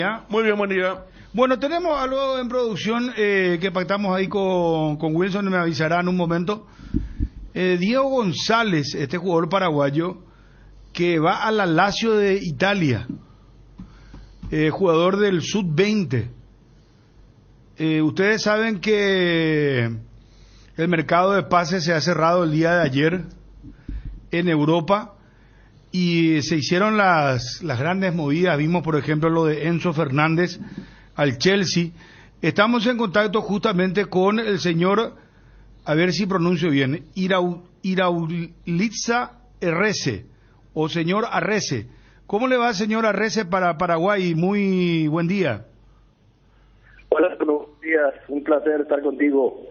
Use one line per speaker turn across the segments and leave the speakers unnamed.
¿Ya?
Muy bien, buen día.
Bueno, tenemos algo en producción que pactamos ahí con Wilson, me avisará en un momento. Diego González, este jugador paraguayo, que va a la Lazio de Italia, jugador del Sub-20. Ustedes saben que el mercado de pases se ha cerrado el día de ayer en Europa y se hicieron las grandes movidas. Vimos, por ejemplo, lo de Enzo Fernández al Chelsea. Estamos en contacto justamente con el señor, a ver si pronuncio bien, Iraulitza Arrese, o señor Arrese. ¿Cómo le va, señor Arrese, para Paraguay? Muy buen día.
Hola, buenos días, un placer estar contigo.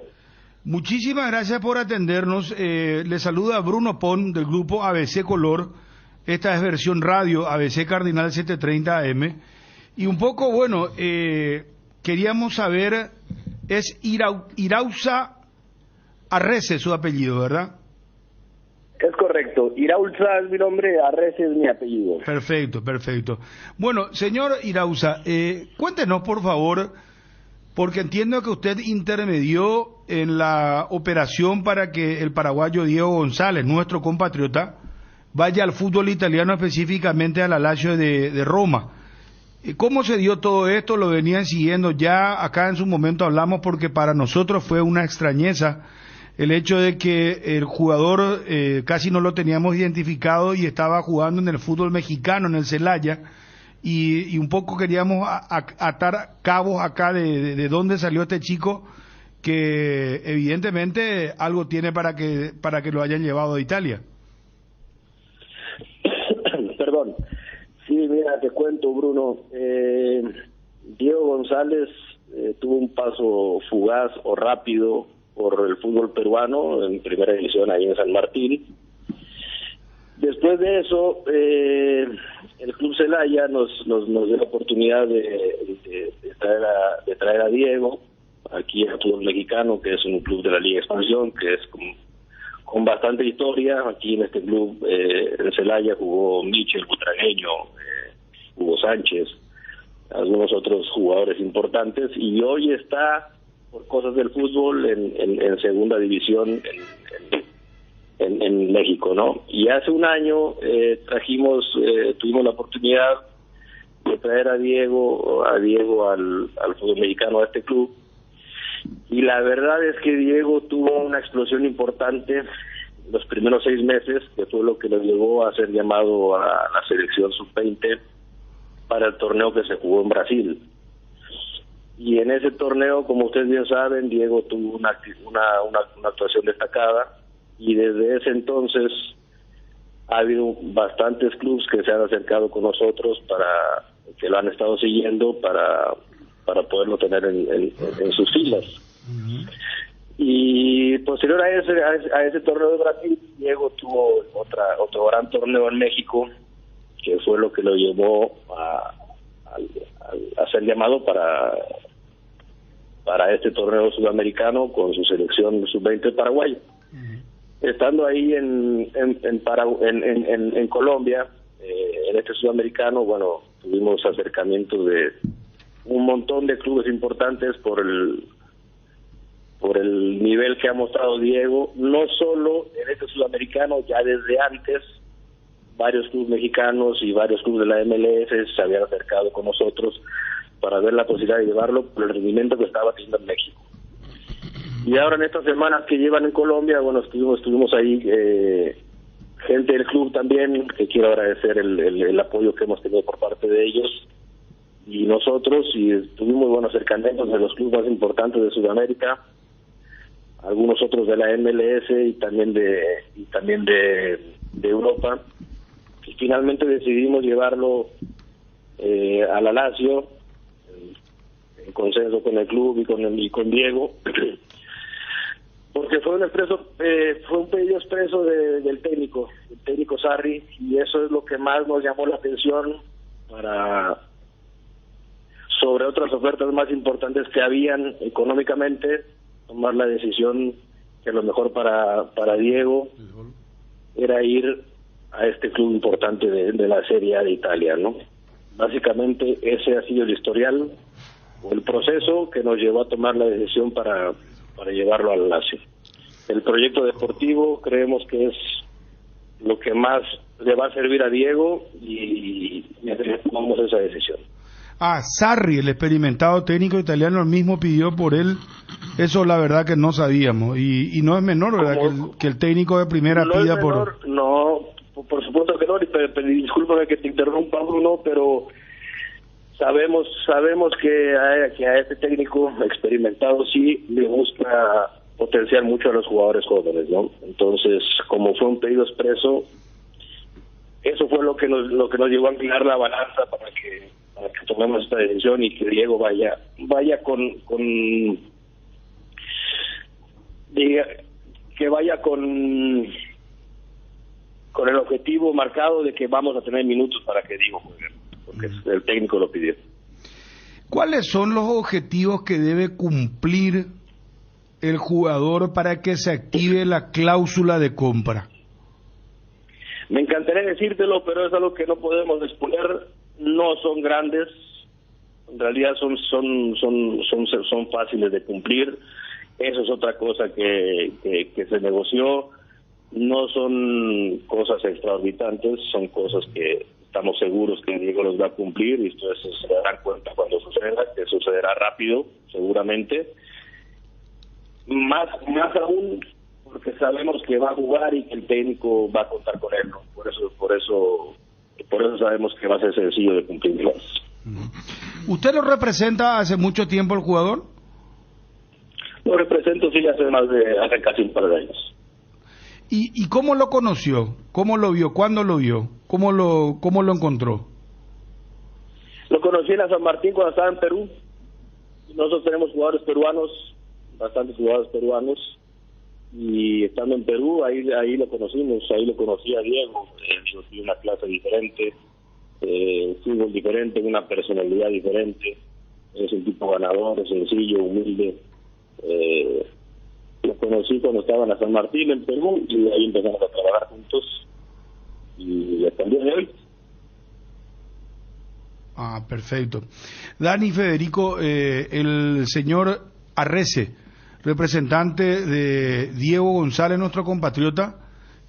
Muchísimas gracias por atendernos. Le saluda Bruno Pon del grupo ABC Color. Esta es versión radio, ABC Cardinal 730 AM. Y un poco, bueno, queríamos saber, es Iraulitza Arrese su apellido, ¿verdad?
Es correcto, Iraulitza es mi nombre, Arrese es mi apellido.
Perfecto, perfecto. Bueno, señor Iraulitza, cuéntenos por favor, porque entiendo que usted intermedió en la operación para que el paraguayo Diego González, nuestro compatriota, vaya al fútbol italiano, específicamente a la Lazio de Roma. ¿Cómo se dio todo esto? Lo venían siguiendo ya, acá en su momento hablamos, porque para nosotros fue una extrañeza el hecho de que el jugador casi no lo teníamos identificado y estaba jugando en el fútbol mexicano, en el Celaya, y un poco queríamos atar cabos acá de dónde salió este chico, que evidentemente algo tiene para que lo hayan llevado a Italia.
Perdón. Sí, mira, te cuento, Bruno. Diego González tuvo un paso fugaz o rápido por el fútbol peruano en primera división ahí en San Martín. Después de eso, el Club Celaya nos dio la oportunidad de traer a Diego aquí al fútbol mexicano, que es un club de la Liga Expansión, que es con bastante historia. Aquí en este club, en Celaya, jugó Michel Butragueño, Hugo Sánchez, algunos otros jugadores importantes, y hoy está, por cosas del fútbol, en segunda división en México, ¿no? Y hace un año tuvimos la oportunidad de traer a Diego al fútbol mexicano, a este club, y la verdad es que Diego tuvo una explosión importante los primeros 6 meses, que fue lo que lo llevó a ser llamado a la selección sub-20 para el torneo que se jugó en Brasil. Y en ese torneo, como ustedes bien saben, Diego tuvo una actuación destacada, y desde ese entonces ha habido bastantes clubes que se han acercado con nosotros, que lo han estado siguiendo para poderlo tener en sus filas. Uh-huh. Y posterior a ese torneo de Brasil, Diego tuvo otro gran torneo en México, que fue lo que lo llevó a ser llamado para este torneo sudamericano con su selección sub-20 paraguayo. Uh-huh. Estando ahí en Colombia, en este sudamericano, bueno, tuvimos acercamientos de un montón de clubes importantes por el nivel que ha mostrado Diego, no solo en este sudamericano, ya desde antes varios clubes mexicanos y varios clubes de la MLS se habían acercado con nosotros para ver la posibilidad de llevarlo por el rendimiento que estaba teniendo en México. Y ahora en estas semanas que llevan en Colombia, bueno, estuvimos ahí, gente del club también, que quiero agradecer el apoyo que hemos tenido por parte de ellos y nosotros, y tuvimos buenos acercamientos de los clubes más importantes de Sudamérica, algunos otros de la MLS y también de Europa, y finalmente decidimos llevarlo a la Lazio en consenso con el club y con Diego, porque fue un pedido expreso del técnico Sarri, y eso es lo que más nos llamó la atención sobre otras ofertas más importantes que habían económicamente, tomar la decisión que lo mejor para Diego era ir a este club importante de la Serie A de Italia, ¿no? Básicamente ese ha sido el historial o el proceso que nos llevó a tomar la decisión para llevarlo al Lazio. El proyecto deportivo creemos que es lo que más le va a servir a Diego y tomamos esa decisión.
Sarri, el experimentado técnico italiano, el mismo pidió por él. Eso la verdad que no sabíamos. Y no es menor, ¿verdad? Que el técnico de primera
no
pida
es menor,
por...
No, por supuesto que no. Discúlpame que te interrumpa, Bruno, pero sabemos que a este técnico experimentado sí le gusta potenciar mucho a los jugadores jóvenes, ¿no? Entonces, como fue un pedido expreso, eso fue lo que nos llevó a inclinar la balanza para que tomemos esta decisión y que Diego vaya con el objetivo marcado de que vamos a tener minutos para que Diego juegue, porque el técnico lo pidió.
¿Cuáles son los objetivos que debe cumplir el jugador para que se active la cláusula de compra?
Me encantaría decírtelo, pero es algo que no podemos exponer. No son grandes, en realidad son fáciles de cumplir. Eso es otra cosa que se negoció. No son cosas extraordinarias, son cosas que estamos seguros que Diego los va a cumplir y ustedes se darán cuenta cuando suceda, que sucederá rápido, seguramente. Más aún porque sabemos que va a jugar y que el técnico va a contar con él, ¿no? Por eso sabemos que va a ser sencillo de cumplirlos.
¿Usted lo representa hace mucho tiempo el jugador?
Lo represento, sí, hace casi un par de años.
¿Y cómo lo conoció? ¿Cómo lo vio? ¿Cuándo lo vio? ¿Cómo lo encontró?
Lo conocí en la San Martín cuando estaba en Perú. Nosotros tenemos jugadores peruanos, bastantes jugadores peruanos, y estando en Perú, ahí lo conocimos, ahí lo conocí a Diego. Yo tiene una clase diferente, fútbol diferente, una personalidad diferente, es un tipo ganador, sencillo, humilde. Lo conocí cuando estaba en la San Martín en Perú y de ahí empezamos a trabajar juntos y hasta el día de hoy.
Perfecto. Dani, Federico, el señor Arrece, representante de Diego González, nuestro compatriota,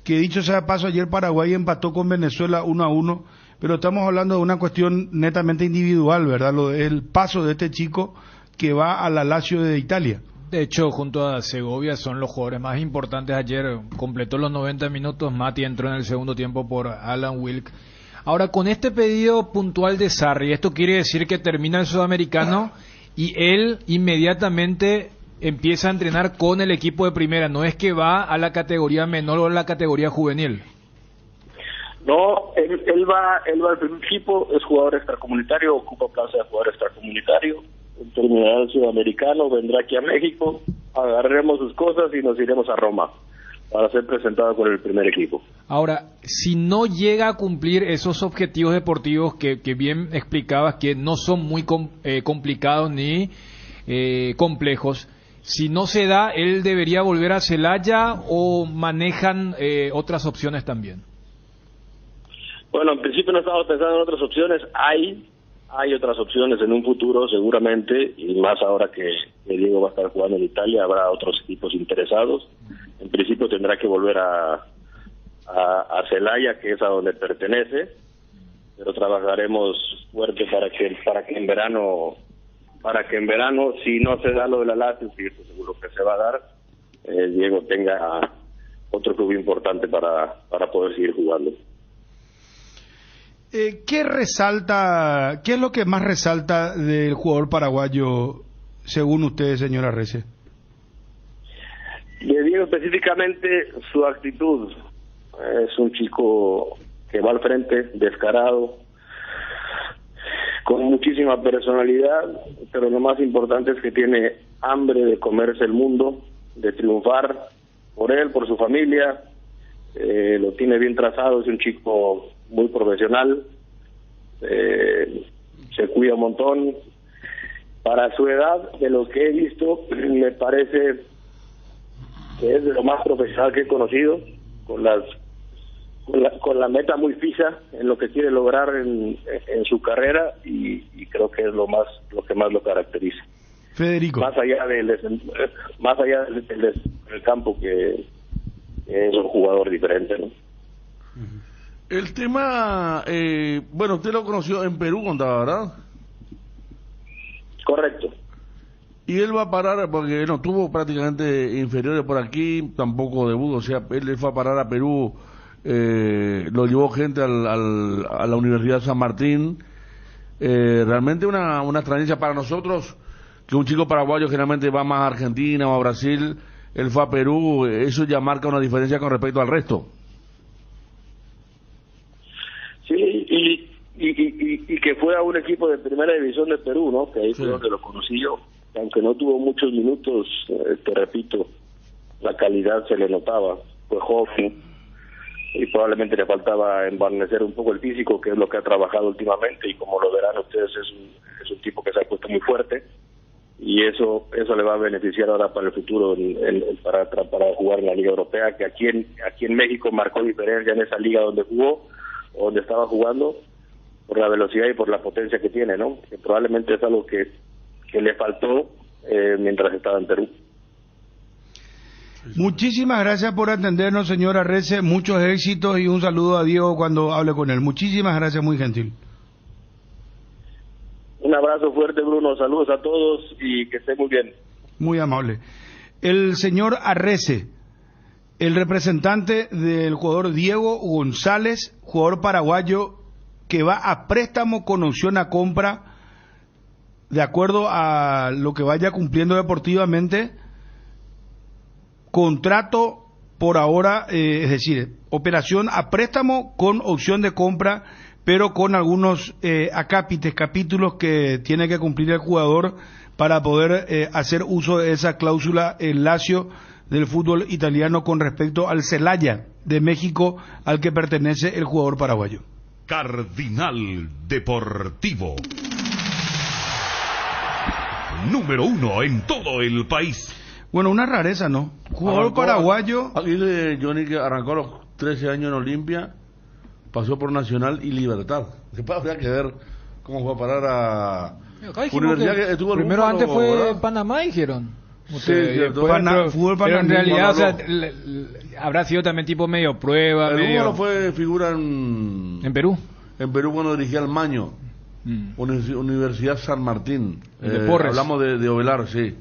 que dicho sea de paso, ayer Paraguay empató con Venezuela 1-1, pero estamos hablando de una cuestión netamente individual, ¿verdad? El paso de este chico que va a la Lazio de Italia.
De hecho, junto a Segovia son los jugadores más importantes. Ayer completó los 90 minutos, Mati entró en el segundo tiempo por Alan Wilk. Ahora, con este pedido puntual de Sarri, esto quiere decir que termina el sudamericano y él inmediatamente empieza a entrenar con el equipo de primera, no es que va a la categoría menor o a la categoría juvenil.
No, él va al primer equipo, es jugador extracomunitario, ocupa plaza de jugador extracomunitario. Terminará el sudamericano, vendrá aquí a México, agarraremos sus cosas y nos iremos a Roma para ser presentado con el primer equipo.
Ahora, si no llega a cumplir esos objetivos deportivos que bien explicabas, que no son muy complicados ni complejos, si no se da, ¿él debería volver a Celaya o manejan otras opciones también?
Bueno, en principio no estamos pensando en otras opciones. Hay otras opciones en un futuro seguramente, y más ahora que Diego va a estar jugando en Italia, habrá otros equipos interesados. En principio tendrá que volver a Celaya, que es a donde pertenece, pero trabajaremos fuerte para que en verano, si no se da lo de la Lazio, y esto seguro que se va a dar, Diego tenga otro club importante para poder seguir jugando.
¿Qué es lo que más resalta del jugador paraguayo, según usted, señora Arrece?
De Diego específicamente, su actitud. Es un chico que va al frente, descarado, con muchísima personalidad, pero lo más importante es que tiene hambre de comerse el mundo, de triunfar por él, por su familia. Lo tiene bien trazado, es un chico muy profesional, se cuida un montón. Para su edad, de lo que he visto, me parece que es de lo más profesional que he conocido, con las con la meta muy fija en lo que quiere lograr en su carrera y creo que es lo que más lo caracteriza.
Federico.
Más allá del campo, que es un jugador diferente, ¿no?
El tema, bueno, usted lo conoció en Perú, contaba, ¿verdad?
Correcto.
Y él va a parar, porque no tuvo prácticamente inferiores por aquí, tampoco debut, o sea, él fue a parar a Perú, lo llevó gente a la Universidad de San Martín. Realmente una extrañeza para nosotros, que un chico paraguayo generalmente va más a Argentina o a Brasil, él fue a Perú, eso ya marca una diferencia con respecto al resto.
Sí, y que fue a un equipo de primera división de Perú, ¿no? Que ahí fue donde lo conocí yo. Aunque no tuvo muchos minutos, te repito, la calidad se le notaba. Fue joven y probablemente le faltaba embarnecer un poco el físico, que es lo que ha trabajado últimamente, y como lo verán ustedes, es un tipo que se ha puesto muy fuerte, y eso le va a beneficiar ahora para el futuro para jugar en la Liga Europea, que aquí en México marcó diferencia en esa liga donde jugó, o donde estaba jugando, por la velocidad y por la potencia que tiene, ¿no? Que probablemente es algo que le faltó mientras estaba en Perú.
Muchísimas gracias por atendernos, señor Arrese, muchos éxitos y un saludo a Diego cuando hable con él. Muchísimas gracias, muy gentil.
Un abrazo fuerte, Bruno, saludos a todos y que esté muy bien.
Muy amable. El señor Arrese, el representante del jugador Diego González, jugador paraguayo que va a préstamo con opción a compra, de acuerdo a lo que vaya cumpliendo deportivamente, contrato por ahora, es decir, operación a préstamo con opción de compra, pero con algunos capítulos que tiene que cumplir el jugador para poder hacer uso de esa cláusula el Lazio del fútbol italiano con respecto al Celaya de México, al que pertenece el jugador paraguayo.
Cardinal Deportivo, número 1 en todo el país.
Bueno, una rareza, ¿no? Jugador paraguayo.
Aquí de Johnny, que arrancó a los 13 años en Olimpia, pasó por Nacional y Libertad. Después habría que ver cómo fue a parar a Universidad, que estuvo
primero antes fue
¿verdad?
Panamá, dijeron.
Sí, cierto.
Pero en realidad, o sea, habrá sido también tipo medio prueba.
El
medio...
Húngaro fue figura en
Perú.
En Perú cuando dirigía al Maño, Universidad San Martín.
De Porres.
Hablamos de Ovelar, sí.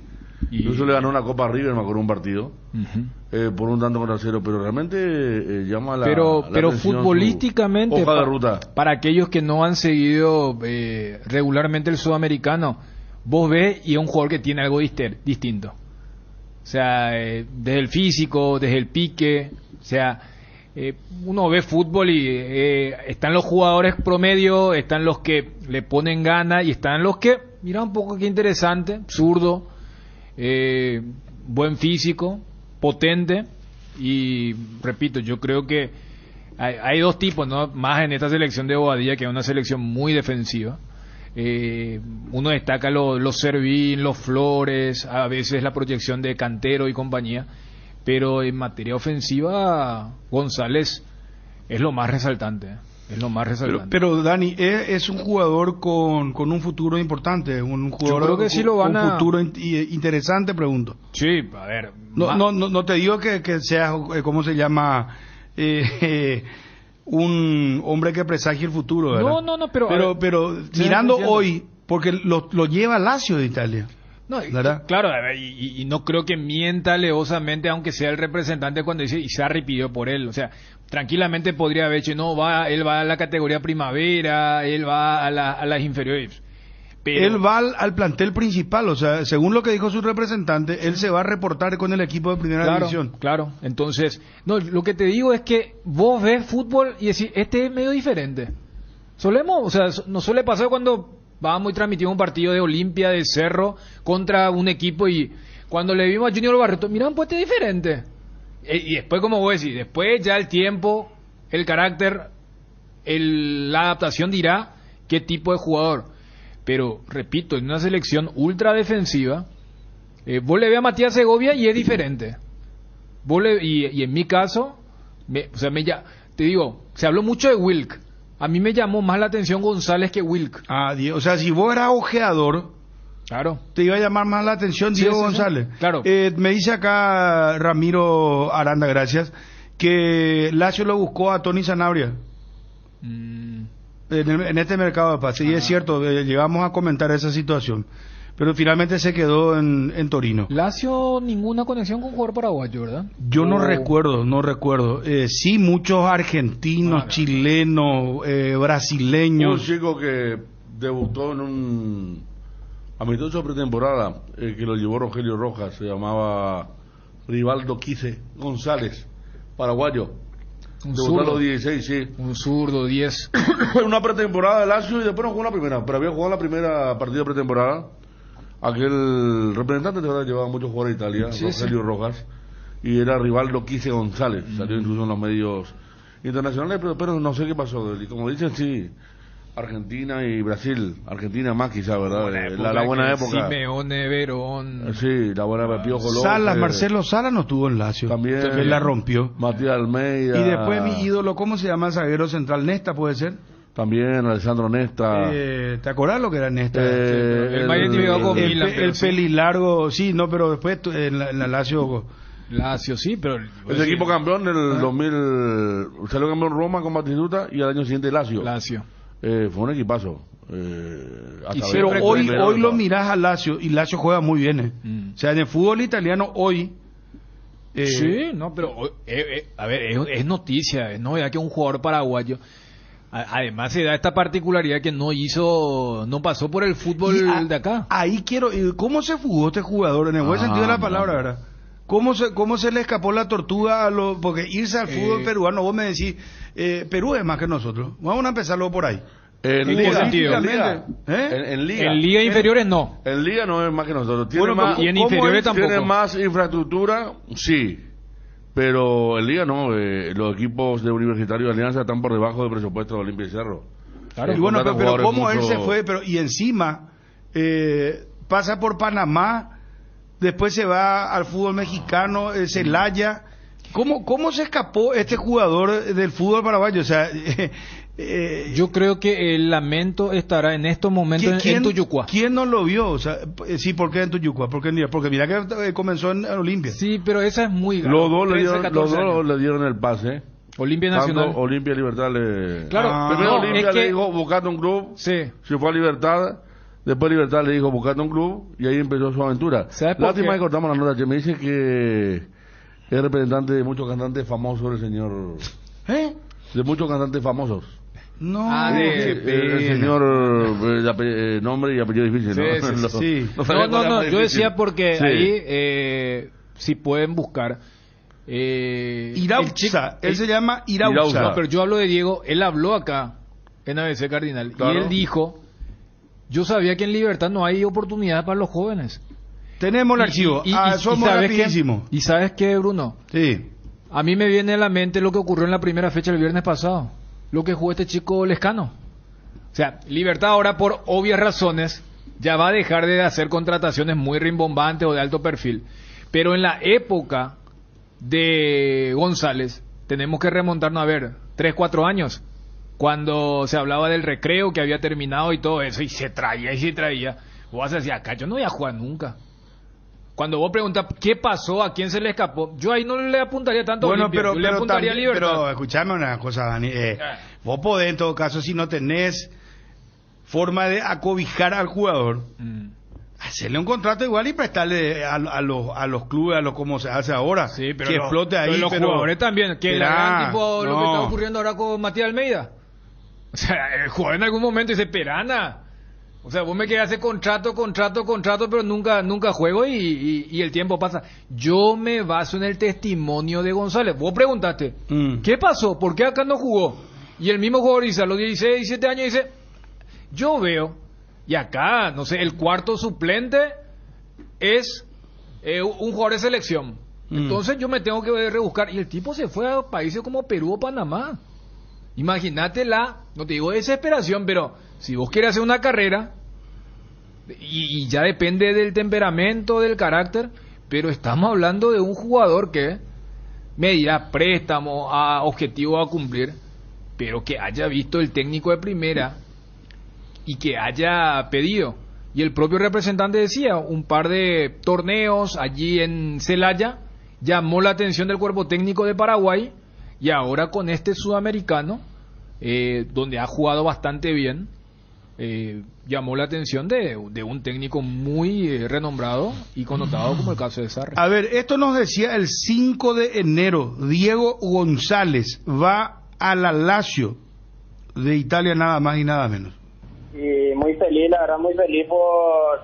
Incluso le ganó una Copa a River, me acuerdo, un partido, por un tanto contra cero, pero realmente llama la
pero
atención
futbolísticamente,
hoja de ruta.
Para aquellos que no han seguido regularmente el sudamericano, vos ves y es un jugador que tiene algo distinto. O sea, desde el físico, desde el pique, o sea, uno ve fútbol y están los jugadores promedio, están los que le ponen gana y están los que, mira un poco qué interesante, zurdo, buen físico, potente, y repito, yo creo que hay dos tipos, ¿no? Más en esta selección de Bobadilla, que es una selección muy defensiva. Uno destaca los Servín, los Flores, a veces la proyección de Cantero y compañía, pero en materia ofensiva González es lo más resaltante. Es lo más resaltante.
Pero Dani, es un jugador con un futuro importante, un jugador.
Yo creo que sí lo van
un futuro interesante, pregunto.
Sí, a ver.
No te digo que sea, ¿cómo se llama? Un hombre que presagie el futuro, ¿verdad?
No,
pero mirando hoy, porque lo lleva Lazio de Italia.
No, claro, y no creo que mienta alevosamente, aunque sea el representante, cuando dice Sarri pidió por él. O sea, tranquilamente podría haber dicho, él va a la categoría primavera, él va a las inferiores. Pero
él va al plantel principal, o sea, según lo que dijo su representante, él se va a reportar con el equipo de primera división.
Claro, entonces, lo que te digo es que vos ves fútbol y decís, este es medio diferente. Nos suele pasar cuando vamos y transmitimos un partido de Olimpia, de Cerro, contra un equipo, y cuando le vimos a Junior Barreto, mirá, pues este es diferente. Y después, como vos decís, después ya el tiempo, el carácter, la adaptación dirá qué tipo de jugador. Pero, repito, en una selección ultra defensiva, vos le ves a Matías Segovia y es diferente. Y en mi caso, te digo, se habló mucho de Wilk. A mí me llamó más la atención González que Wilk.
O sea, si vos eras ojeador,
Claro.
te iba a llamar más la atención Diego González.
Sí. Claro.
Me dice acá Ramiro Aranda, gracias, que Lazio lo buscó a Tony Sanabria en este mercado de pases. Y es cierto, llegamos a comentar esa situación. Pero finalmente se quedó en Torino.
Lazio, ninguna conexión con jugador paraguayo, ¿verdad?
Yo no recuerdo. Sí, muchos argentinos, chilenos, brasileños.
Un chico que debutó en un amistoso pretemporada, que lo llevó Rogelio Rojas, se llamaba Rivaldo Quice González, paraguayo.
Un
Debutó a
zurdo.
los 16, sí.
Un zurdo, 10.
Una pretemporada de Lazio y después no jugó la primera, pero había jugado la primera partida de pretemporada. Aquel representante de verdad llevaba muchos jugadores de Italia, Rogelio Rojas, y era Rivaldo Quice González, salió incluso en los medios internacionales, pero no sé qué pasó. Y como dicen, sí, Argentina y Brasil, Argentina más quizá, ¿verdad? La buena época.
Simeone, Verón.
Sí, la buena época, Piojo López.
Salas, Marcelo Salas no estuvo en Lazio.
También.
Que la rompió.
Matías Almeida.
Y después mi ídolo, ¿cómo se llama el zaguero central? Nesta, ¿puede ser?
También Alessandro Nesta.
¿Te acordás lo que era Nesta?
El Bayern llegó con Milan, pero
el
sí.
pelilargo, sí, no, pero después en la Lazio...
Lazio, sí, pero...
Ese equipo campeón del 2000, salió campeón Roma con Batistuta y al año siguiente Lazio. Fue un equipazo.
Pero hoy lo mirás a Lazio y Lazio juega muy bien. O sea, en el fútbol italiano hoy...
sí, no, pero... a ver, es noticia, es novedad que un jugador paraguayo... Además se da esta particularidad que no pasó por el fútbol de acá.
Ahí ¿cómo se fugó este jugador? En el buen sentido de la palabra, ¿verdad? ¿Cómo se le escapó la tortuga porque irse al fútbol peruano, vos me decís, Perú es más que nosotros. Vamos a empezarlo por ahí.
En
liga inferiores no.
En liga no es más que nosotros.
Y en inferiores tampoco.
Tiene más infraestructura, sí. Pero en liga no, los equipos de Universitario de Alianza están por debajo del presupuesto de Olimpia y Cerro.
Claro. Y bueno, pero cómo él se fue, y encima pasa por Panamá, después se va al fútbol mexicano, Celaya. ¿Cómo se escapó este jugador del fútbol paraguayo? O sea,
yo creo que el lamento estará en estos momentos en Tuyucuá.
¿Quién no lo vio? O sea, sí, ¿por qué en Tuyucuá? Porque mira que comenzó en Olimpia.
Sí, pero esa es muy grave.
Los dos le dieron el pase.
Olimpia Nacional.
Tanto Olimpia Libertad le...
Claro,
primero Olimpia le dijo buscando un club.
Sí.
Se fue a Libertad. Después Libertad le dijo buscando un club. Y ahí empezó su aventura. Lástima que cortamos la nota. Que me dice que es representante de muchos cantantes famosos, el señor. De muchos cantantes famosos.
No,
el señor, nombre y apellido difícil, ¿no?
Sí. No, yo decía porque ahí, si pueden buscar.
Irauza, él se llama Irauza.
No, pero yo hablo de Diego, él habló acá en ABC Cardinal, claro. Y él dijo, yo sabía que en Libertad no hay oportunidad para los jóvenes.
Tenemos el archivo, somos rapidísimos.
¿Y sabes qué, Bruno?
Sí.
A mí me viene a la mente lo que ocurrió en la primera fecha del viernes pasado. Lo que jugó este chico Lescano. O sea, Libertad ahora por obvias razones ya va a dejar de hacer contrataciones muy rimbombantes o de alto perfil. Pero en la época de González tenemos que remontarnos a ver 3-4 años cuando se hablaba del recreo que había terminado y todo eso y se traía. Vos decías, acá yo no voy a jugar nunca. Cuando vos preguntas qué pasó, a quién se le escapó, yo ahí no le apuntaría tanto a Olimpia, yo le apuntaría a Libertad.
Pero escuchame una cosa, Dani, vos podés en todo caso, si no tenés forma de acobijar al jugador, hacerle un contrato igual y prestarle a los clubes, a lo como se hace ahora,
sí, pero
que explote ahí.
Pero los jugadores también, que la tipo lo que está ocurriendo ahora con Matías Almeida. O sea, el jugador en algún momento dice, Perana. O sea, vos me querés hacer contrato, pero nunca juego y el tiempo pasa. Yo me baso en el testimonio de González. Vos preguntaste, ¿qué pasó? ¿Por qué acá no jugó? Y el mismo jugador dice, a los 16, 17 años dice, yo veo, y acá, no sé, el cuarto suplente es un jugador de selección. Entonces yo me tengo que rebuscar. Y el tipo se fue a países como Perú o Panamá. Imagínate no te digo desesperación, pero si vos quieres hacer una carrera, y ya depende del temperamento, del carácter, pero estamos hablando de un jugador que me dirá préstamo, a objetivo a cumplir, pero que haya visto el técnico de primera y que haya pedido. Y el propio representante decía, un par de torneos allí en Celaya llamó la atención del cuerpo técnico de Paraguay, y ahora con este sudamericano, donde ha jugado bastante bien, llamó la atención de un técnico muy renombrado y connotado como el caso de Sarri.
A ver, esto nos decía el 5 de enero, Diego González va a la Lazio de Italia, nada más y nada menos.
Y muy feliz, la verdad, muy feliz por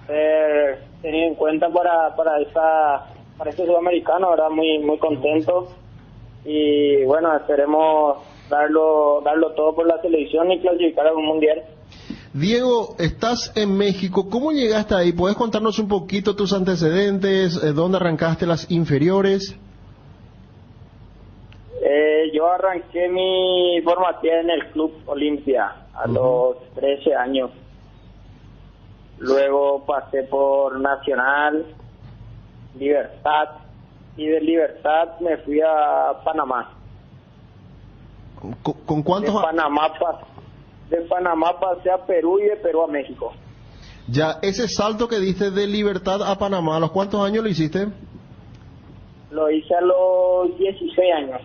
ser tenido en cuenta para este sudamericano, verdad, muy contento. Y bueno, esperemos darlo todo por la selección y clasificar a un mundial.
Diego, estás en México, ¿cómo llegaste ahí? ¿Puedes contarnos un poquito tus antecedentes? ¿Dónde arrancaste las inferiores?
Yo arranqué mi formación en el Club Olimpia a los 13 años. Luego pasé por Nacional, Libertad, y de Libertad me fui a Panamá.
¿Con cuántos?
De Panamá pasé a Perú y de Perú a México.
Ya, ese salto que diste de Libertad a Panamá, ¿a los cuántos años lo hiciste?
Lo hice a los 16 años.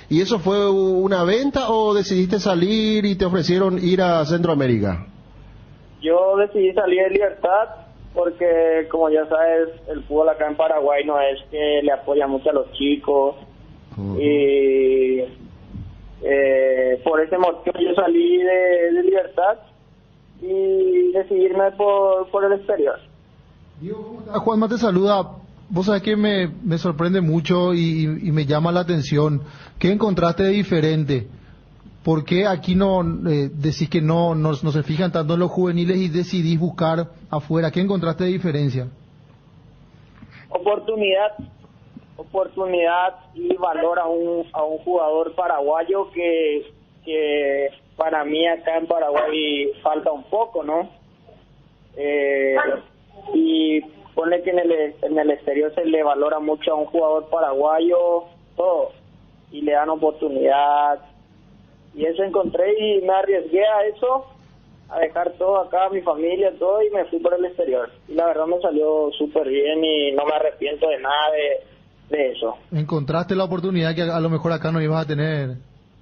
¿Y eso fue una venta o decidiste salir y te ofrecieron ir a Centroamérica?
Yo decidí salir de Libertad porque, como ya sabes, el fútbol acá en Paraguay no es que le apoya mucho a los chicos. Y por ese motivo yo salí de Libertad y decidí irme por el exterior.
Juanma te saluda. Vos sabés que me sorprende mucho y me llama la atención. ¿Qué encontraste de diferente? ¿Por qué aquí no decís que no se fijan tanto en los juveniles y decidís buscar afuera? ¿Qué encontraste de diferencia?
Oportunidad y valor a un jugador paraguayo que para mí acá en Paraguay falta un poco, ¿no? Y pone que en el exterior se le valora mucho a un jugador paraguayo, todo, y le dan oportunidad. Y eso encontré y me arriesgué a eso, a dejar todo acá, mi familia, todo, y me fui por el exterior. Y la verdad me salió súper bien y no me arrepiento de nada de eso.
¿Encontraste la oportunidad que a lo mejor acá no ibas a tener,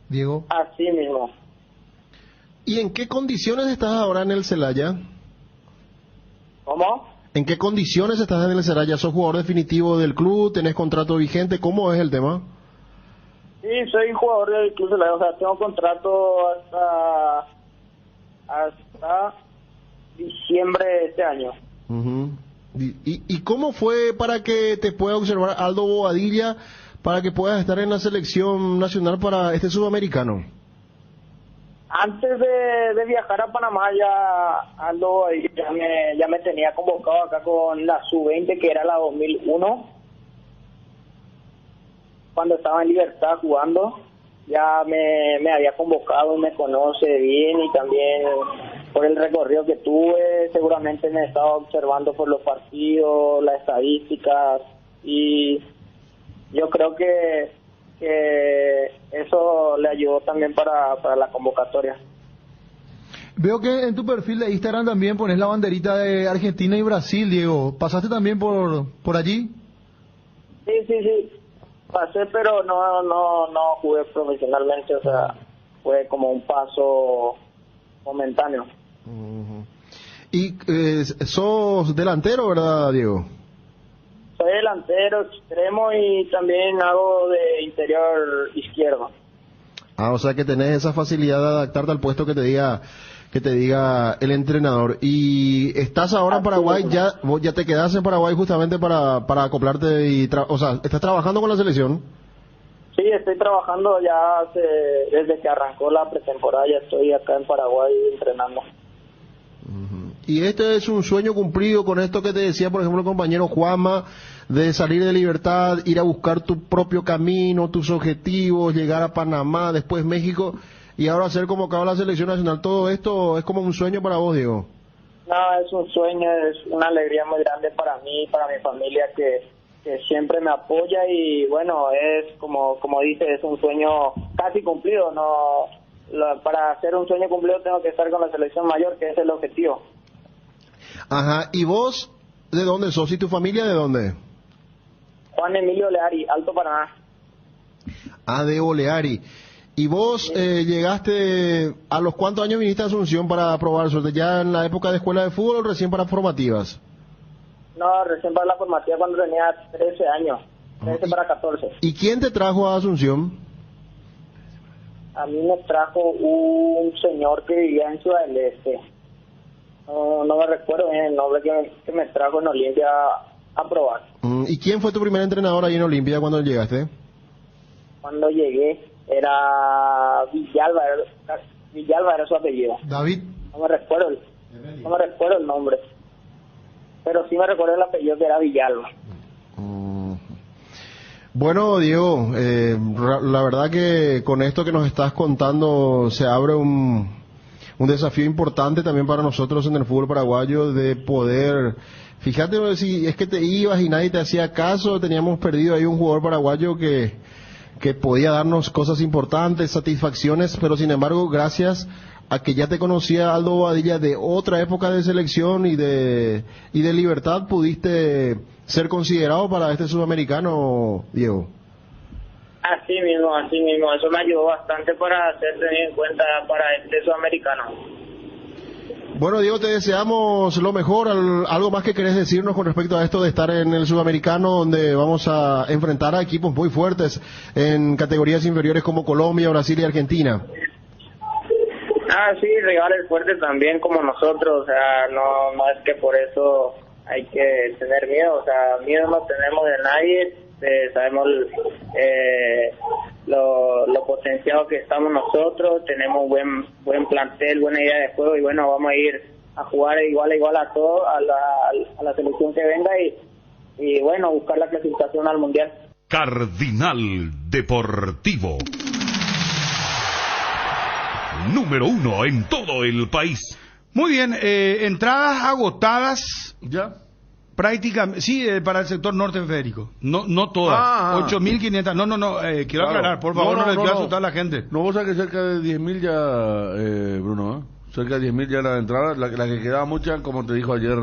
Diego?
Así mismo.
¿Y en qué condiciones estás ahora en el Celaya?
¿Cómo?
¿En qué condiciones estás en el Celaya? ¿Sos jugador definitivo del club? ¿Tenés contrato vigente? ¿Cómo es el tema?
Sí, soy jugador del Club Celaya, o sea, tengo contrato hasta diciembre de este año.
¿Y cómo fue para que te pueda observar Aldo Bobadilla para que puedas estar en la selección nacional para este sudamericano?
Antes de viajar a Panamá ya Aldo ya me tenía convocado acá con la sub-20, que era la 2001, cuando estaba en Libertad jugando. Ya me había convocado, me conoce bien, y también por el recorrido que tuve seguramente me estaba observando por los partidos, las estadísticas, y yo creo que eso le ayudó también para la convocatoria.
Veo que en tu perfil de Instagram también pones la banderita de Argentina y Brasil, Diego. ¿Pasaste también por allí?
Sí. Pasé, pero no jugué profesionalmente, o sea, fue como un paso momentáneo.
Y sos delantero, ¿verdad, Diego?
Soy delantero, extremo, y también hago de interior izquierdo.
O sea que tenés esa facilidad de adaptarte al puesto que te diga el entrenador. Y estás ahora en Paraguay, vos ya te quedás en Paraguay justamente para acoplarte y o sea, ¿estás trabajando con la selección?
Sí, estoy trabajando ya desde que arrancó la pretemporada, ya estoy acá en Paraguay entrenando.
Y este es un sueño cumplido con esto que te decía, por ejemplo, el compañero Juanma, de salir de Libertad, ir a buscar tu propio camino, tus objetivos, llegar a Panamá, después México, y ahora ser convocado a la selección nacional. Todo esto es como un sueño para vos, Diego.
No, es un sueño, es una alegría muy grande para mí y para mi familia que
que siempre me apoya y bueno, es como dice, es un sueño casi cumplido. Para hacer un sueño cumplido tengo que estar con la selección mayor, que es el objetivo.
Ajá, ¿y vos de dónde sos y tu familia de dónde?
Juan Emilio Oleari, Alto Paraná.
Ah, de Oleari. ¿Y vos llegaste, a los cuántos años viniste a Asunción para probar suerte? ¿Ya en la época de escuela de fútbol o recién para formativas?
No, recién para la formativa cuando tenía 13 años, 13 para 14.
¿Y quién te trajo a Asunción?
A mí me trajo un señor que vivía en Ciudad del Este. No me recuerdo bien el nombre que me trajo en Olimpia a probar.
¿Y quién fue tu primer entrenador ahí en Olimpia cuando llegaste?
Cuando llegué era Villalba era su apellido.
David.
No me recuerdo el nombre, pero sí me recuerdo el apellido, que era Villalba.
Bueno, Diego, la verdad que con esto que nos estás contando se abre un desafío importante también para nosotros en el fútbol paraguayo de poder, fíjate, si es que te ibas y nadie te hacía caso, teníamos perdido ahí un jugador paraguayo que podía darnos cosas importantes, satisfacciones, pero sin embargo, gracias a que ya te conocía Aldo Bobadilla de otra época de selección y de Libertad, pudiste ser considerado para este sudamericano, Diego.
Así mismo, eso me ayudó bastante para ser tenido en cuenta para este sudamericano.
Bueno, Diego, te deseamos lo mejor. ¿Algo más que querés decirnos con respecto a esto de estar en el sudamericano, donde vamos a enfrentar a equipos muy fuertes en categorías inferiores como Colombia, Brasil y Argentina?
Sí, rivales fuertes también como nosotros, o sea, no es que por eso hay que tener miedo, o sea, miedo no tenemos de nadie, sabemos lo potenciado que estamos nosotros, tenemos buen plantel, buena idea de juego y bueno, vamos a ir a jugar igual a todo, a la selección que venga y bueno, buscar la clasificación al Mundial.
Cardinal Deportivo. Número 1 en todo el país.
Muy bien, entradas agotadas.
¿Ya?
Prácticamente, sí, para el sector norte, Federico. No todas. 8.500. No, quiero aclarar, por favor, no les voy a asustar a la gente.
No, vos sabés que cerca de 10.000 ya, Bruno, cerca de 10.000 ya la entrada. La que quedaba mucha, como te dijo ayer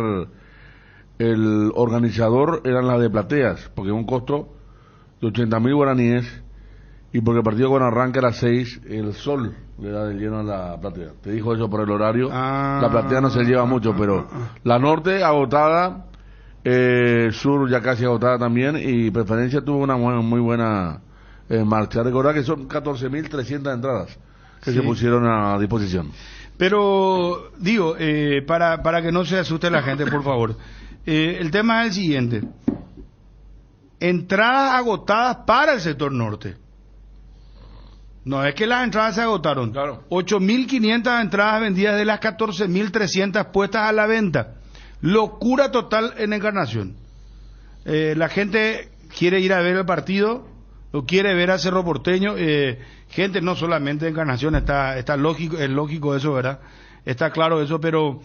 el organizador, eran las de plateas, porque un costo de 80.000 guaraníes. Y porque el partido cuando arranca a las 6, el sol le da de lleno a la platea. Te dijo eso por el horario. La platea no se lleva mucho, pero la norte agotada, sur ya casi agotada también, y preferencia tuvo una muy buena marcha. Recordad que son 14.300 entradas que se pusieron a disposición.
Pero, digo, para que no se asuste la gente, por favor, el tema es el siguiente. Entradas agotadas para el sector norte. No es que las entradas se agotaron.
Claro.
8.500 entradas vendidas de las 14.300 puestas a la venta. Locura total en Encarnación. La gente quiere ir a ver el partido, lo quiere ver a Cerro Porteño. Gente no solamente de Encarnación, está lógico, es lógico eso, ¿verdad? Está claro eso, pero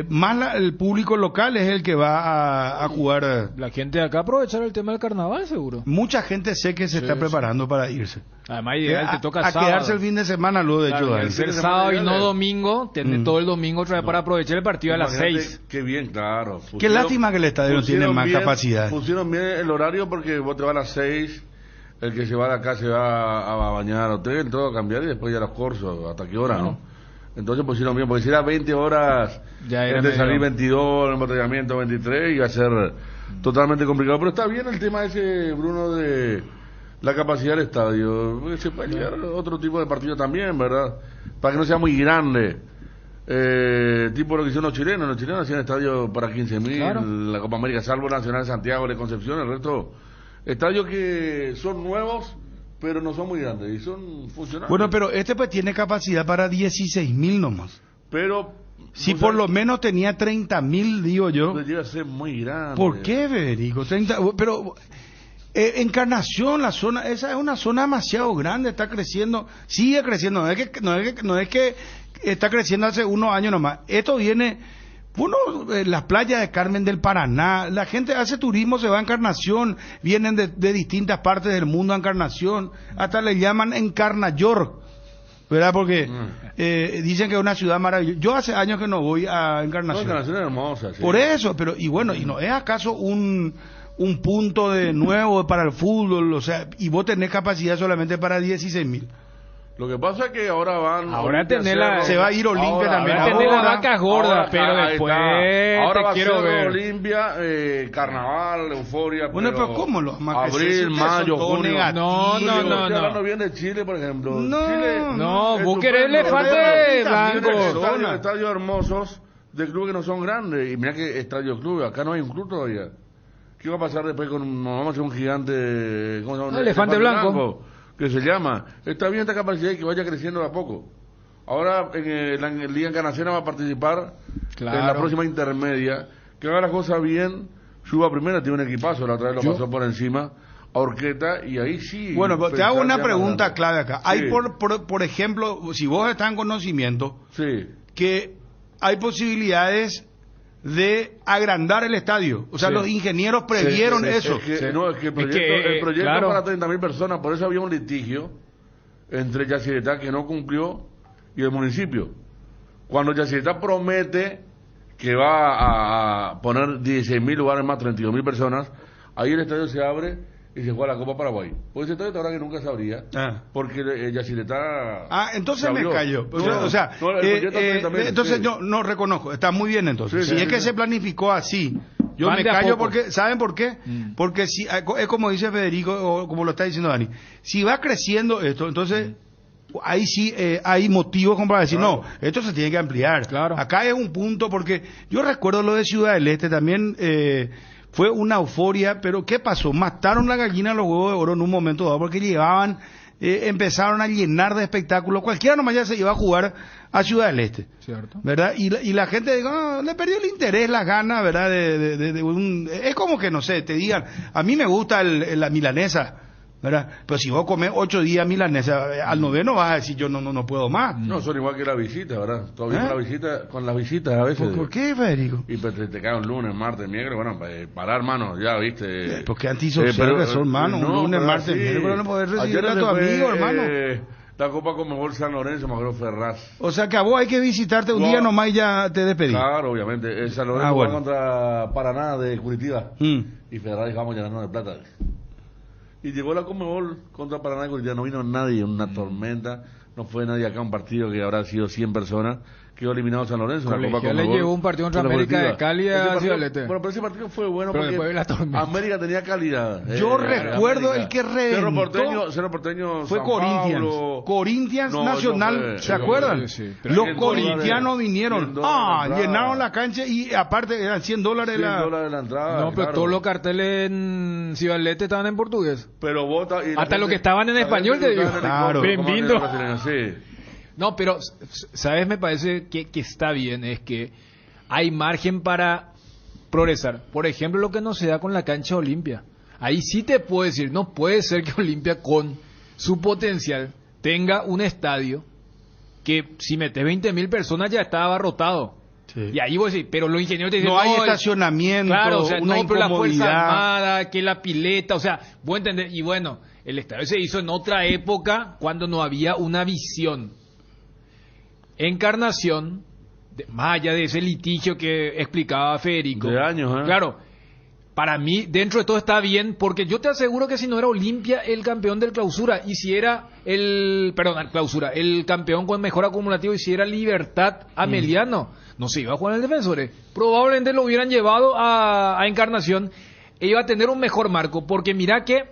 más el público local es el que va a jugar.
La gente de acá aprovechar el tema del carnaval, seguro.
Mucha gente sé que se está preparando para irse.
Además, ideal, te toca
a
sábado.
quedarse el fin de semana, luego de hecho.
El ser sábado y no domingo, tener todo el domingo otra vez para aprovechar el partido a las 6.
Qué bien, claro.
Qué lástima que el estadio no tiene más capacidad.
Pusieron bien el horario porque vos te vas a las 6, el que se va de acá se va a bañar al hotel, todo a cambiar y después ya los cursos, ¿hasta qué hora, no? Entonces pusieron bien, porque si era 20 horas,
ya era
de salir 22, el embotellamiento 23, iba a ser totalmente complicado. Pero está bien el tema ese, Bruno, de la capacidad del estadio. Se puede llegar a otro tipo de partido también, ¿verdad? Para que no sea muy grande. Tipo lo que hicieron los chilenos. Los chilenos hacían estadio para 15.000, claro. La Copa América, salvo Nacional de Santiago, de Concepción, el resto, estadios que son nuevos, pero no son muy grandes y son funcionales.
Bueno, pero este pues tiene capacidad para 16.000 nomás.
Pero
si por lo menos tenía 30.000, digo yo.
Pues llega a ser muy grande.
¿Por qué, Federico? Pero Encarnación, la zona, esa es una zona demasiado grande, está creciendo, sigue creciendo. No es que está creciendo hace unos años nomás. Esto viene Uno, las playas de Carmen del Paraná, la gente hace turismo, se va a Encarnación, vienen de distintas partes del mundo a Encarnación, hasta le llaman Encarnayor, ¿verdad? Porque dicen que es una ciudad maravillosa. Yo hace años que no voy a Encarnación.
No, Encarnación es hermosa, sí.
Por eso, pero, y bueno, ¿y no es acaso un punto de nuevo para el fútbol? O sea, y vos tenés capacidad solamente para 16.000.
Lo que pasa es que ahora van...
Ahora se
va a ir Olimpia también.
Ahora tener las vacas gordas, pero después
ahora va
quiero
a ser
ver.
Olimpia, Carnaval, Euforia.
Bueno, pero ¿cómo lo vamos a
abril, mayo, junio.
No.
No viene de Chile, por ejemplo.
No, vos querés elefante blanco.
Estadios hermosos de clubes que no son grandes. Y mira que estadio club, acá no hay un club todavía. ¿Qué va a pasar después con... Vamos a hacer un gigante... ¿Cómo se llama?
Elefante blanco.
Que se llama. Está bien esta capacidad y que vaya creciendo de a poco. Ahora en la Liga Encarnación va a participar en la próxima intermedia. Que haga las cosas bien, suba a primera, tiene un equipazo, la otra vez lo pasó por encima a Orqueta y ahí sí.
Bueno, te hago una pregunta clave acá.
Sí.
Hay por ejemplo, si vos estás en conocimiento,
sí,
que hay posibilidades de agrandar el estadio. O sea,
sí,
los ingenieros previeron eso.
Es que el proyecto
claro,
para 30.000 personas, por eso había un litigio entre Yacyretá, que no cumplió, y el municipio. Cuando Yacyretá promete que va a poner 16.000 lugares más, 32.000 personas, ahí el estadio se abre y se juega la Copa Paraguay. Pues ese estadio ahora que nunca se abría, porque Yacyretá...
entonces me cayó. Entonces yo no reconozco. Está muy bien entonces. Si es que se planificó así, yo me callo porque... ¿Saben por qué? Porque si es como dice Federico, o como lo está diciendo Dani, si va creciendo esto, entonces... Ahí sí hay motivos como para decir, no, esto se tiene que ampliar.
Claro.
Acá es un punto, porque yo recuerdo lo de Ciudad del Este también, fue una euforia, pero ¿qué pasó? Mataron la gallina a los huevos de oro en un momento dado, porque llegaban, empezaron a llenar de espectáculos, cualquiera nomás ya se iba a jugar a Ciudad del Este.
Cierto.
¿Verdad? Y la gente le perdió el interés, las ganas, ¿verdad? Es como que, no sé, te digan, a mí me gusta la milanesa, ¿verdad? Pero si vos comés 8 días milanesa, al noveno vas a decir yo no puedo más.
No, son igual que la visita, ¿verdad? Todavía con las visitas a veces.
¿Por qué, Federico?
Y pues te cae un lunes, martes, miércoles, bueno, parar, hermano, ya, ¿viste?
Porque antisocial que son, hermano, un lunes, martes, miércoles, no podés recibir a tu amigo, hermano.
La Copa Conmebol San Lorenzo, Magro Ferraz.
O sea que a vos hay que visitarte un día nomás y ya te despedís.
Claro, obviamente. El San Lorenzo va contra Paraná de Curitiba. Y Ferraz dijo, vamos llenarnos de plata. Y llegó la Conmebol contra Paraná de Curitiba, no vino nadie, una tormenta, no fue nadie acá, un partido que habrá sido 100 personas, quedó eliminado San Lorenzo.
Colegial le llevó un partido contra América de Cali a Ciudad del Este.
Bueno, pero ese partido fue bueno
pero
porque
la
América tenía calidad.
Yo recuerdo el que reventó
Cerro Porteño
fue
San
Corinthians.
Pablo.
Corinthians Nacional, ¿se acuerdan?
Sí.
Los corintianos vinieron, llenaron la cancha y aparte eran $100
la entrada.
No, pero todos los carteles en Ciudad del Este estaban en portugués.
Pero
hasta los que estaban en español te digo.
Claro.
Bienvenido. No, pero, ¿sabes? Me parece que está bien, es que hay margen para progresar. Por ejemplo, lo que no se da con la cancha Olimpia. Ahí sí te puedo decir, no puede ser que Olimpia con su potencial tenga un estadio que si metes 20.000 personas ya está abarrotado. Sí. Y ahí vos decís, pero los ingenieros te dicen,
no hay estacionamiento,
claro, o sea,
una
pero la Fuerza
incomodidad.
Armada, que la pileta, o sea, vos entendés, y bueno, el estadio se hizo en otra época cuando no había una visión. Encarnación, más allá de ese litigio que explicaba Federico.
De años, ¿eh?
Claro, para mí, dentro de todo está bien, porque yo te aseguro que si no era Olimpia el campeón del clausura, y si era el campeón con mejor acumulativo, y si era Libertad Ameliano, no se iba a jugar en el Defensores. Probablemente lo hubieran llevado a Encarnación e iba a tener un mejor marco, porque mira que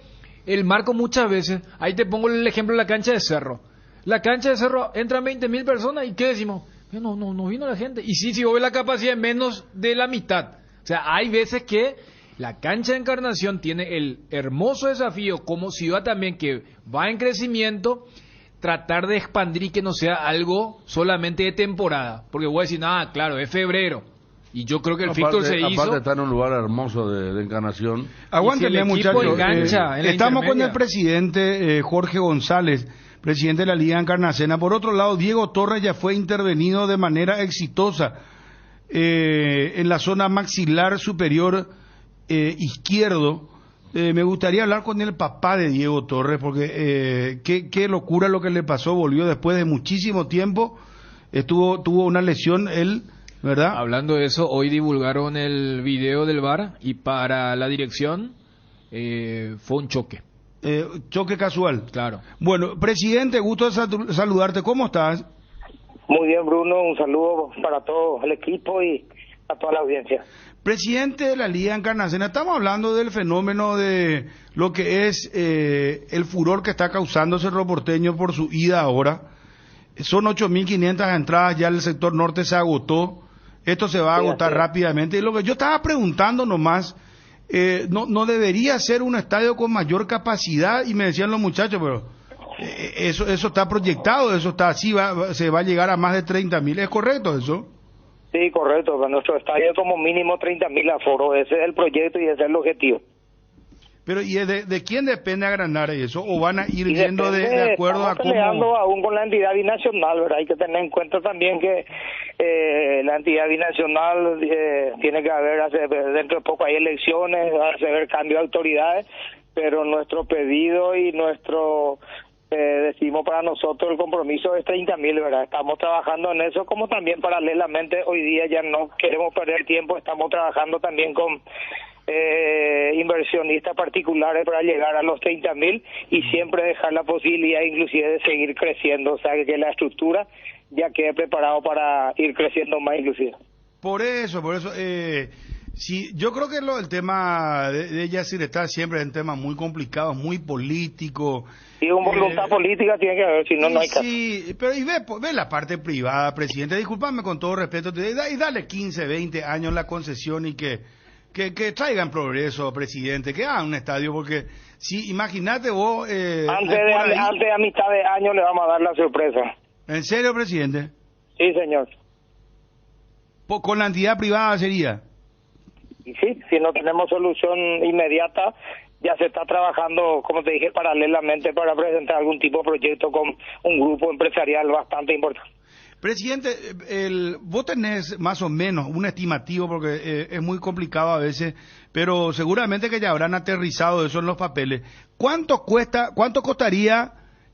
el marco muchas veces, ahí te pongo el ejemplo de la cancha de Cerro. La cancha de Cerro entran 20.000 personas y ¿qué decimos? No vino la gente. Y sí, si vos ves la capacidad es menos de la mitad. O sea, hay veces que la cancha de Encarnación tiene el hermoso desafío como ciudad también que va en crecimiento, tratar de expandir y que no sea algo solamente de temporada. Porque voy a decir, claro, es febrero. Y yo creo que el fixture se hizo.
Aparte está en un lugar hermoso de Encarnación.
Aguántenme,
si
muchachos. Estamos con el
intermedia.
presidente Jorge González, presidente de la Liga Encarnacena. Por otro lado, Diego Torres ya fue intervenido de manera exitosa en la zona maxilar superior izquierdo. Me gustaría hablar con el papá de Diego Torres, porque qué locura lo que le pasó. Volvió después de muchísimo tiempo, tuvo una lesión él, ¿verdad?
Hablando de eso, hoy divulgaron el video del VAR y para la dirección fue un choque.
Choque casual.
Claro.
Bueno, presidente, gusto de saludarte. ¿Cómo estás?
Muy bien, Bruno. Un saludo para todo el equipo y a toda la audiencia.
Presidente de la Liga Encarnación, estamos hablando del fenómeno de lo que es el furor que está causando Cerro Porteño por su ida ahora. Son 8.500 entradas, ya el sector norte se agotó. Esto se va a agotar rápidamente. Y lo que yo estaba preguntando nomás, no debería ser un estadio con mayor capacidad, y me decían los muchachos, pero eso está proyectado, eso está así, se va a llegar a más de 30.000, ¿es correcto eso?
Sí, correcto, nuestro estadio es como mínimo 30.000 aforo, ese es el proyecto y ese es el objetivo.
Pero ¿y de quién depende agrandar eso? ¿O van a ir viendo de acuerdo a cómo?
Estamos peleando aún con la entidad binacional, ¿verdad? Hay que tener en cuenta también que la entidad binacional tiene que haber, dentro de poco hay elecciones, va a haber cambio de autoridades, pero nuestro pedido y nuestro decimos para nosotros el compromiso es 30.000, ¿verdad? Estamos trabajando en eso, como también paralelamente hoy día ya no queremos perder tiempo, estamos trabajando también con inversionistas particulares para llegar a los 30.000 y siempre dejar la posibilidad inclusive de seguir creciendo, o sea que la estructura ya quede preparado para ir creciendo más inclusive.
Por eso, sí, yo creo que el tema de Yacir está siempre en un tema muy complicado, muy político.
Y una voluntad política tiene que haber, si no, no hay caso.
Sí, pero ve la parte privada, presidente, discúlpame con todo respeto, y dale 15, 20 años la concesión y que traigan progreso, presidente, que hagan un estadio, porque si imagínate vos...
antes a mitad de año le vamos a dar la sorpresa.
¿En serio, presidente?
Sí, señor.
¿Con la entidad privada sería?
Y sí, si no tenemos solución inmediata, ya se está trabajando, como te dije, paralelamente para presentar algún tipo de proyecto con un grupo empresarial bastante importante.
Presidente, vos tenés más o menos un estimativo, porque es muy complicado a veces, pero seguramente que ya habrán aterrizado eso en los papeles. ¿Cuánto costaría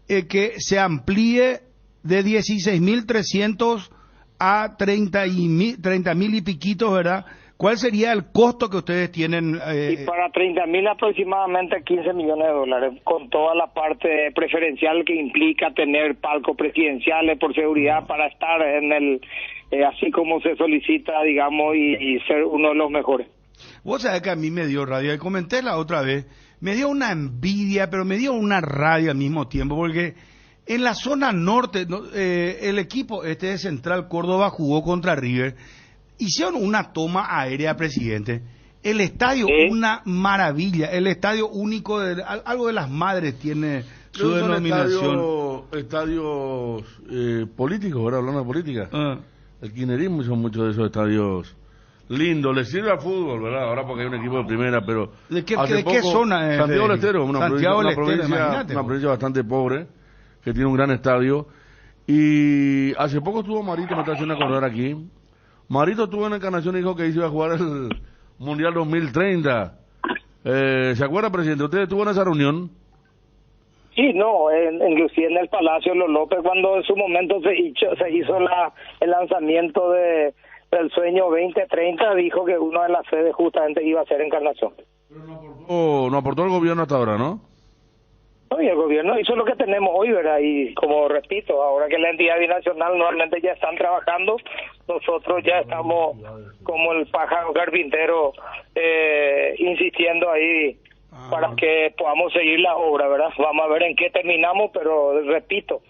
que se amplíe de 16.300 a 30.000 y piquitos, verdad? ¿Cuál sería el costo que ustedes tienen?
Y para 30.000 aproximadamente 15 millones de dólares, con toda la parte preferencial que implica tener palcos presidenciales por seguridad para estar en el, así como se solicita, digamos, y ser uno de los mejores.
Vos sabés que a mí me dio rabia, y comenté la otra vez, me dio una envidia, pero me dio una rabia al mismo tiempo, porque en la zona norte, el equipo de Central Córdoba jugó contra River. Hicieron una toma aérea, presidente. El estadio, una maravilla. El estadio único, algo de las madres tiene su denominación.
Estadios políticos, ¿verdad? Hablando de política. El kirchnerismo son muchos de esos estadios lindos. Les sirve al fútbol, ¿verdad? Ahora porque hay un equipo de primera, pero...
¿De qué zona es?
Santiago del Estero, una
provincia
bastante pobre, que tiene un gran estadio. Y hace poco estuvo Marito, me está haciendo acordar aquí. Marito estuvo en Encarnación y dijo que iba a jugar el Mundial 2030. ¿Se acuerda, presidente? ¿Usted estuvo en esa reunión?
Sí, no, inclusive en el Palacio Los López, cuando en su momento se hizo el lanzamiento del sueño 2030, dijo que una de las sedes justamente iba a ser Encarnación.
Pero no aportó el gobierno hasta ahora, ¿no?
Y el gobierno hizo lo que tenemos hoy, ¿verdad? Y como repito, ahora que la entidad binacional normalmente ya están trabajando, nosotros ya estamos como el pájaro carpintero insistiendo ahí para que podamos seguir la obra, ¿verdad? Vamos a ver en qué terminamos, pero repito,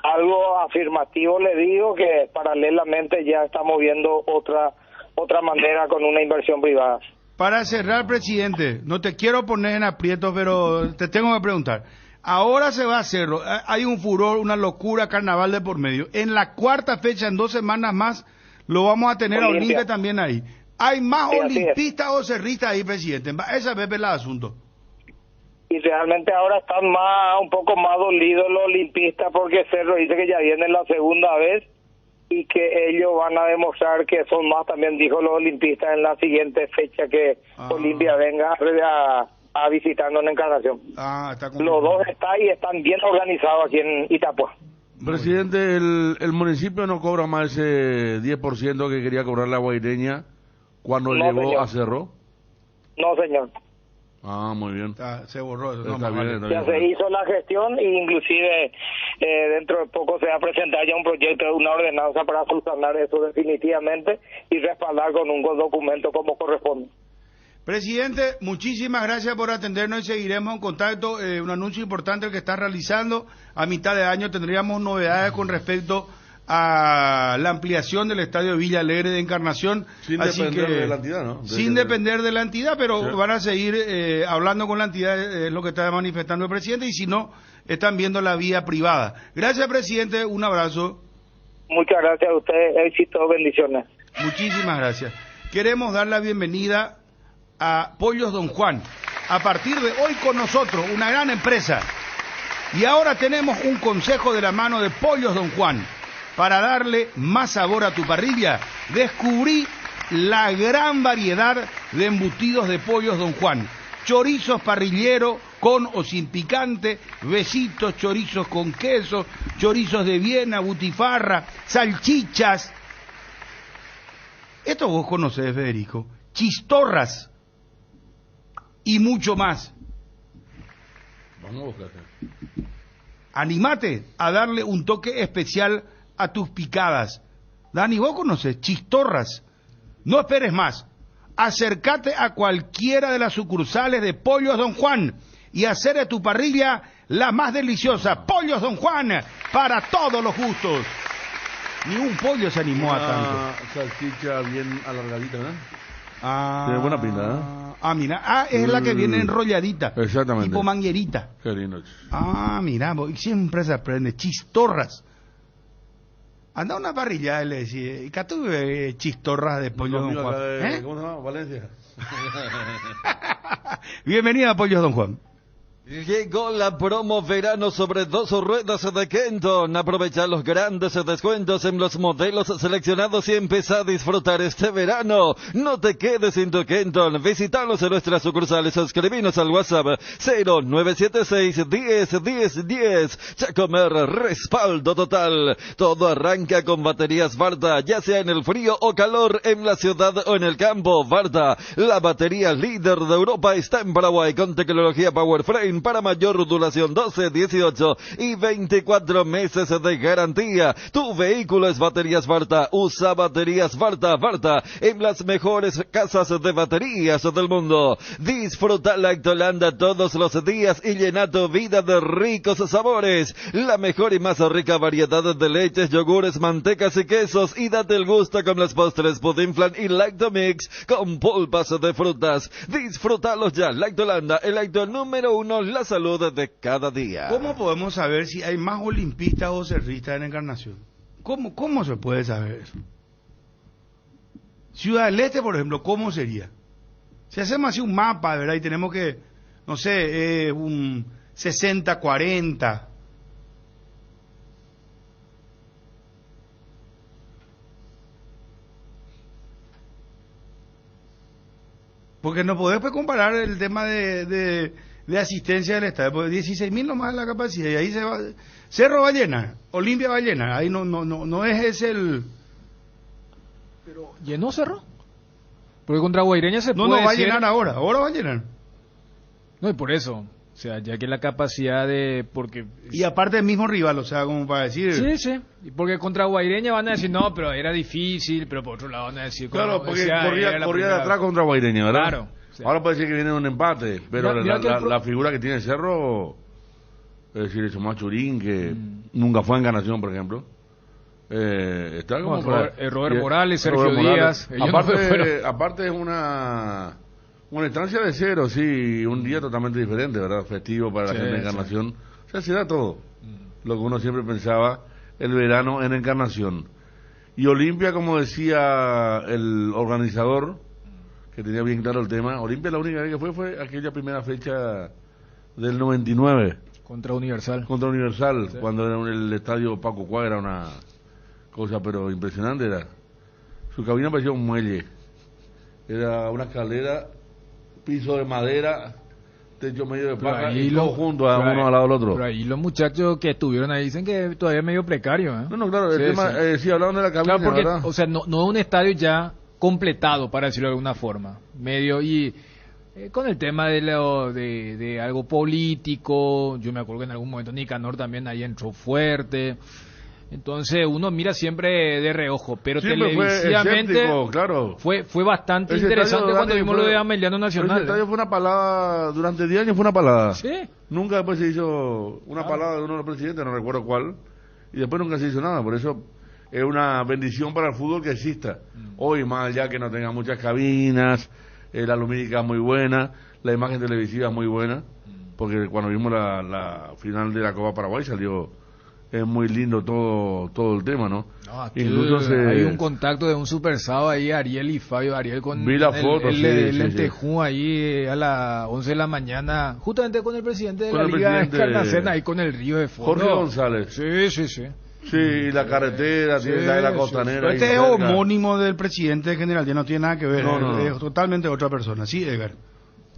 algo afirmativo le digo que paralelamente ya estamos viendo otra manera con una inversión privada.
Para cerrar, presidente, no te quiero poner en aprietos, pero te tengo que preguntar. Ahora se va a hacerlo, hay un furor, una locura, carnaval de por medio. En la cuarta fecha, en 2 semanas más, lo vamos a tener a Olimpia también ahí. ¿Hay más olimpistas o cerristas ahí, presidente? Esa es el asunto.
Y realmente ahora están un poco más dolidos los olimpistas porque Cerro dice que ya viene la segunda vez y que ellos van a demostrar que son más, también dijo los olimpistas, en la siguiente fecha que Olimpia venga a visitarnos en Encarnación. Los dos están bien organizados aquí en Itapúa.
Presidente, el municipio no cobra más ese 10% que quería cobrar la Guaireña cuando llegó
señor.
a Cerro.
No, señor.
Muy bien.
Se borró eso.
Está bien.
Ya se hizo la gestión e inclusive dentro de poco se va a presentar ya un proyecto de una ordenanza para subsanar eso definitivamente y respaldar con un documento como corresponde.
Presidente, muchísimas gracias por atendernos y seguiremos en contacto. Un anuncio importante el que está realizando. A mitad de año tendríamos novedades con respecto a la ampliación del estadio Villa Alegre de Encarnación.
Sin depender de la entidad, ¿no?
Sin depender de la entidad, pero van a seguir hablando con la entidad, es lo que está manifestando el presidente, y si no, están viendo la vía privada. Gracias, presidente, un abrazo.
Muchas gracias a ustedes, éxito, bendiciones.
Muchísimas gracias. Queremos dar la bienvenida a Pollos Don Juan. A partir de hoy con nosotros, una gran empresa. Y ahora tenemos un consejo de la mano de Pollos Don Juan. Para darle más sabor a tu parrilla, descubrí la gran variedad de embutidos de Pollos Don Juan. Chorizos parrillero con o sin picante, besitos, chorizos con queso, chorizos de Viena, butifarra, salchichas. Esto vos conocés, Federico. Chistorras y mucho más.
Vamos a buscar.
Animate a darle un toque especial a tus picadas. Dani, vos conoces chistorras. No esperes más. Acércate a cualquiera de las sucursales de Pollos Don Juan y hacer de tu parrilla la más deliciosa. Pollos Don Juan, para todos los gustos. Ni un pollo se animó a tanto.
Salchicha bien alargadita, ¿no? Tiene buena pinta, ¿eh?
Mira. Es la que viene enrolladita.
Exactamente.
Tipo manguerita.
Qué lindo.
Mira, siempre se aprende. Chistorras. Anda a una parrilla y le decía, ¿y qué tuve chistorras de Pollo Don Juan?
¿Cómo se llama? Valencia.
Bienvenida a Pollos Don Juan.
Llegó la promo verano sobre 2 ruedas de Kenton. Aprovecha los grandes descuentos en los modelos seleccionados y empezá a disfrutar este verano. No te quedes sin tu Kenton. Visítanos en nuestras sucursales. Escribinos al WhatsApp 0976 10 10 10. Chacomer, respaldo total. Todo arranca con baterías Varta, ya sea en el frío o calor, en la ciudad o en el campo. Varta, la batería líder de Europa, está en Paraguay con tecnología Powerframe para mayor duración, 12, 18 y 24 meses de garantía. Tu vehículo es baterías Varta. Usa baterías Varta. Varta, en las mejores casas de baterías del mundo. Disfruta Lactolanda todos los días y llena tu vida de ricos sabores. La mejor y más rica variedad de leches, yogures, mantecas y quesos. Y date el gusto con los postres Pudding Flan y Lactomix con pulpas de frutas. Disfrútalos ya. Lactolanda, el lacto número 1, la salud de cada día.
¿Cómo podemos saber si hay más olimpistas o cerristas en Encarnación? ¿Cómo se puede saber eso? Ciudad del Este, por ejemplo, ¿cómo sería? Si hacemos así un mapa, ¿verdad? Y tenemos que, no sé, un 60-40. Porque no podemos comparar el tema de asistencia del estadio, porque 16.000 nomás es la capacidad, y ahí se va. Cerro va a llenar, Olimpia va a llenar, ahí no es ese el.
Pero ¿llenó Cerro? Porque contra Guaireña se puede
No va a
decir...
llenar ahora va a llenar.
No, y por eso, o sea, ya que la capacidad de... porque
y aparte el mismo rival, o sea, como para decir...
Sí, y porque contra Guaireña van a decir, no, pero era difícil, pero por otro lado van a decir...
Claro, porque corría de atrás contra Guaireña, ¿verdad?
Claro. Sí.
Ahora parece que viene un empate, pero la figura que tiene Cerro, es decir, el Tomás Churín, que nunca fue en Encarnación, por ejemplo, está como...
Robert Morales, Sergio Díaz...
Aparte es una instancia de cero, sí, un día totalmente diferente, ¿verdad? Festivo para la gente de Encarnación. O sea, se da todo. Lo que uno siempre pensaba, el verano en Encarnación. Y Olimpia, como decía el organizador, que tenía bien claro el tema, Olimpia la única vez que fue aquella primera fecha del 99.
Contra Universal.
Sí. Cuando era el estadio Paco Cuá, era una cosa pero impresionante era. Su cabina parecía un muelle, era una escalera, piso de madera, techo medio de placa y todos juntos, uno al lado del otro.
Pero ahí los muchachos que estuvieron ahí dicen que todavía es medio precario, ¿eh?
No, claro, el tema, sí, hablaron de la cabina,
claro, porque,
¿verdad?
o sea, no es un estadio ya completado, para decirlo de alguna forma, medio, y con el tema de algo político, yo me acuerdo que en algún momento Nicanor también ahí entró fuerte, entonces uno mira siempre de reojo, pero
siempre
televisivamente
claro.
fue bastante
ese
interesante cuando vimos lo de Ameliano Nacional.
Ese estadio fue una palada, durante 10 años fue una palada.
Sí.
Nunca después se hizo una palada de uno de los presidentes, no recuerdo cuál, y después nunca se hizo nada, por eso es una bendición para el fútbol que exista. Hoy, más allá que no tenga muchas cabinas, la lumínica es muy buena, la imagen televisiva es muy buena, porque cuando vimos la final de la Copa Paraguay salió muy lindo todo el tema, ¿no?
Incluso hay un contacto de un super sábado ahí, Ariel y Fabio, Ariel con
vi la foto,
el lentejú ahí a las 11 de la mañana, justamente con el presidente de la Liga Encarnación, ahí con el río de fondo.
Jorge González.
Sí.
Sí, y la carretera, tiene la costanera.
Este es homónimo del presidente general, ya no tiene nada que ver, es totalmente otra persona. Sí, Edgar.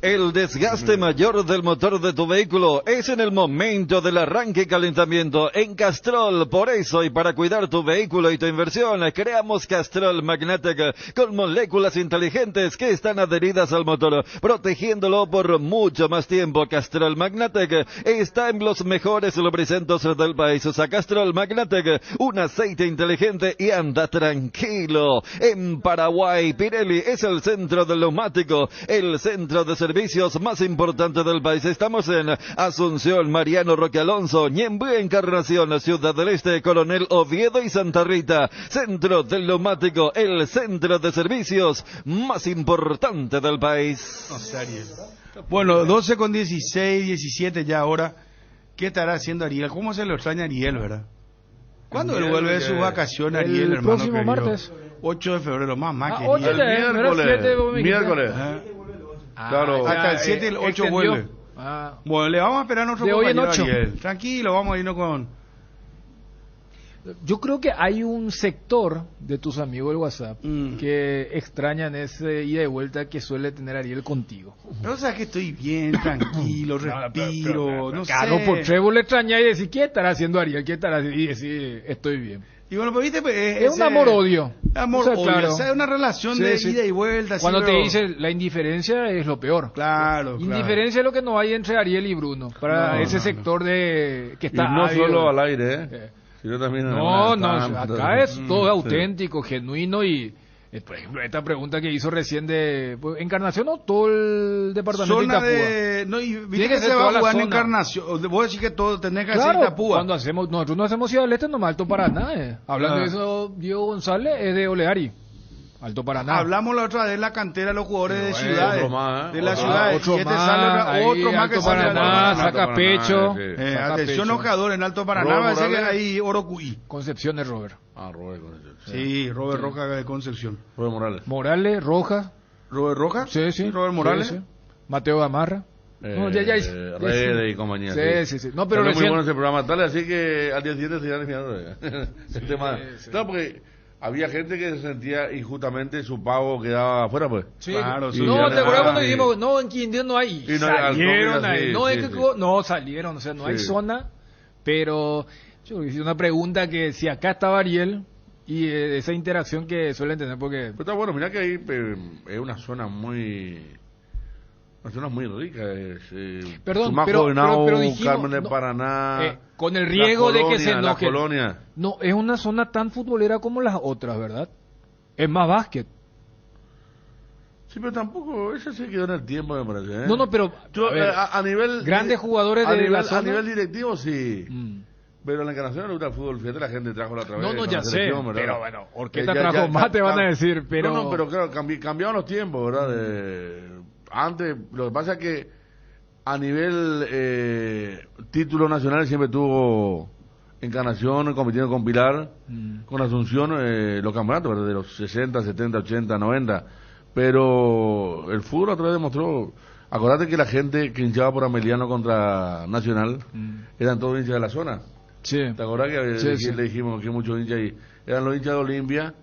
El desgaste mayor del motor de tu vehículo es en el momento del arranque y calentamiento en Castrol. Por eso y para cuidar tu vehículo y tu inversión, creamos Castrol Magnatec con moléculas inteligentes que están adheridas al motor, protegiéndolo por mucho más tiempo. Castrol Magnatec está en los mejores lubricantes del país. Usa Castrol Magnatec, un aceite inteligente y anda tranquilo. En Paraguay, Pirelli es el centro del neumático, el centro de servicios más importante del país. Estamos en Asunción, Mariano Roque Alonso, Ñemby, Encarnación, Ciudad del Este, Coronel Oviedo y Santa Rita. Centro del neumático, el centro de servicios más importante del país.
Bueno, 12 con 16, 17 ya ahora. ¿Qué estará haciendo Ariel? ¿Cómo se lo extraña Ariel, verdad? ¿Cuándo él vuelve de su vacación, Ariel,
el
hermano?
Próximo
querido?
martes.
8 de febrero, más querido.
8 de
miércoles.
Claro, hasta el 7 y el 8 vuelve. Bueno, le vamos a esperar a nuestro compañero Ariel. Tranquilo, vamos a irnos con...
Yo creo que hay un sector de tus amigos del WhatsApp que extrañan ese ida y vuelta que suele tener Ariel contigo.
Pero sabes que estoy bien, tranquilo, respiro, no sé.
Claro, por Trevor le extraña y decir, ¿qué estará haciendo Ariel? ¿Qué estará haciendo? Y decir, estoy bien.
Y bueno, pues viste, pues,
es un amor-odio.
Amor-odio,
claro.
o sea, es una relación de ida y vuelta.
Cuando
sí,
te dice la indiferencia es lo peor.
Claro,
indiferencia es lo que no hay entre Ariel y Bruno. Para ese sector de que está...
Y no solo al aire, sino también...
No, acá es todo auténtico, genuino y... por ejemplo, esta pregunta que hizo recién de Encarnación o todo el departamento de Itapúa.
No, y viste que se va a jugar en Encarnación. Vos decís que todo tenés que hacer Itapúa.
Cuando nosotros no hacemos Ciudad del Este, nomás Alto Paraná. Hablando de eso, Diego González es de Oleari. Alto Paraná.
Hablamos la otra vez de la cantera de los jugadores de ciudades.
De
la ciudad.
Otro más que Paraná, saca pecho.
Atención, ojador en Alto Paraná. Va a ser que hay Orocuí.
Concepción de Robert.
Robert Concepción.
Sí, Robert Rojas de Concepción.
Robert
Morales, Rojas.
¿Robert Rojas?
Sí.
Robert Morales.
Sí. Mateo Gamarra.
Reyes y compañía.
Sí. No, pero
es muy bueno ese programa tal, así que al día siguiente se irán mirando el tema. Claro, porque había gente que se sentía injustamente su pago quedaba afuera, pues.
Sí, claro, sí. No, te acuerdas cuando dijimos, no, en Quindío no hay.
Y
salieron ahí. No salieron, o sea, no hay zona, pero yo hice una pregunta que si acá estaba Ariel y esa interacción que suelen tener, porque...
Pero está bueno, mira que ahí es una zona muy... Una zona muy rica.
Perdón, pero dijimos...
Carmen de Paraná...
con el riesgo de que se enoje.
Colonia.
No, es una zona tan futbolera como las otras, ¿verdad? Es más básquet.
Sí, pero tampoco, eso se quedó en el tiempo, me parece.
No, pero...
a nivel...
Grandes jugadores de la zona.
A nivel directivo, sí. Pero en la Encarnación le gusta el fútbol, fíjate, la gente trajo la otra vez.
No, ya sé, pero bueno, Orquesta trajo más, te van a decir, pero...
No, pero claro, cambiaron los tiempos, ¿verdad? Antes, lo que pasa es que a nivel título nacional siempre tuvo Encarnación compitiendo con Pilar, con Asunción, los campeonatos, ¿verdad? De los 60, 70, 80, 90. Pero el fútbol otra vez demostró... Acordate que la gente que hinchaba por Ameliano contra Nacional eran todos hinchas de la zona.
Sí.
¿Te acordás que le dijimos que muchos hinchas ahí eran los hinchas de Olimpia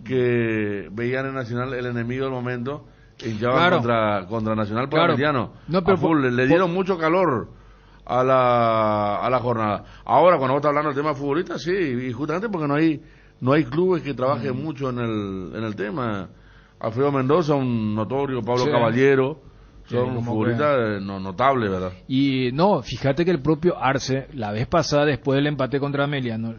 que veían en Nacional el enemigo del momento, hinchaban contra Nacional por Emiliano? No, pero le dieron mucho calor a la jornada. Ahora, cuando vos estás hablando del tema futbolista, sí, y justamente porque no hay clubes que trabajen mucho en el tema. Alfredo Mendoza, un notorio, Pablo Caballero, son futbolistas notables, ¿verdad?
Y no, fíjate que el propio Arce, la vez pasada, después del empate contra Ameliano,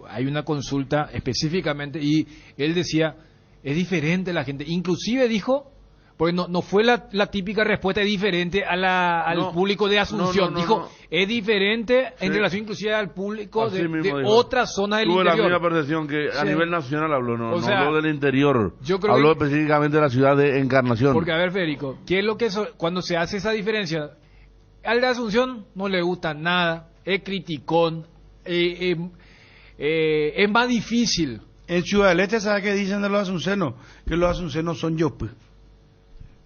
hay una consulta específicamente y él decía, es diferente la gente, inclusive dijo, porque no fue la típica respuesta, es diferente al público de Asunción, dijo, es diferente en relación inclusive al público de otra zona del interior.
Tuve la misma percepción que a nivel nacional habló, no habló del interior, habló específicamente de la ciudad de Encarnación.
Porque a ver, Federico, ¿qué es lo que cuando se hace esa diferencia? Al de Asunción no le gusta nada, es criticón, es más difícil.
En Ciudad del Este, ¿sabes qué dicen de los asuncenos? Que los asuncenos son yopes.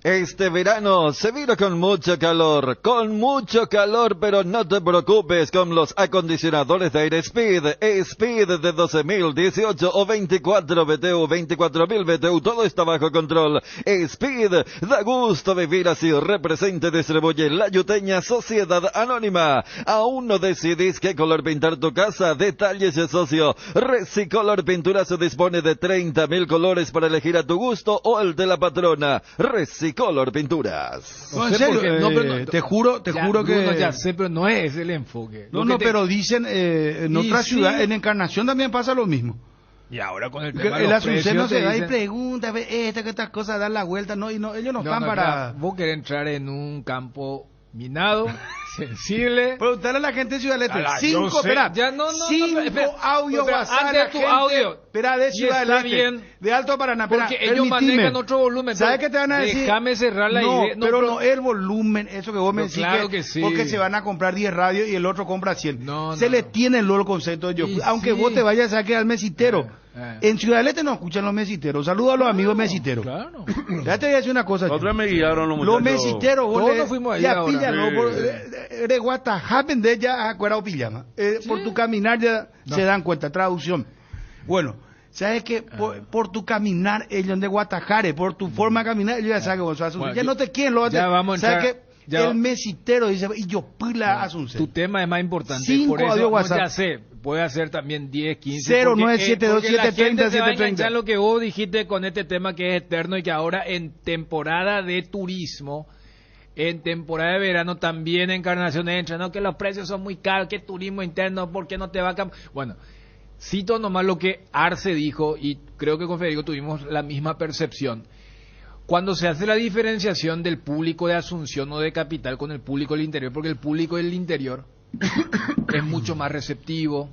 Este verano se vino con mucho calor, pero no te preocupes con los acondicionadores de aire Speed de 12.018 o 24 BTU, 24.000 BTU, todo está bajo control. Speed, da gusto vivir así, represente, distribuye La Yuteña Sociedad Anónima. ¿Aún no decidís qué color pintar tu casa? Detalles, socio. Resicolor Pintura se dispone de 30.000 colores para elegir a tu gusto o el de la patrona. Color Pinturas.
No, en serio, te juro que...
Bruno, ya sé, pero no es el enfoque.
Pero dicen, en otra ciudad, en Encarnación también pasa lo mismo.
Y ahora con el tema
el Azuceno se da y pregunta, que estas cosas dan la vuelta, ellos no están para...
Vos querés entrar en un campo minado, sensible.
Preguntarle a la gente de Ciudad del Este.
Cinco
audios WhatsApp.
Antes tu audio.
Espera, de Ciudad del Este. De Alto Paraná.
Porque ellos manejan otro volumen.
¿Sabes qué te van a decir?
Déjame cerrar la idea.
Pero no el volumen, eso que vos me decís.
Claro que sí.
Porque se van a comprar 10 radios y el otro compra 100. Se les tiene luego el concepto de ellos. Aunque vos te vayas a quedar al mesitero. En Ciudad del Este no escuchan los mesiteros. Saludos a los amigos mesiteros.
Claro.
Ya te voy a decir una cosa.
Otra me guiaron los
muchachos. Los mesiteros,
todos nos fuimos allá.
Ya píllalo. De Guatajapen de ya acuerdo pijama. Por tu caminar ya se dan cuenta. Traducción. Bueno, ¿sabes qué? Por tu caminar, ellos de Guatajare, por tu forma de caminar, ellos ya saben que vos sos Asunción. Ya no te quieren.
Ya vamos a entrar.
El mesitero dice, y yo pila Asunción.
Tu tema es más importante.
5
por eso,
audio WhatsApp.
Ya sé, puede hacer también 10, 15.
0972730730.
Ya lo que vos dijiste con este tema que es eterno y que ahora en temporada de turismo, en temporada de verano también Encarnación entra, ¿no? Que los precios son muy caros, que turismo interno, ¿por qué no te va a cambiar? Bueno, cito nomás lo que Arce dijo y creo que con Federico tuvimos la misma percepción. Cuando se hace la diferenciación del público de Asunción o de Capital con el público del interior, porque el público del interior es mucho más receptivo,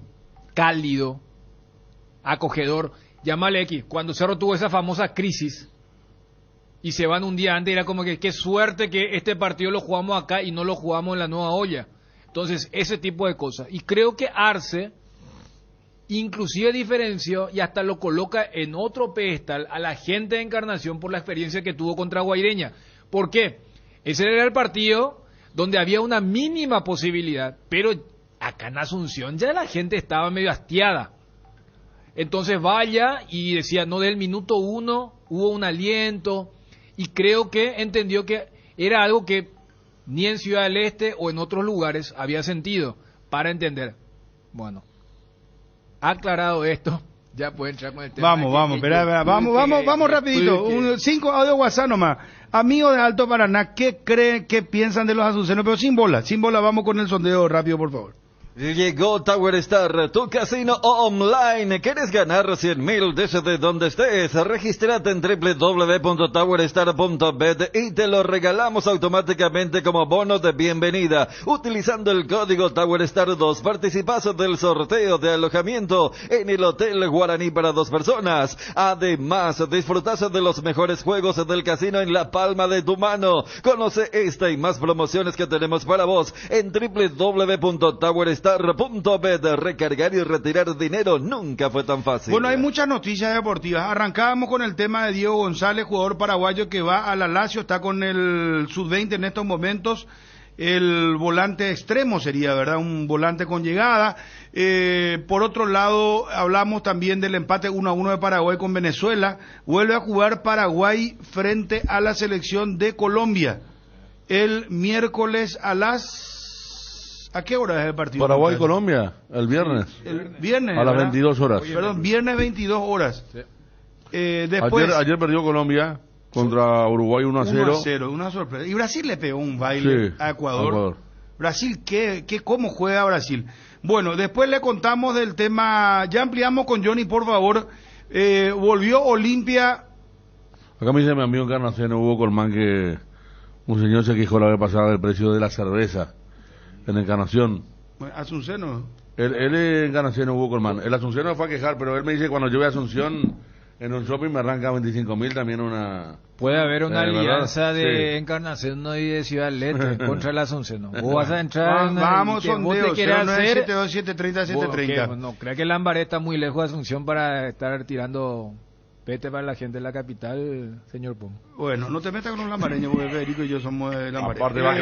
cálido, acogedor. Llámale X. Cuando Cerro tuvo esa famosa crisis y se van un día antes, era como que qué suerte que este partido lo jugamos acá y no lo jugamos en la Nueva Olla. Entonces, ese tipo de cosas. Y creo que Arce inclusive diferenció y hasta lo coloca en otro pedestal a la gente de Encarnación por la experiencia que tuvo contra Guaireña. ¿Por qué? Ese era el partido donde había una mínima posibilidad, pero acá en Asunción ya la gente estaba medio hastiada. Entonces vaya y decía, no, del minuto 1 hubo un aliento y creo que entendió que era algo que ni en Ciudad del Este o en otros lugares había sentido para entender. Bueno, aclarado esto, ya puede entrar con el tema.
Vamos rapidito. 5 audio WhatsApp nomás. Amigos de Alto Paraná, ¿qué creen, qué piensan de los azucenos? Pero sin bola, vamos con el sondeo rápido, por favor.
Llegó Tower Star, tu casino online. ¿Quieres ganar 100.000 desde donde estés? Regístrate en www.towerstar.bet y te lo regalamos automáticamente como bono de bienvenida. Utilizando el código TowerStar2 participas del sorteo de alojamiento en el Hotel Guaraní para 2 personas. Además, disfrutas de los mejores juegos del casino en la palma de tu mano. Conoce esta y más promociones que tenemos para vos en www.towerstar.bet. Recargar y retirar dinero nunca fue tan fácil.
Bueno, hay muchas noticias deportivas. Arrancábamos con el tema de Diego González, jugador paraguayo que va a la Lazio, está con el sub-20 en estos momentos el volante extremo sería, ¿verdad? Un volante con llegada. Por otro lado, hablamos también del empate 1-1 de Paraguay con Venezuela. Vuelve a jugar Paraguay frente a la selección de Colombia el miércoles ¿a qué hora es el partido?
Paraguay-Colombia, el viernes.
El viernes,
a las
¿verdad?
22 horas.
Perdón, viernes 22 horas.
Sí.
Después,
ayer perdió Colombia contra Uruguay 1-0.
1-0, una sorpresa. Y Brasil le pegó un baile a Ecuador. Brasil, ¿cómo juega Brasil? Bueno, después le contamos del tema, ya ampliamos con Johnny, por favor. Volvió Olimpia.
Acá me dice mi amigo Encarnación, Hugo Colmán, que un señor se quejó la vez pasada del precio de la cerveza en Encarnación.
Asunción.
Él es Encarnación, Hugo Colmán. El Asunción no fue a quejar, pero él me dice cuando yo voy a Asunción, en un shopping me arranca 25.000 también una...
Puede haber una alianza
¿verdad?
de
Sí.
Encarnación y de Ciudad Leste contra el Asunción. Vos vas a entrar
Vamos, sondeo,
vos te querés hacer...
730.
No creo que Lambaré está muy lejos de Asunción para estar tirando pete para la gente de la capital, señor Pum.
Bueno, no te metas con los lambareños, porque Federico y yo somos lambareños.
Aparte va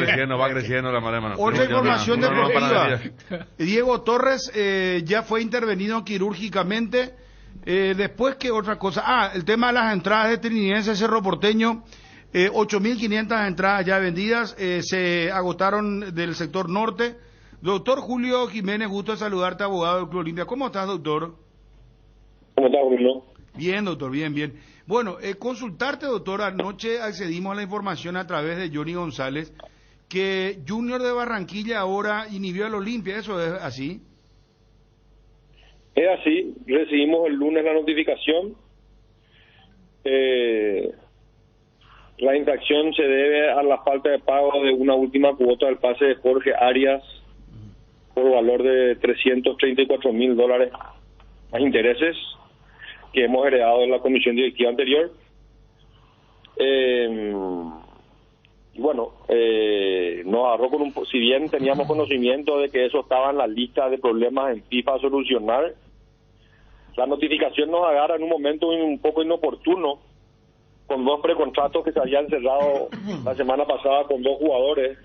creciendo la marea.
Otra información deportiva. Diego Torres ya fue intervenido quirúrgicamente. Después, ¿qué otra cosa? El tema de las entradas de Trinidense Cerro Porteño. 8.500 entradas ya vendidas. Se agotaron del sector norte. Doctor Julio Jiménez, gusto de saludarte, abogado del Club Olimpia. ¿Cómo estás, doctor?
¿Cómo estás, Bruno?
Bien, doctor, bien. Bueno, consultarte, doctor, anoche accedimos a la información a través de Johnny González que Junior de Barranquilla ahora inhibió al Olimpia, ¿eso es así?
Es así, recibimos el lunes la notificación. La infracción se debe a la falta de pago de una última cuota del pase de Jorge Arias por valor de $334,000 más intereses que hemos heredado de la comisión directiva anterior. Y bueno, nos agarró con si bien teníamos conocimiento de que eso estaba en la lista de problemas en FIFA a solucionar, la notificación nos agarra en un momento un poco inoportuno, con 2 precontratos que se habían cerrado la semana pasada con 2 jugadores,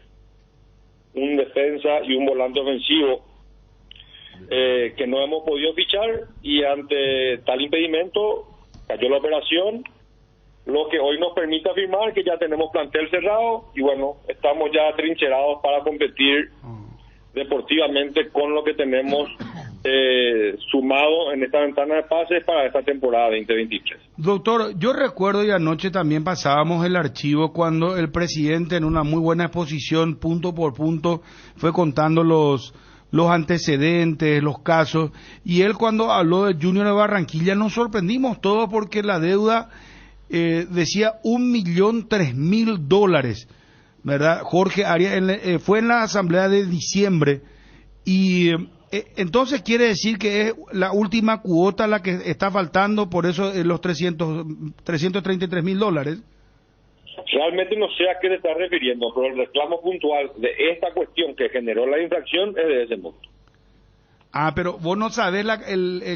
un defensa y un volante ofensivo, que no hemos podido fichar, y ante tal impedimento cayó la operación, lo que hoy nos permite afirmar que ya tenemos plantel cerrado y bueno, estamos ya atrincherados para competir deportivamente con lo que tenemos sumado en esta ventana de pases para esta temporada 2023.
Doctor, yo recuerdo y anoche también pasábamos el archivo cuando el presidente en una muy buena exposición punto por punto fue contando los antecedentes, los casos, y él cuando habló de Junior de Barranquilla nos sorprendimos todos porque la deuda decía $1.003.000, ¿verdad? Jorge Arias fue en la asamblea de diciembre y entonces quiere decir que es la última cuota la que está faltando, por eso los $333.000.
Realmente no sé a qué te estás refiriendo, pero el reclamo puntual de esta cuestión que generó la infracción es de ese monto.
Pero vos no sabés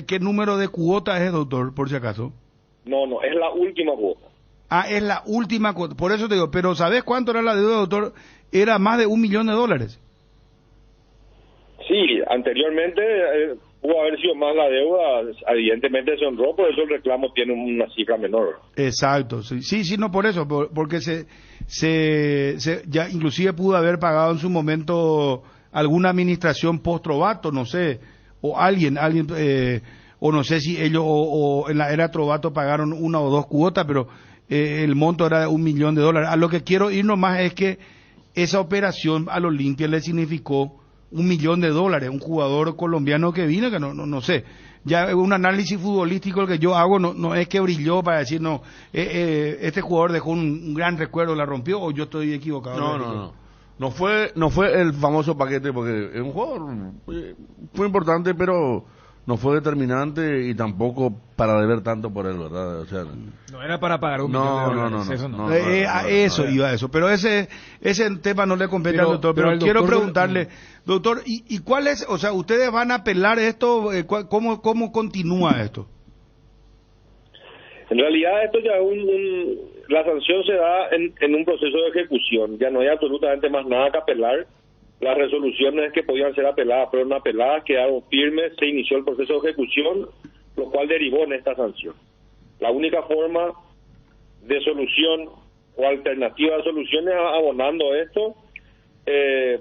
qué número de cuota es, doctor, por si acaso.
No, es la última cuota.
Es la última cuota, por eso te digo, pero ¿sabés cuánto era la deuda, doctor? Era más de $1 millón. Sí,
anteriormente pudo haber sido más la deuda, evidentemente se honró, por eso el reclamo tiene una cifra menor.
Exacto, sí, no por eso, porque se ya inclusive pudo haber pagado en su momento alguna administración post-Trovato, no sé, o alguien, o no sé si ellos o en la era Trovato pagaron 1 o 2 cuotas, pero el monto era de $1 millón. A lo que quiero ir nomás es que esa operación al Olimpia le significó $1 millón, un jugador colombiano que vino, que no sé, ya un análisis futbolístico el que yo hago no es que brilló para decir este jugador dejó un gran recuerdo, la rompió, o yo estoy equivocado.
No fue el famoso paquete, porque es un jugador fue importante, pero no fue determinante y tampoco para deber tanto por él, ¿verdad? O sea,
no era para pagar $1 millón.
Eso iba a eso, pero ese tema no le compete al doctor, pero quiero preguntarle, doctor, ¿y cuál es, o sea, ustedes van a apelar esto, cómo continúa esto?
En realidad esto ya es la sanción se da en un proceso de ejecución, ya no hay absolutamente más nada que apelar. Las resoluciones que podían ser apeladas fueron apeladas, quedaron firmes, se inició el proceso de ejecución, lo cual derivó en esta sanción. La única forma de solución o alternativa de solución es abonando esto,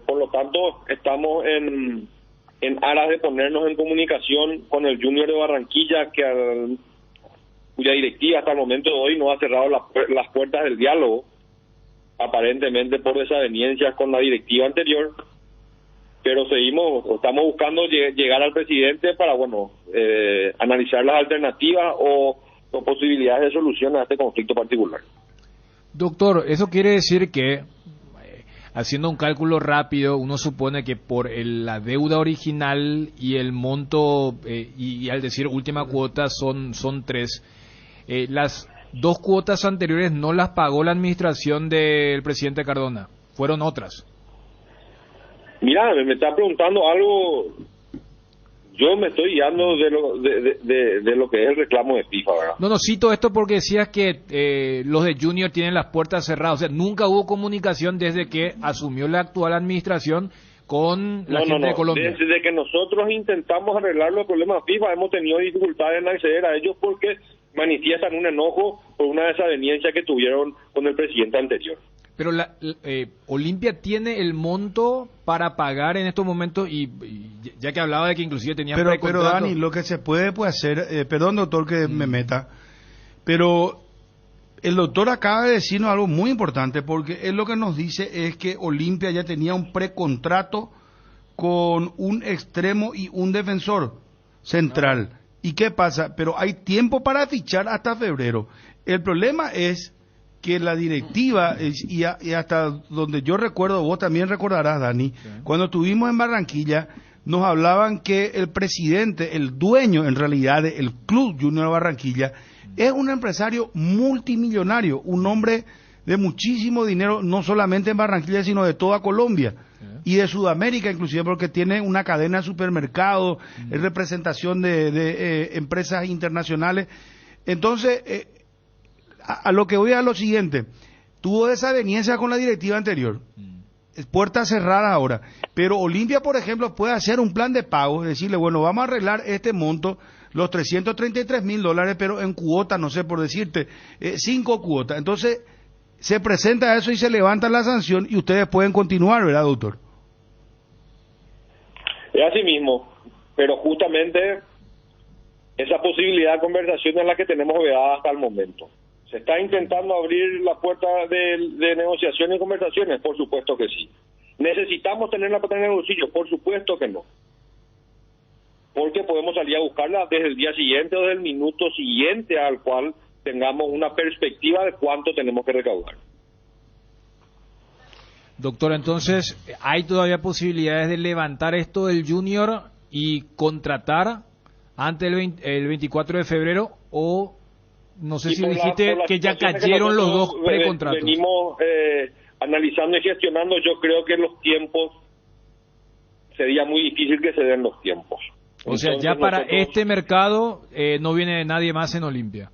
por lo tanto estamos en aras de ponernos en comunicación con el Junior de Barranquilla, cuya directiva hasta el momento de hoy no ha cerrado las puertas del diálogo, aparentemente por desavenencias con la directiva anterior, pero estamos buscando llegar al presidente para, analizar las alternativas o posibilidades de solución a este conflicto particular.
Doctor, eso quiere decir que, haciendo un cálculo rápido, uno supone que por la deuda original y el monto, y al decir última cuota, son 3. Las 2 cuotas anteriores no las pagó la administración del presidente Cardona, fueron otras.
Mira, me está preguntando algo. Yo me estoy guiando de lo que es el reclamo de FIFA, ¿verdad?
No, cito esto porque decías que los de Junior tienen las puertas cerradas. O sea, nunca hubo comunicación desde que asumió la actual administración con la gente de Colombia.
Desde que nosotros intentamos arreglar los problemas FIFA, hemos tenido dificultades en acceder a ellos porque manifiestan un enojo por una desaveniencia que tuvieron con el presidente anterior.
Pero Olimpia tiene el monto para pagar en estos momentos y ya que hablaba de que inclusive tenía
pero Dani, lo que se puede hacer, perdón doctor que me meta, pero el doctor acaba de decirnos algo muy importante, porque él lo que nos dice es que Olimpia ya tenía un precontrato con un extremo y un defensor central. ¿Y qué pasa? Pero hay tiempo para fichar hasta febrero. El problema es que la directiva, y hasta donde yo recuerdo, vos también recordarás, Dani, cuando estuvimos en Barranquilla, nos hablaban que el presidente, el dueño en realidad del Club Junior Barranquilla, es un empresario multimillonario, un hombre de muchísimo dinero, no solamente en Barranquilla, sino de toda Colombia y de Sudamérica inclusive, porque tiene una cadena de supermercados, es representación de empresas internacionales. Entonces, a lo que voy a lo siguiente, tuvo desaveniencia con la directiva anterior, puertas cerradas ahora, pero Olimpia, por ejemplo, puede hacer un plan de pago, decirle, bueno, vamos a arreglar este monto, los $333,000, pero en cuotas, no sé, por decirte, 5 cuotas. Entonces, se presenta eso y se levanta la sanción y ustedes pueden continuar, ¿verdad, doctor?
Es así mismo, pero justamente esa posibilidad de conversación es la que tenemos vedada hasta el momento. ¿Se está intentando abrir la puerta de negociación y conversaciones? Por supuesto que sí. ¿Necesitamos tener la plata en el bolsillo? Por supuesto que no. Porque podemos salir a buscarla desde el día siguiente o desde el minuto siguiente al cual tengamos una perspectiva de cuánto tenemos que recaudar.
Doctor, entonces, ¿hay todavía posibilidades de levantar esto del Junior y contratar antes el 24 de febrero o... No sé si dijiste que ya cayeron los 2 precontratos.
Venimos analizando y gestionando. Yo creo que los tiempos, sería muy difícil que se den los tiempos.
O sea, ya para este mercado no viene nadie más en Olimpia.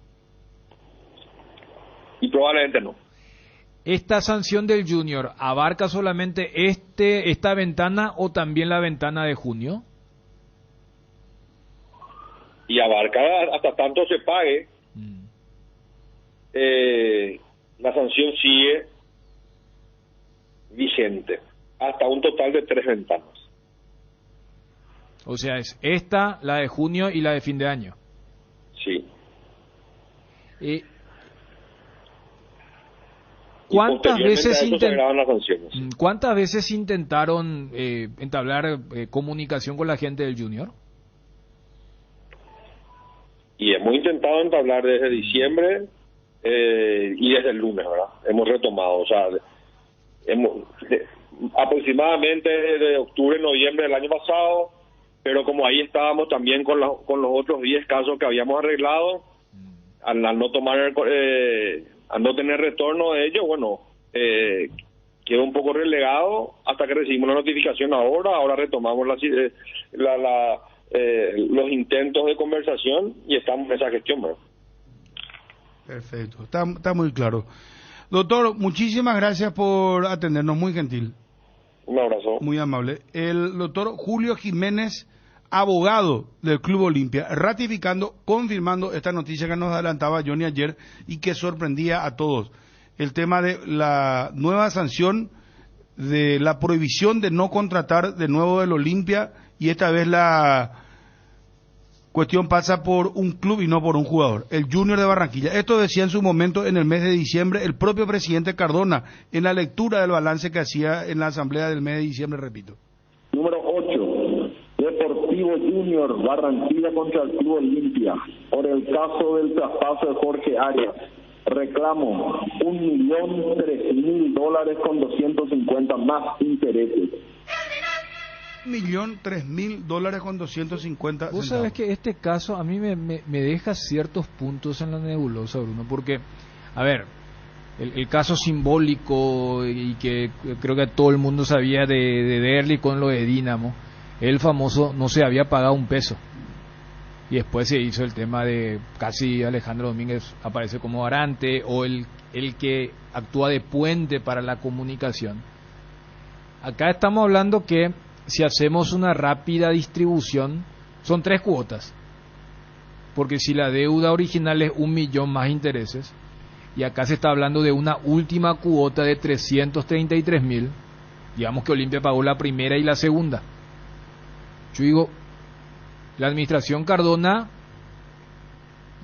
Y probablemente no.
¿Esta sanción del Junior abarca solamente esta ventana o también la ventana de junio?
Y abarca hasta tanto se pague. La sanción sigue vigente hasta un total de 3 ventanas.
O sea, es esta, la de junio y la de fin de año.
Sí.
¿Cuántas veces intentaron entablar comunicación con la gente del Junior?
Y hemos intentado entablar desde diciembre y desde el lunes, ¿verdad? Hemos retomado, o sea, aproximadamente de octubre, noviembre del año pasado, pero como ahí estábamos también con los otros 10 casos que habíamos arreglado, al no tomar, al no tener retorno de ellos, bueno, quedó un poco relegado hasta que recibimos la notificación ahora retomamos los intentos de conversación y estamos en esa gestión, ¿verdad?
Perfecto, está muy claro. Doctor, muchísimas gracias por atendernos, muy gentil.
Un abrazo.
Muy amable. El doctor Julio Jiménez, abogado del Club Olimpia, ratificando, confirmando esta noticia que nos adelantaba Johnny ayer y que sorprendía a todos. El tema de la nueva sanción de la prohibición de no contratar de nuevo del Olimpia, y esta vez la cuestión pasa por un club y no por un jugador, el Junior de Barranquilla. Esto decía en su momento, en el mes de diciembre, el propio presidente Cardona, en la lectura del balance que hacía en la asamblea del mes de diciembre, repito.
Número 8. Deportivo Junior Barranquilla contra el Club Olimpia por el caso del traspaso de Jorge Arias. Reclamo $1.003.000 con 250 más intereses.
$1.003.000 con 250 centavos.
Vos sabés que este caso a mí me deja ciertos puntos en la nebulosa, Bruno, porque, a ver, el caso simbólico y que creo que todo el mundo sabía de Derli con lo de Dínamo, el famoso no se había pagado un peso. Y después se hizo el tema de casi Alejandro Domínguez aparece como garante, o el que actúa de puente para la comunicación. Acá estamos hablando que si hacemos una rápida distribución, son 3 cuotas. Porque si la deuda original es 1 millón más intereses, y acá se está hablando de una última cuota de 333.000, digamos que Olimpia pagó la primera y la segunda. Yo digo, la administración Cardona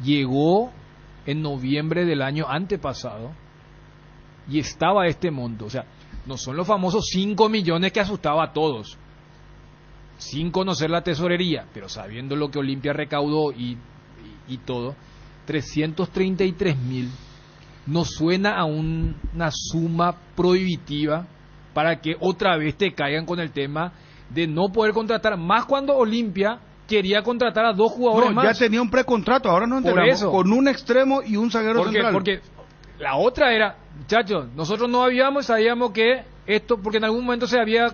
llegó en noviembre del año antepasado y estaba este monto. O sea, no son los famosos 5 millones que asustaba a todos, sin conocer la tesorería, pero sabiendo lo que Olimpia recaudó y todo, 333.000 no suena a una suma prohibitiva para que otra vez te caigan con el tema de no poder contratar, más cuando Olimpia quería contratar a 2 jugadores más.
Ya tenía un precontrato, ahora no enteramos, con un extremo y un zaguero central.
Porque la otra era, muchachos, nosotros no sabíamos que esto, porque en algún momento se había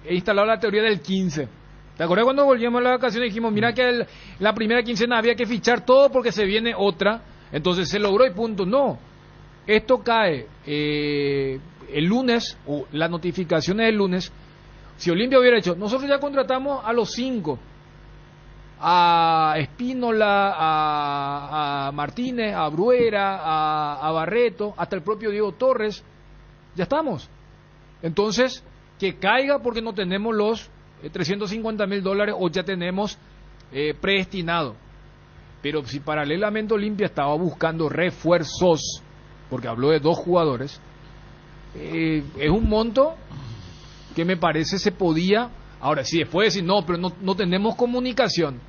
instalado la teoría del 15. ¿Te acuerdas cuando volvíamos a la vacaciones y dijimos, mira que la primera quincena había que fichar todo porque se viene otra? Entonces se logró y punto. No, esto cae el lunes, o la notificación es el lunes. Si Olimpia hubiera hecho, nosotros ya contratamos a los 5, a Espínola, a Martínez, a Bruera, a Barreto, hasta el propio Diego Torres, ya estamos. Entonces, que caiga porque no tenemos los $350.000 o ya tenemos predestinado. Pero si paralelamente Olimpia estaba buscando refuerzos, porque habló de 2 jugadores, es un monto que me parece se podía. Ahora, si después decir no, pero no tenemos comunicación.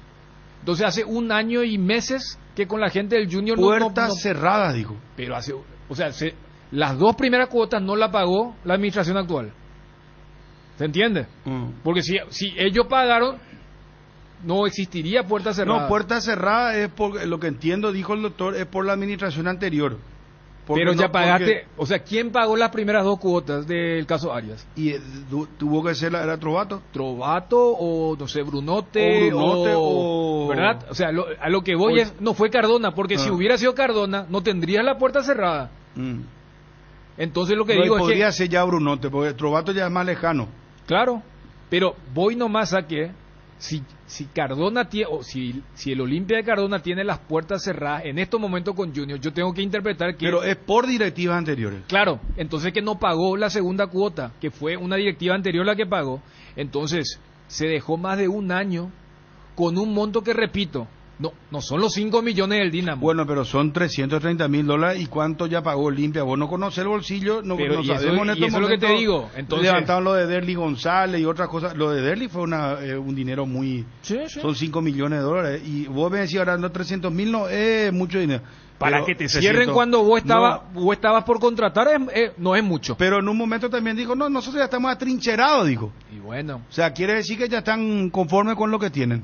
Entonces hace 1 año y meses que con la gente del Junior
puertas cerradas, dijo.
Pero las 2 primeras cuotas no la pagó la administración actual. ¿Se entiende? Porque si ellos pagaron, no existiría puerta cerrada.
No, puerta cerrada es por lo que entiendo, dijo el doctor, es por la administración anterior.
Pero ya pagaste, o sea, ¿quién pagó las primeras 2 cuotas del caso Arias?
Y tuvo que ser, ¿era Trovato?
Trovato o, no sé, Brunote o ¿verdad? O sea, a lo que voy no fue Cardona, porque si hubiera sido Cardona, no tendría la puerta cerrada. Entonces lo que digo es que
podría ser ya Brunote, porque Trovato ya es más lejano.
Claro, pero voy nomás a que si Cardona tiene, o si el Olimpia de Cardona tiene las puertas cerradas en estos momentos con Junior, yo tengo que interpretar que...
Pero es por directivas anteriores.
Claro, entonces que no pagó la segunda cuota, que fue una directiva anterior la que pagó, entonces se dejó más de 1 año con un monto que, repito, no son los 5 millones del Dinamo.
Bueno, pero son $330.000, ¿y cuánto ya pagó Olimpia? Vos no conocés el bolsillo, no sabemos en estos
momentos. Eso es lo que te digo. Entonces,
levantaron lo de Derli González y otras cosas. Lo de Derli fue un dinero muy...
Sí.
Son $5 millones. Y vos me decís ahora, no, 300.000 no es mucho dinero.
Para que te cierren cuando vos estabas por contratar, no es mucho.
Pero en un momento también dijo, no, nosotros ya estamos atrincherados, dijo.
Y bueno.
O sea, quiere decir que ya están conformes con lo que tienen.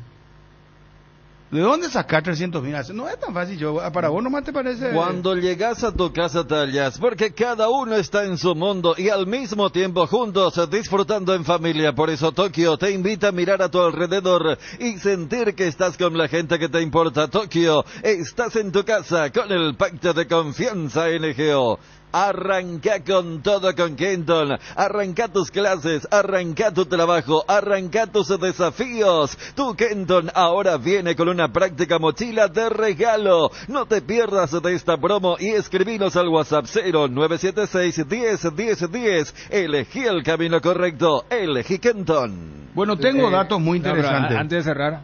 ¿De dónde sacar 300.000? No es tan fácil, para vos nomás te parece...
Cuando llegas a tu casa tallas, porque cada uno está en su mundo y al mismo tiempo juntos disfrutando en familia. Por eso Tokio te invita a mirar a tu alrededor y sentir que estás con la gente que te importa. Tokio, estás en tu casa con el pacto de confianza NGO. Arranca con todo con Kenton, arranca tus clases, arranca tu trabajo, arranca tus desafíos. Tu Kenton ahora viene con una práctica mochila de regalo. No te pierdas de esta promo y escribinos al WhatsApp 0976-10-10-10. Elegí el camino correcto, elegí Kenton.
Bueno, tengo datos muy interesantes.
Antes de cerrar,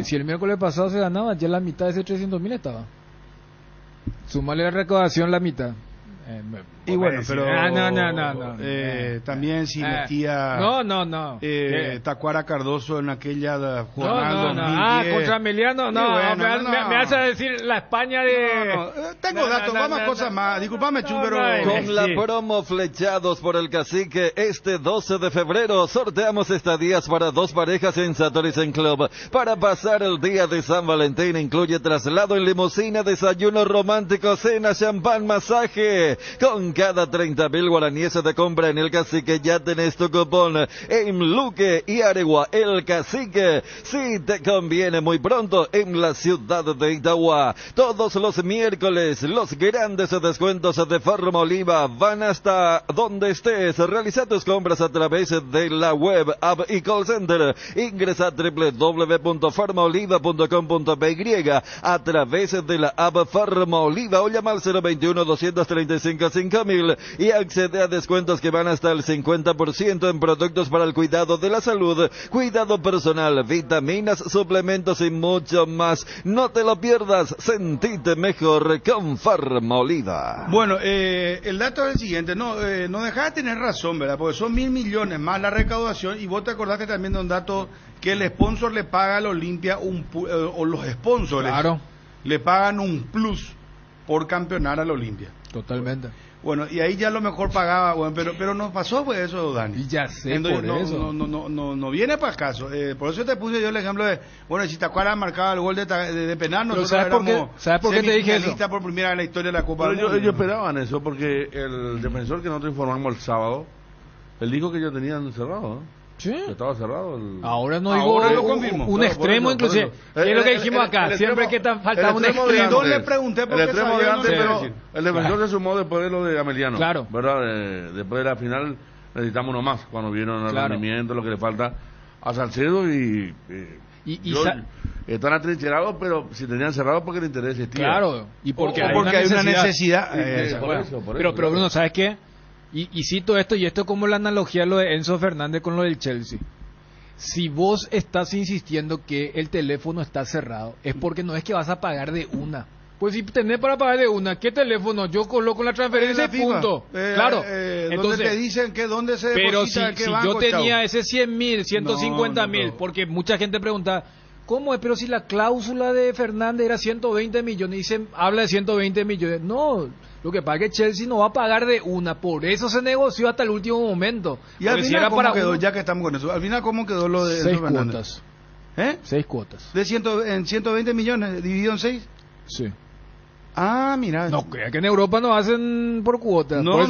si el miércoles pasado se ganaba, ya la mitad de ese 300.000 estaba. Sumale la recaudación la mitad.
Y bueno, pero
no.
También si metía Tacuara Cardoso en aquella jornada.
No. Contra Emiliano, no. Me hace decir la España de...
Tengo datos, vamos a cosas más. Disculpame, Chu, pero...
Con la promo Flechados por el Cacique, este 12 de febrero sorteamos estadías para 2 parejas en Satorisen Club. Para pasar el día de San Valentín incluye traslado en limusina, desayuno romántico, cena, champán, masaje. Con cada 30.000 guaraníes de compra en el Cacique ya tenés tu cupón en Luque y Aregua. El Cacique, si te conviene, muy pronto en la ciudad de Itagua. Todos los miércoles los grandes descuentos de Farma Oliva van hasta donde estés. Realiza tus compras a través de la web, app y call center. Ingresa a www.farmaoliva.com.py a través de la app Farma Oliva o llama al 021-235-5000 y accede a descuentos que van hasta el 50% en productos para el cuidado de la salud, cuidado personal, vitaminas, suplementos y mucho más. No te lo pierdas, sentite mejor con Farma Oliva.
Bueno, el dato es el siguiente, no dejás de tener razón, ¿verdad? Porque son 1.000 millones más la recaudación y vos te acordaste también de un dato que el sponsor le paga al Olimpia o los sponsors le pagan un plus por campeonar al Olimpia.
Totalmente.
Bueno, y ahí ya lo mejor pagaba, bueno, pero no pasó pues eso, Dani.
Y ya sé.
Entonces,
por eso.
No viene para el caso. Por eso te puse yo el ejemplo de, bueno, si Tacuara marcaba el gol de penal, nosotros
¿sabes por qué te dije eso?
Por primera vez en la historia de la Copa del Mundo.
Ellos esperaban eso porque el defensor que nosotros informamos el sábado, él dijo que ya tenían cerrado, ¿no?
Sí.
Estaba cerrado.
Ahora lo confirmo. Un extremo, inclusive. ¿Qué es lo que dijimos acá? Siempre que faltaba un extremo.
Yo le pregunté por qué
el extremo de antes, pero el defensor se sumó después de lo de Ameliano.
Claro.
¿Verdad? Después de la final necesitamos uno más. Cuando vieron el rendimiento, lo que le falta a Salcedo y están atrincherados, pero si tenían cerrado porque el interés existía.
Claro. Y porque hay una necesidad. Pero Bruno, ¿sabes qué? Y cito esto, y esto como la analogía lo de Enzo Fernández con lo del Chelsea. Si vos estás insistiendo que el teléfono está cerrado, es porque no es que vas a pagar de una. Pues si tenés para pagar de una, ¿qué teléfono? Yo coloco la transferencia y punto. Claro.
Entonces te dicen que dónde se deposita,
pero si yo tenía ese 100.000, 150.000, porque mucha gente pregunta, ¿cómo es? Pero si la cláusula de Fernández era 120 millones, y habla de 120 millones. No, lo que pasa es que Chelsea no va a pagar de una, por eso se negoció hasta el último momento.
Y al final, ¿cómo quedó? Ya que estamos con eso, al final, ¿cómo quedó lo de
6 cuotas? 6 cuotas.
¿En 120 millones, dividido en 6?
Sí.
Ah, mira.
No, crea que en Europa no hacen por cuotas.
No,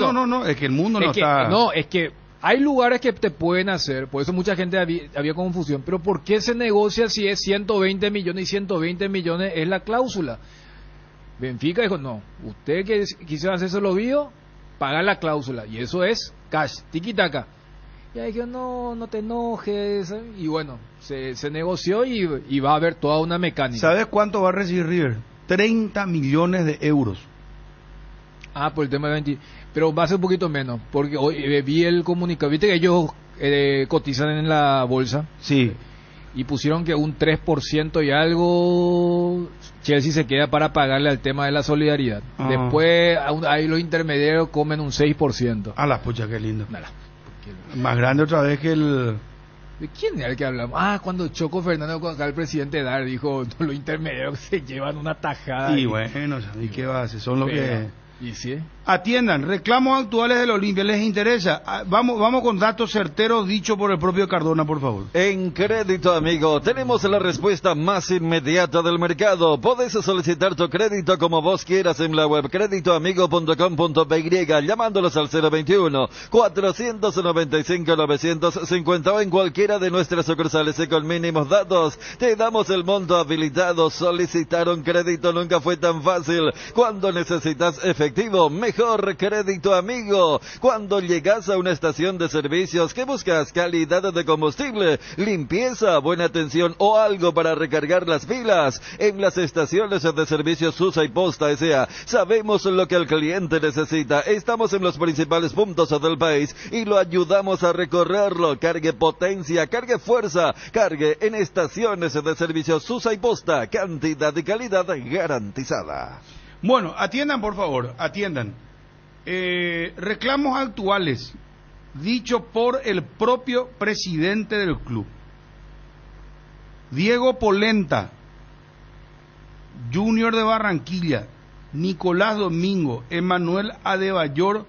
es que el mundo no está...
No, es que hay lugares que te pueden hacer, por eso mucha gente había confusión, pero ¿por qué se negocia si es 120 millones y 120 millones es la cláusula? Benfica dijo, no, usted que quisiera hacerse lo vio, paga la cláusula, y eso es cash, tiki-taka. Y ahí dijo, no te enojes, y bueno, se negoció y va a haber toda una mecánica.
¿Sabes cuánto va a recibir River? 30 millones de euros.
Ah, por el tema de 20, pero va a ser un poquito menos, porque hoy vi el comunicado, viste que ellos cotizan en la bolsa.
Sí.
Y pusieron que un 3% y algo Chelsea se queda para pagarle al tema de la solidaridad. Después ahí los intermediarios comen un 6%.
A la pucha, qué lindo. Más grande otra vez que el...
¿De quién era el que hablamos? Cuando Choco Fernando, cuando el presidente los intermediarios se llevan una tajada.
Y bueno, ¿y qué va a hacer? Son los que...
¿Y sí?
Atiendan, reclamos actuales del Olimpia, ¿les interesa? Vamos con datos certeros dichos por el propio Cardona, por favor.
En Crédito Amigo tenemos la respuesta más inmediata del mercado. Podés solicitar tu crédito como vos quieras en la web creditoamigo.com.py llamándolos al 021-495-950 o en cualquiera de nuestras sucursales y con mínimos datos. Te damos el monto habilitado. Solicitar un crédito nunca fue tan fácil. Cuando necesitas efectivo, mejor Crédito Amigo. Cuando llegas a una estación de servicios, ¿qué buscas? Calidad de combustible, limpieza, buena atención o algo para recargar las pilas. En las estaciones de servicios Susa y Posta S.A. sabemos lo que el cliente necesita. Estamos en los principales puntos del país y lo ayudamos a recorrerlo. Cargue potencia, cargue fuerza, cargue en estaciones de servicios Susa y Posta. Cantidad y calidad garantizada.
Bueno, atiendan por favor, atiendan. Reclamos actuales, dicho por el propio presidente del club. Diego Polenta, Junior de Barranquilla, Nicolás Domingo, Emanuel Adebayor,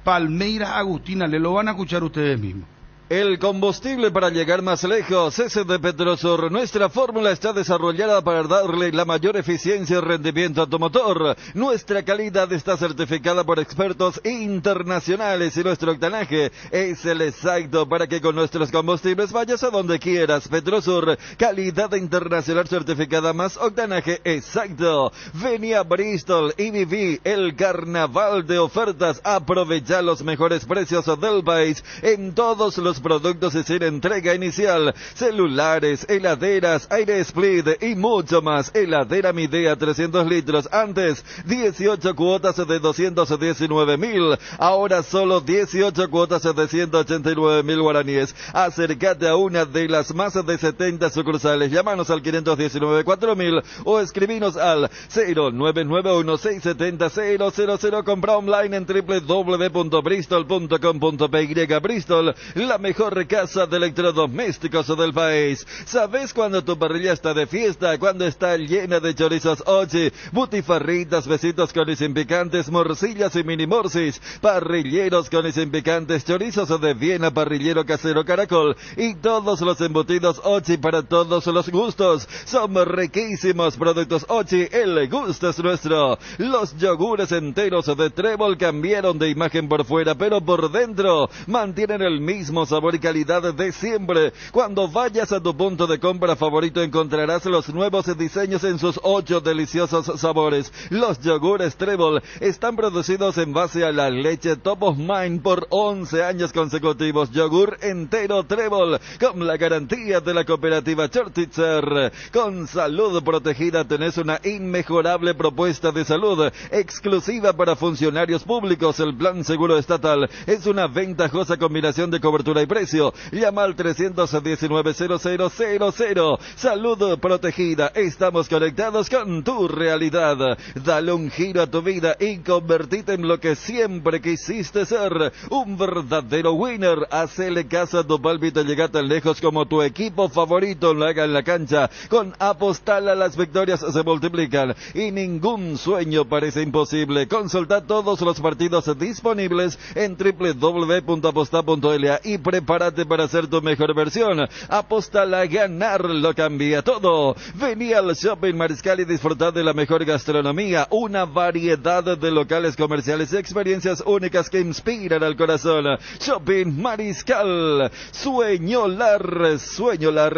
Palmeiras Agustina, le lo van a escuchar ustedes mismos.
El combustible para llegar más lejos es de Petrosur. Nuestra fórmula está desarrollada para darle la mayor eficiencia y rendimiento a tu motor. Nuestra calidad está certificada por expertos internacionales y nuestro octanaje es el exacto para que con nuestros combustibles vayas a donde quieras. Petrosur, calidad internacional certificada más octanaje exacto. Vení a Bristol y viví el carnaval de ofertas. Aprovecha los mejores precios del país en todos los productos y sin entrega inicial, celulares, heladeras, aire split y mucho más. Heladera Midea 300 litros, antes 18 cuotas de 219.000, ahora solo 18 cuotas de 189.000 guaraníes. Acércate a una de las más de 70 sucursales, llámanos al 519-4000 o escribinos al 0991-670-000. Compra online en www.bristol.com.py. Bristol, la mejor casa de electrodomésticos del país. ¿Sabes cuando tu parrilla está de fiesta? Cuando está llena de chorizos Ochi, butifarritas, besitos con y sin picantes, morcillas y mini morcis, parrilleros con y sin picantes, chorizos de Viena, parrillero casero Caracol y todos los embutidos Ochi para todos los gustos. Son riquísimos productos Ochi, el gusto es nuestro. Los yogures enteros de Trébol cambiaron de imagen por fuera, pero por dentro mantienen el mismo sabor y calidad de siempre. Cuando vayas a tu punto de compra favorito encontrarás los nuevos diseños en sus 8 deliciosos sabores. Los yogures Trébol están producidos en base a la leche Top of Mind por 11 años consecutivos. Yogur entero Trébol con la garantía de la cooperativa Chortitzer. Con salud protegida tenés una inmejorable propuesta de salud exclusiva para funcionarios públicos. El plan seguro estatal es una ventajosa combinación de cobertura y precio. Llama al 319-0000. Salud protegida. Estamos conectados con tu realidad. Dale un giro a tu vida y convertite en lo que siempre quisiste ser. Un verdadero winner. Hacele caso a tu pálpito y llega tan lejos como tu equipo favorito lo haga en la cancha. Con Apostala las victorias se multiplican y ningún sueño parece imposible. Consulta todos los partidos disponibles en www.aposta.la y prepárate para hacer tu mejor versión. Apostala, ganar lo cambia todo. Vení al Shopping Mariscal y disfrutar de la mejor gastronomía, una variedad de locales comerciales y experiencias únicas que inspiran al corazón. Shopping Mariscal, sueñolar,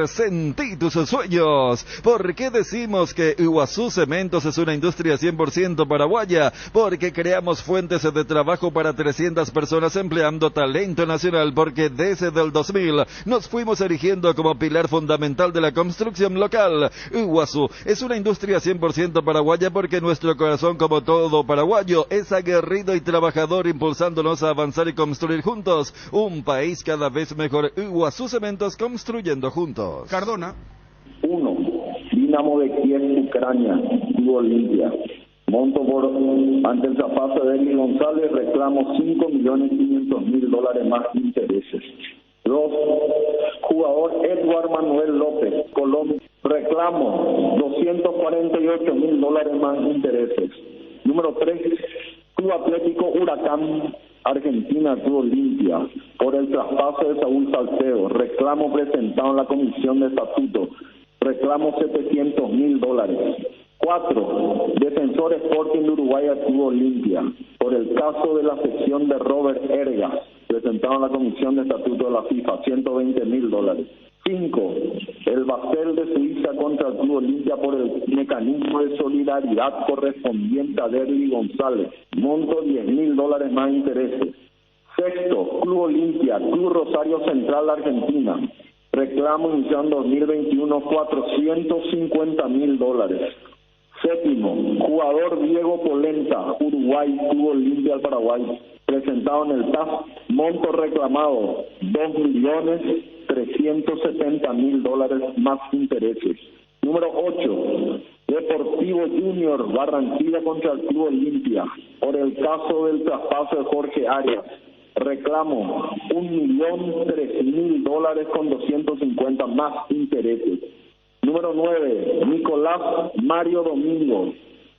sentí tus sueños. ¿Por qué decimos que Iguazú Cementos es una industria 100% paraguaya? Porque creamos fuentes de trabajo para 300 personas empleando talento nacional, porque desde el 2000 nos fuimos erigiendo como pilar fundamental de la construcción local. Iguazú es una industria 100% paraguaya porque nuestro corazón, como todo paraguayo, es aguerrido y trabajador, impulsándonos a avanzar y construir juntos un país cada vez mejor. Iguazú Cementos, construyendo juntos.
Cardona.
1. Dinamo de Kiev, Ucrania, Club Olimpia. Monto por ante el zapato de Eli González, reclamo $5.500.000 más intereses. 2. Jugador Edward Manuel López, Colombia, reclamo $248.000 más intereses. Número 3. Huracán Argentina Club Olimpia por el traspaso de Saúl Salcedo. Reclamo presentado en la Comisión de Estatuto. Reclamo $700,000. 4. Defensor Sporting de Uruguay a Club Olimpia por el caso de la sección de Robert Ergas, presentado en la Comisión de Estatuto de la FIFA, $120,000. 5. El Basel de Suiza contra el Club Olimpia por el mecanismo de solidaridad correspondiente a Derby González, monto $10,000 más intereses. 6. Club Olimpia, Club Rosario Central Argentina, reclamo iniciado en 2021, $450,000. 7. Jugador Diego Polenta, Uruguay, Club Olimpia al Paraguay, presentado en el TAF, monto reclamado $2,370,000 más intereses. Número 8. Deportivo Junior Barranquilla contra el Club Olimpia por el caso del traspaso de Jorge Arias. Reclamo $1,003,000 con 250 más intereses. Número 9. Nicolás Mario Domingo,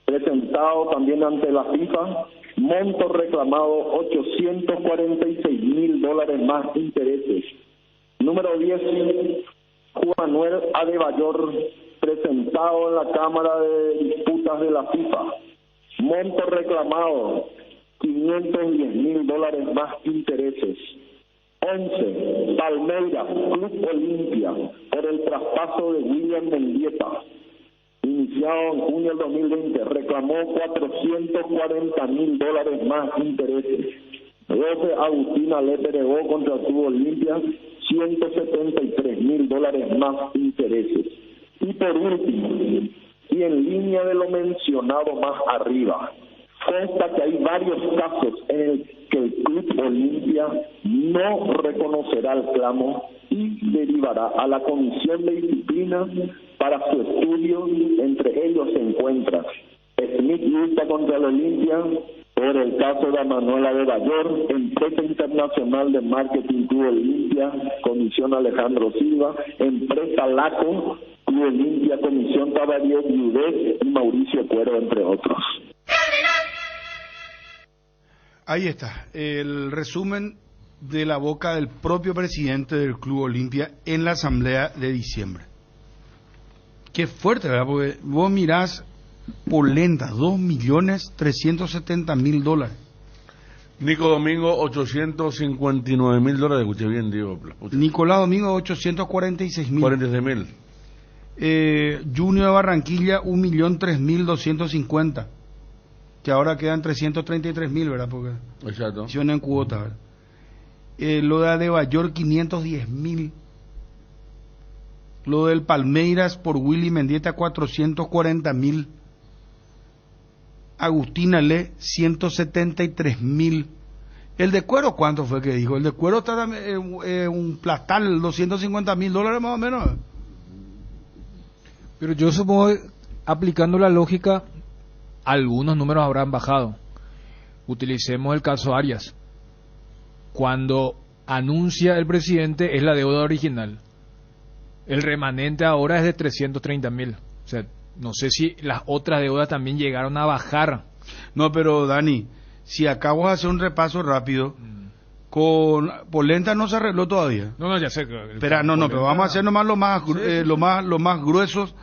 presentado también ante la FIFA, monto reclamado $846,000 más intereses. Número 10. Juan Manuel Adebayor, presentado en la Cámara de Disputas de la FIFA, monto reclamado $510,000 más intereses. 11. Palmeiras, Club Olimpia, por el traspaso de William Mendieta, iniciado en junio del 2020, reclamó $440,000 más intereses. 12. Agustín Ale Peregó contra el Club Olimpia, $173,000 más intereses. Y por último, y en línea de lo mencionado más arriba, consta que hay varios casos en el que el Club Olimpia no reconocerá el clamo y derivará a la Comisión de Disciplina para su estudio. Entre ellos se encuentra Smith Lusta contra el Olimpia por el caso de Manuela de Bayor, Empresa Internacional de Marketing Club Olimpia, Comisión Alejandro Silva, Empresa Laco, Club Olimpia, Comisión Tabarío Viudez y Mauricio Cuero, entre otros.
Ahí está, el resumen de la boca del propio presidente del Club Olimpia en la asamblea de diciembre. Qué fuerte, ¿verdad? Porque vos mirás Polenta, $2,370,000.
Nico Domingo, $859,000, escuché bien, digo.
Nicolás Domingo, $846,000.
46,000.
Junior de Barranquilla, $1,003,250. Que ahora quedan 333,000, ¿verdad? Porque
exacto.
Hicieron en cuota, ¿verdad? Lo de Adebayor, 510,000. Lo del Palmeiras por Willy Mendieta, 440,000. Agustín Ale, 173,000. El de Cuero, ¿cuánto fue que dijo? El de Cuero está un plastal, $250,000 más o menos.
Pero yo supongo, aplicando la lógica, algunos números habrán bajado. Utilicemos el caso Arias. Cuando anuncia el presidente es la deuda original. El remanente ahora es de 330,000. O sea, no sé si las otras deudas también llegaron a bajar.
No, pero Dani, si acabo de hacer un repaso rápido, con Polenta no se arregló todavía.
No, ya sé.
Espera, pero vamos a hacer nomás lo más gruesos.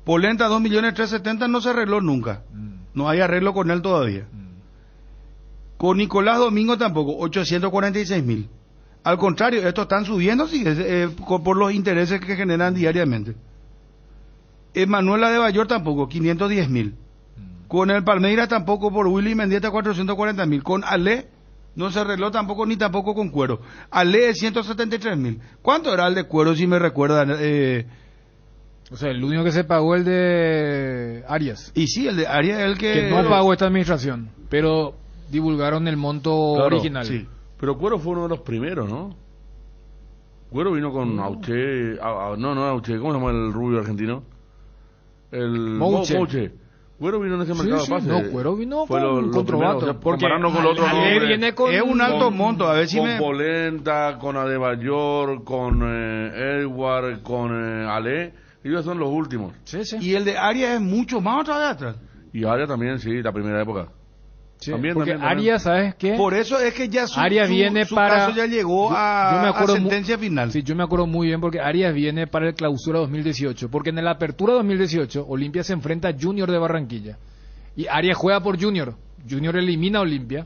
Polenta, 2,370,000 no se arregló nunca. No hay arreglo con él todavía. Con Nicolás Domingo tampoco, 846,000. Al contrario, estos están subiendo por los intereses que generan diariamente. Manuela de Bayor tampoco, 510,000. Con el Palmeiras tampoco, por Willy Mendieta, 440,000. Con Ale no se arregló tampoco, ni tampoco con Cuero. Ale es 173,000. ¿Cuánto era el de Cuero, si me recuerdan?
O sea, el único que se pagó el de Arias.
Y sí, el de Arias es el que
no pagó esta administración, pero divulgaron el monto original.
Sí. Pero Cuero fue uno de los primeros, ¿no? Cuero vino con Auche, no Auche, ¿cómo se llama el rubio argentino? El Mouche. Cuero vino en ese mercado de pases.
No, Cuero vino con Trovato.
O sea, comparando con otro nombre,
es un alto monto, a ver si
con Polenta, con Adebayor, con Edward, con Ale. Ellos son los últimos.
Sí. Y el de Arias es mucho más otra vez atrás.
Y Arias también, sí, la primera época.
Sí,
También,
porque
también.
Arias, ¿sabes qué?
Por eso es que ya
Arias viene
su
para...
caso ya llegó
yo me acuerdo
a sentencia final.
Sí, yo me acuerdo muy bien porque Arias viene para el clausura 2018, porque en la apertura 2018 Olimpia se enfrenta a Junior de Barranquilla y Arias juega por Junior. Junior elimina a Olimpia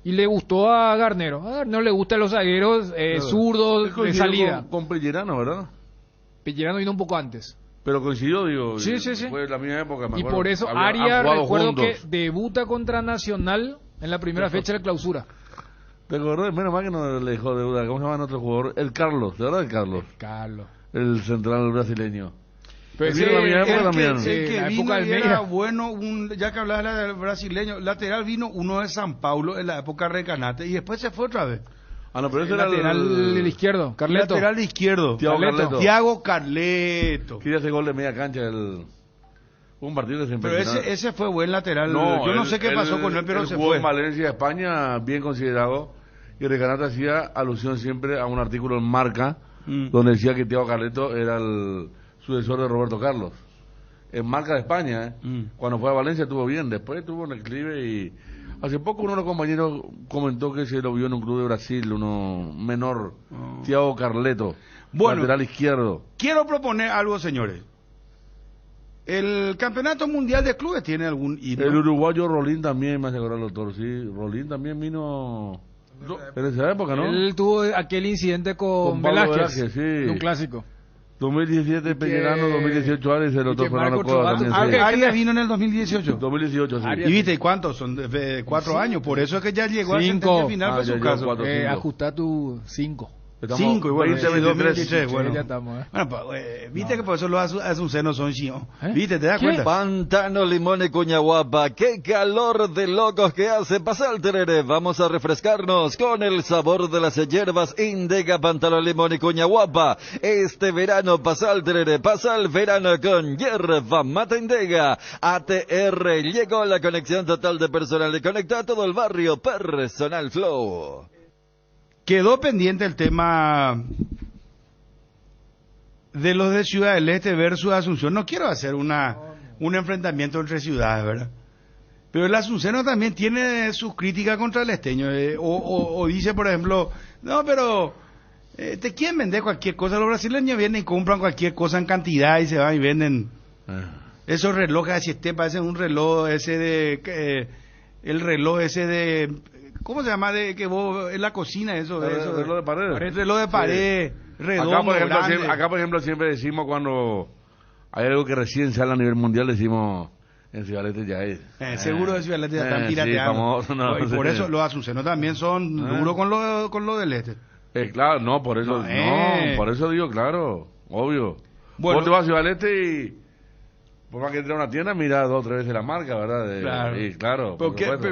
y le gustó a Garnero. A Garnero le gustan los zagueros zurdos de salida.
Con Pellerano, ¿verdad?
Pellerano vino un poco antes.
Pero coincidió, digo.
Sí, sí, sí.
Fue de la misma época.
Y por eso Arias, recuerdo que debuta contra Nacional en la primera fecha de clausura.
¿Te acordás? Menos mal que no le dejó deuda. ¿Cómo se llama nuestro jugador? El Carlos, ¿de verdad el Carlos?
Carlos.
El central brasileño.
Pero
sí, el
que vino y era bueno, ya que hablaba del brasileño, lateral vino uno de San Paulo en la época de Recanate y después se fue otra vez.
Ah, no, pero ese era
lateral del izquierdo, Carleto.
Lateral izquierdo, Thiago Carleto.
Quería hacer gol de media cancha un partido que se
Pero ese fue buen lateral. No, yo no sé qué pasó con él, pero se
jugó
fue.
En Valencia, España, bien considerado. Y Recanate hacía alusión siempre a un artículo en Marca, donde decía que Thiago Carleto era el sucesor de Roberto Carlos. En Marca de España, cuando fue a Valencia estuvo bien, después tuvo un declive y... Hace poco uno de los compañeros comentó que se lo vio en un club de Brasil, uno menor, Thiago Carleto, lateral izquierdo.
Quiero proponer algo, señores. ¿El Campeonato Mundial de Clubes tiene algún himno?
El uruguayo Rolín también, me hace acordar el doctor, sí. Rolín también vino en esa época, ¿no?
Él tuvo aquel incidente con Velázquez,
sí.
Un clásico.
2017 Pellerano, 2018 Arias, el doctor Fernando Coda también.
Arias vino en el 2018.
2018, sí.
¿Y viste cuántos? Son 4 años, por eso es que ya llegó a sentencia final por su caso.
Ajustá tu 5.
5 y bueno, 2023,
bueno. Ya estamos,
Bueno, viste que por eso los azucenos son chios. ¿Viste? ¿Te das cuenta?
Pantano, Limón y Cuñahuapa. ¡Qué calor de locos que hace! Pasa el tereré. Vamos a refrescarnos con el sabor de las hierbas Indega, Pantano, Limón y Cuñahuapa. Este verano pasa el tereré. Pasa el verano con hierba mata Indega. ATR. Llegó la conexión total de personal y conecta a todo el barrio. Personal Flow.
Quedó pendiente el tema de los de Ciudad del Este versus Asunción. No quiero hacer un enfrentamiento entre ciudades, ¿verdad? Pero el asunceno también tiene sus críticas contra el esteño. O dice, por ejemplo, no, pero te quieren vender cualquier cosa. Los brasileños vienen y compran cualquier cosa en cantidad y se van y venden. Esos relojes así parecen un reloj ese de... el reloj ese de... ¿Cómo se llama? De que vos en la cocina eso.
Reloj de pared.
El reloj de pared, redondo,
acá, por ejemplo, siempre decimos cuando hay algo que recién sale a nivel mundial, decimos en Ciudad del Este ya es.
Seguro de Ciudad del Este ya están pirateando.
Sí,
y por eso los azucenos también son duros con lo del Este.
Claro, no, por eso por eso digo, claro, obvio.
Bueno,
vos te vas a Ciudad del Este y... Por más que entre a una tienda, mira 2 o 3 veces la marca, ¿verdad?
Claro.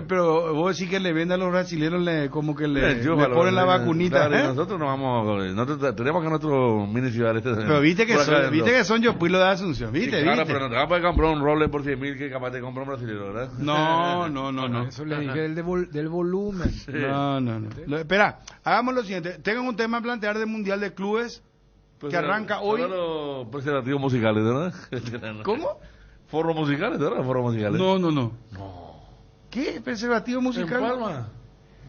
Pero vos decís que le venden a los brasileños como que le ponen la vacunita.
Claro, nosotros no vamos, nosotros tenemos que nuestro mini Ciudad Este.
Pero viste que son yo puilo de Asunción, ¿viste?
Sí, claro,
¿viste?
pero no te vas a poder comprar un Rolex por 100.000 que capaz te compra un brasileño, ¿verdad?
No.
Eso le dije del volumen.
Sí. No. Espera, hagamos lo siguiente. Tengan un tema a plantear del Mundial de Clubes que arranca hoy.
Los preservativos musicales, ¿verdad?
¿Cómo?
Forros musicales, ¿verdad? Forros musicales.
No. ¿Qué? ¿Preservativo musical?
En Palma.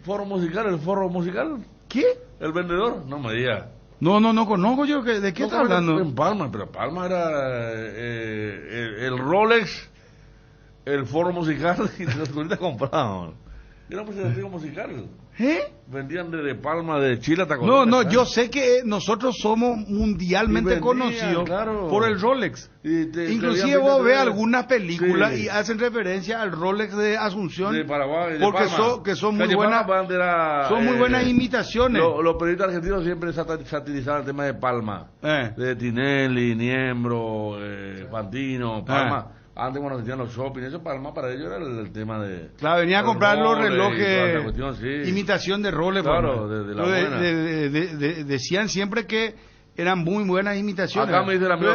Forro musical, el forro musical.
¿Qué?
El vendedor, no me diga.
No conozco yo. ¿De qué estás hablando?
En Palma, pero Palma era el Rolex, el forro musical y los turistas compraban. Era un preservativo musical. Vendían de Palma, de Chile hasta Colombia.
No, yo sé que nosotros somos mundialmente conocidos por el Rolex. Inclusive vos ves algunas películas y hacen referencia al Rolex de Asunción,
de Paraguay, de
porque
Palma.
que son muy buenas, son muy buenas imitaciones.
Los periodistas argentinos siempre satirizaban el tema de Palma, de Tinelli, Niembro, Fantino, Palma. Antes cuando hacían los shopping, eso Palma para ellos era el tema de...
Claro, venía a comprar los relojes,
cuestión,
imitación de Rolex.
Claro, de la buena.
Decían siempre que eran muy buenas imitaciones.
Acá me dice el amigo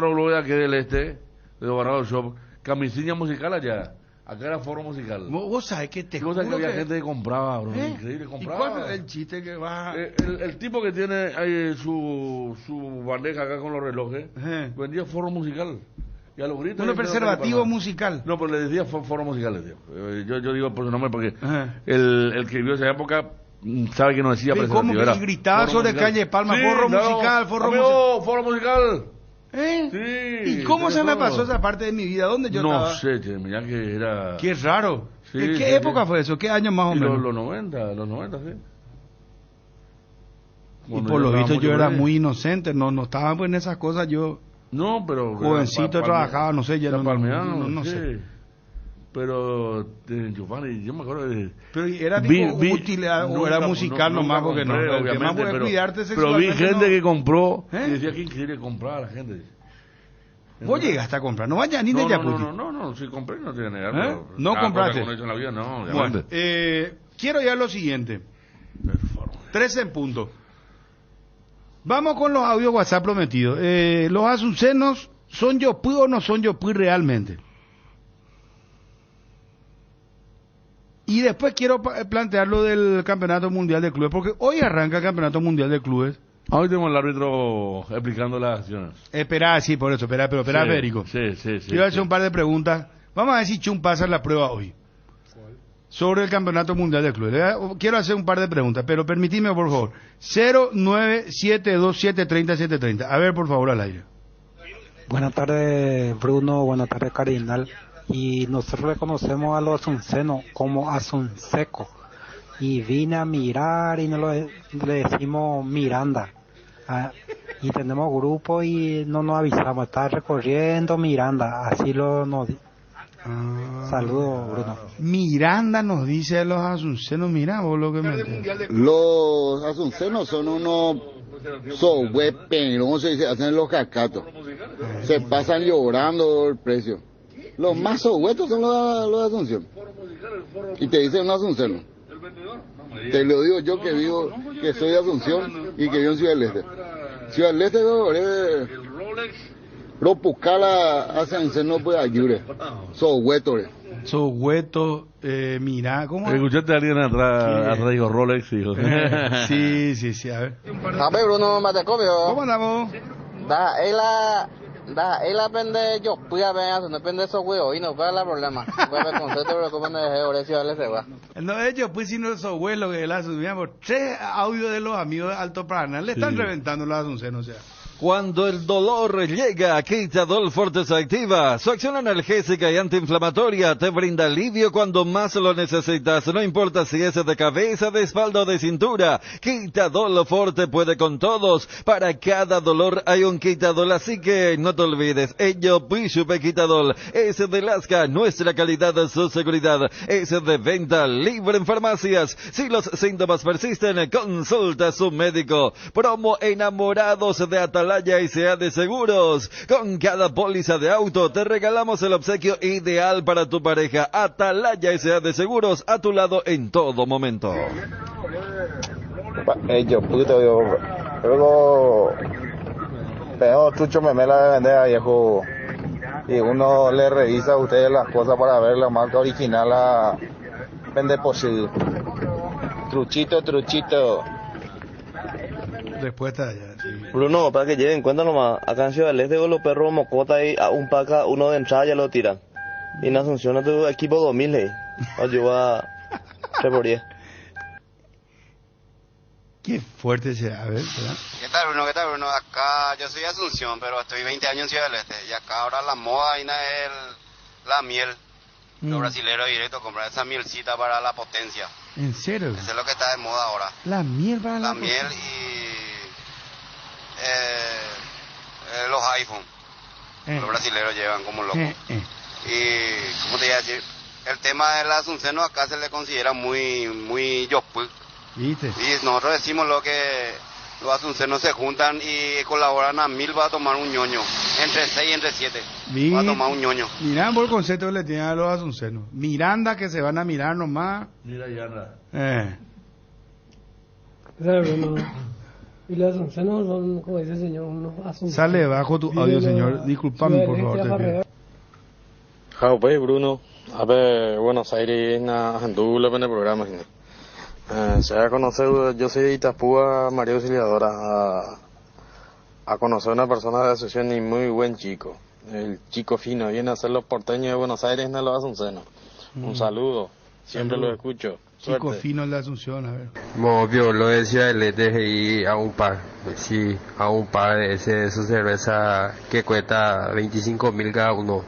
Raúl Loya, que es del Este, de Gobernador Shop, camisilla musical allá. Acá era foro musical.
Vos sabés que te
juro que había gente que compraba, bro. Increíble, compraba.
¿Y cuál es el chiste que va?
El tipo que tiene ahí su bandeja acá con los relojes, vendía foro musical. Y a los gritos...
Un preservativo musical.
No, pero le decía foro musical, le digo. Yo digo por su nombre porque el que vivió esa época sabe que no decía preservativo.
¿Cómo que gritaba sobre Calle Palma?
Sí,
Foro
claro.
musical,
foro musical.
Sí. ¿Y
Sí,
cómo se me
todo.
pasó esa parte de mi vida? ¿Dónde yo
no
estaba?
sé, che, mirá que era...
Qué raro.
Sí,
¿En qué
sí,
época
sí.
fue eso? ¿Qué año más o
Y
menos?
los 90, sí.
Y
Cuando
por lo visto
trabajaba
yo era
mucho
muy inocente, no estaba pues en esas cosas, yo
No, pero...
jovencito trabajaba, no sé, ya no
palmeado,
sé.
Pero Giovanni, yo me acuerdo de...
Pero era tipo útil o era musical nomás, porque no, el tema fue cuidarte
pero vi
sexualmente.
gente que compró
¿Eh?
y decía que increíble comprar a la gente.
Vos llegaste a comprar, no vaya ni de Yaputi.
No, sí compré, no te voy a negar.
¿Eh?
Pero
No
cada
compraste.
cosa que uno hizo en la vida, no,
Bueno,
obviamente.
quiero ya lo siguiente. 13 en punto. Vamos con los audios WhatsApp prometidos. Los asuncenos, ¿son Yopui o no son Yopui realmente? Y después quiero plantear lo del Campeonato Mundial de Clubes, porque hoy arranca el Campeonato Mundial de Clubes.
Hoy tenemos al árbitro explicando las acciones.
Espera, sí, por eso, espera, Federico.
Sí.
Quiero hacer un par de preguntas. Vamos a ver si Chum pasa la prueba hoy. Sobre el Campeonato Mundial de Clubes. Quiero hacer un par de preguntas, pero permitidme, por favor. 09727307030. A ver, por favor, al aire.
Buenas tardes, Bruno. Buenas tardes, Cardinal. Y nosotros reconocemos a los asuncenos como asunseco. Y vine a mirar y le decimos Miranda. Y tenemos grupo y no nos avisamos. Está recorriendo Miranda. Así nos... Saludos, Bruno.
Miranda nos dice a los asuncenos, mira vos lo que me...
Los asuncenos son unos sohueperos, se hacen los cacatos. Se pasan llorando el precio. Los más sohuetos son los Asunción. Y te dicen un asunceno. Te lo digo yo que soy de Asunción y que vivo en Ciudad del Este. Ciudad del Este lo Pucala Asunción puede ayudar. Sohuetos.
Sohuetos, mira, ¿cómo?
Escuchaste a alguien atrás dijo Rolex, hijo.
Sí, a ver.
A ver, Bruno Matecopio.
¿Cómo andamos?
Ela pende yo fui a ver, no pende eso huevo y no fue el problema. Fue el concepto pero como me dejé Horacio le se va.
No, ellos pues si no son huevos que la asumíamos. 3 audios de los amigos de Alto Paraná le están reventando los asuncenos, o sea.
Cuando el dolor llega, Quitadol Forte se activa. Su acción analgésica y antiinflamatoria te brinda alivio cuando más lo necesitas. No importa si es de cabeza, de espalda o de cintura. Quitadol Forte puede con todos. Para cada dolor hay un Quitadol, así que no te olvides. Ello Pishupe Quitadol es de Lasca, nuestra calidad, su seguridad. Es de venta libre en farmacias. Si los síntomas persisten, consulta a su médico. Promo enamorados de Atalaya y sea de seguros. Con cada póliza de auto te regalamos el obsequio ideal para tu pareja. Atalaya y sea de seguros, a tu lado en todo momento.
Yo luego tengo Chucho Memela de vender viejo y uno le revisa a ustedes las cosas para ver la marca original a vender posible. Truchito.
Después está allá, sí.
Bruno, para que lleven cuenta nomás, acá en Ciudad del Este con los perros mocota y a un paca, uno de entrada ya lo tiran. Y en Asunción a tu equipo 2000 ayuda 3x10.
Qué fuerte será, a ver, ¿verdad?
¿Qué tal, Bruno? Acá yo soy de Asunción, pero estoy 20 años en Ciudad del Este. Y acá ahora la moda es la miel. Los brasileros directo comprar esa mielcita para la potencia.
¿En serio?
Eso es lo que está de moda ahora.
La miel para
la miel y los iPhone. Los brasileros llevan como locos. Y, ¿cómo te iba a decir? El tema del asunceno acá se le considera muy yopu.
¿Viste?
Y nosotros decimos lo que los asuncenos se juntan y colaboran a 1000 va a tomar un ñoño. Entre 6 y entre 7 va a tomar un ñoño.
Mirá por el concepto que le tienen a los asuncenos. Miranda que se van a mirar nomás.
Mira y anda.
Y los asuncenos son, como dice el señor, unos asuncenos.
Sale bajo tu audio, señor. Disculpame, por favor.
Pues, Bruno, a ver, Buenos Aires, na Andula, en el programa. Se va a conocer, yo soy de Itapúa, María Auxiliadora, a conocer una persona de la asociación y muy buen chico.
El chico fino, viene a ser los porteños de Buenos Aires, no los Asuncenos. Un saludo, siempre lo escucho.
Chico
Suerte.
fino la Asunción, a ver.
Obvio, lo decía el DGI a un par, sí, a un par de su cerveza que cuesta 25.000 cada uno.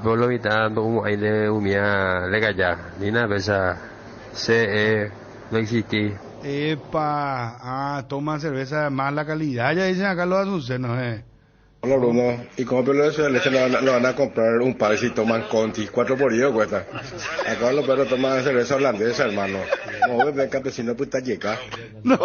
Pero lo mitad un aire humía le calla, ni una vez no existí.
Epa, toman cerveza de mala calidad, ya dicen acá los asuncenos,
Hola Bruno, y como pelo de Ciudad del Este lo van a comprar un par si toman Conti, 4 por ello cuesta. Acá los perros toman cerveza holandesa, hermano. No, bebé campesino pues está llega.
No,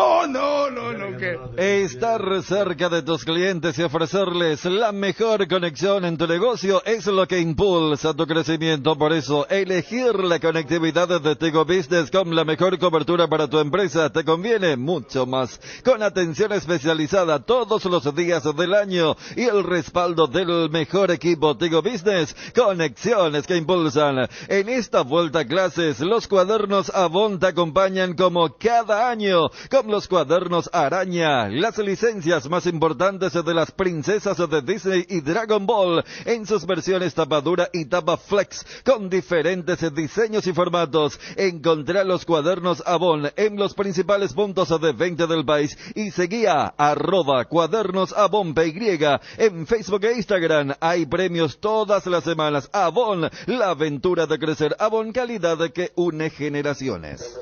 que...
Estar cerca de tus clientes y ofrecerles la mejor conexión en tu negocio es lo que impulsa tu crecimiento. Por eso, elegir la conectividad de Tigo Business con la mejor cobertura para tu empresa te conviene mucho más. Con atención especializada todos los días del año y el respaldo del mejor equipo Tigo Business, conexiones que impulsan. En esta vuelta a clases, los cuadernos Avon te acompañan como cada año, con los cuadernos Araña, las licencias más importantes de las princesas de Disney y Dragon Ball, en sus versiones tapadura y tapa flex, con diferentes diseños y formatos. Encontrá los cuadernos Avon en los principales puntos de venta del país y seguía @cuadernosavon.py. En Facebook e Instagram hay premios todas las semanas. Avon, la aventura de crecer. Avon, calidad que une generaciones.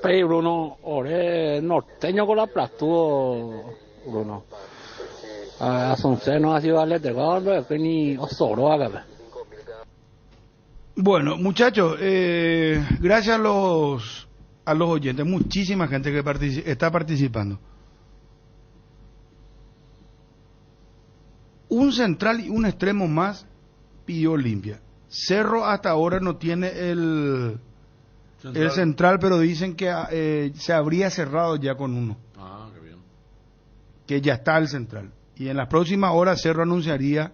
Bruno, ore norteño con la plastudo, Bruno. Asunción ha sido al Etegor, que ni osoro acá.
Bueno, muchachos, gracias a los oyentes, muchísima gente que está participando. Un central y un extremo más pidió Olimpia. Cerro hasta ahora no tiene el central, pero dicen que se habría cerrado ya con uno.
Ah, qué bien.
Que ya está el central. Y en las próximas horas Cerro anunciaría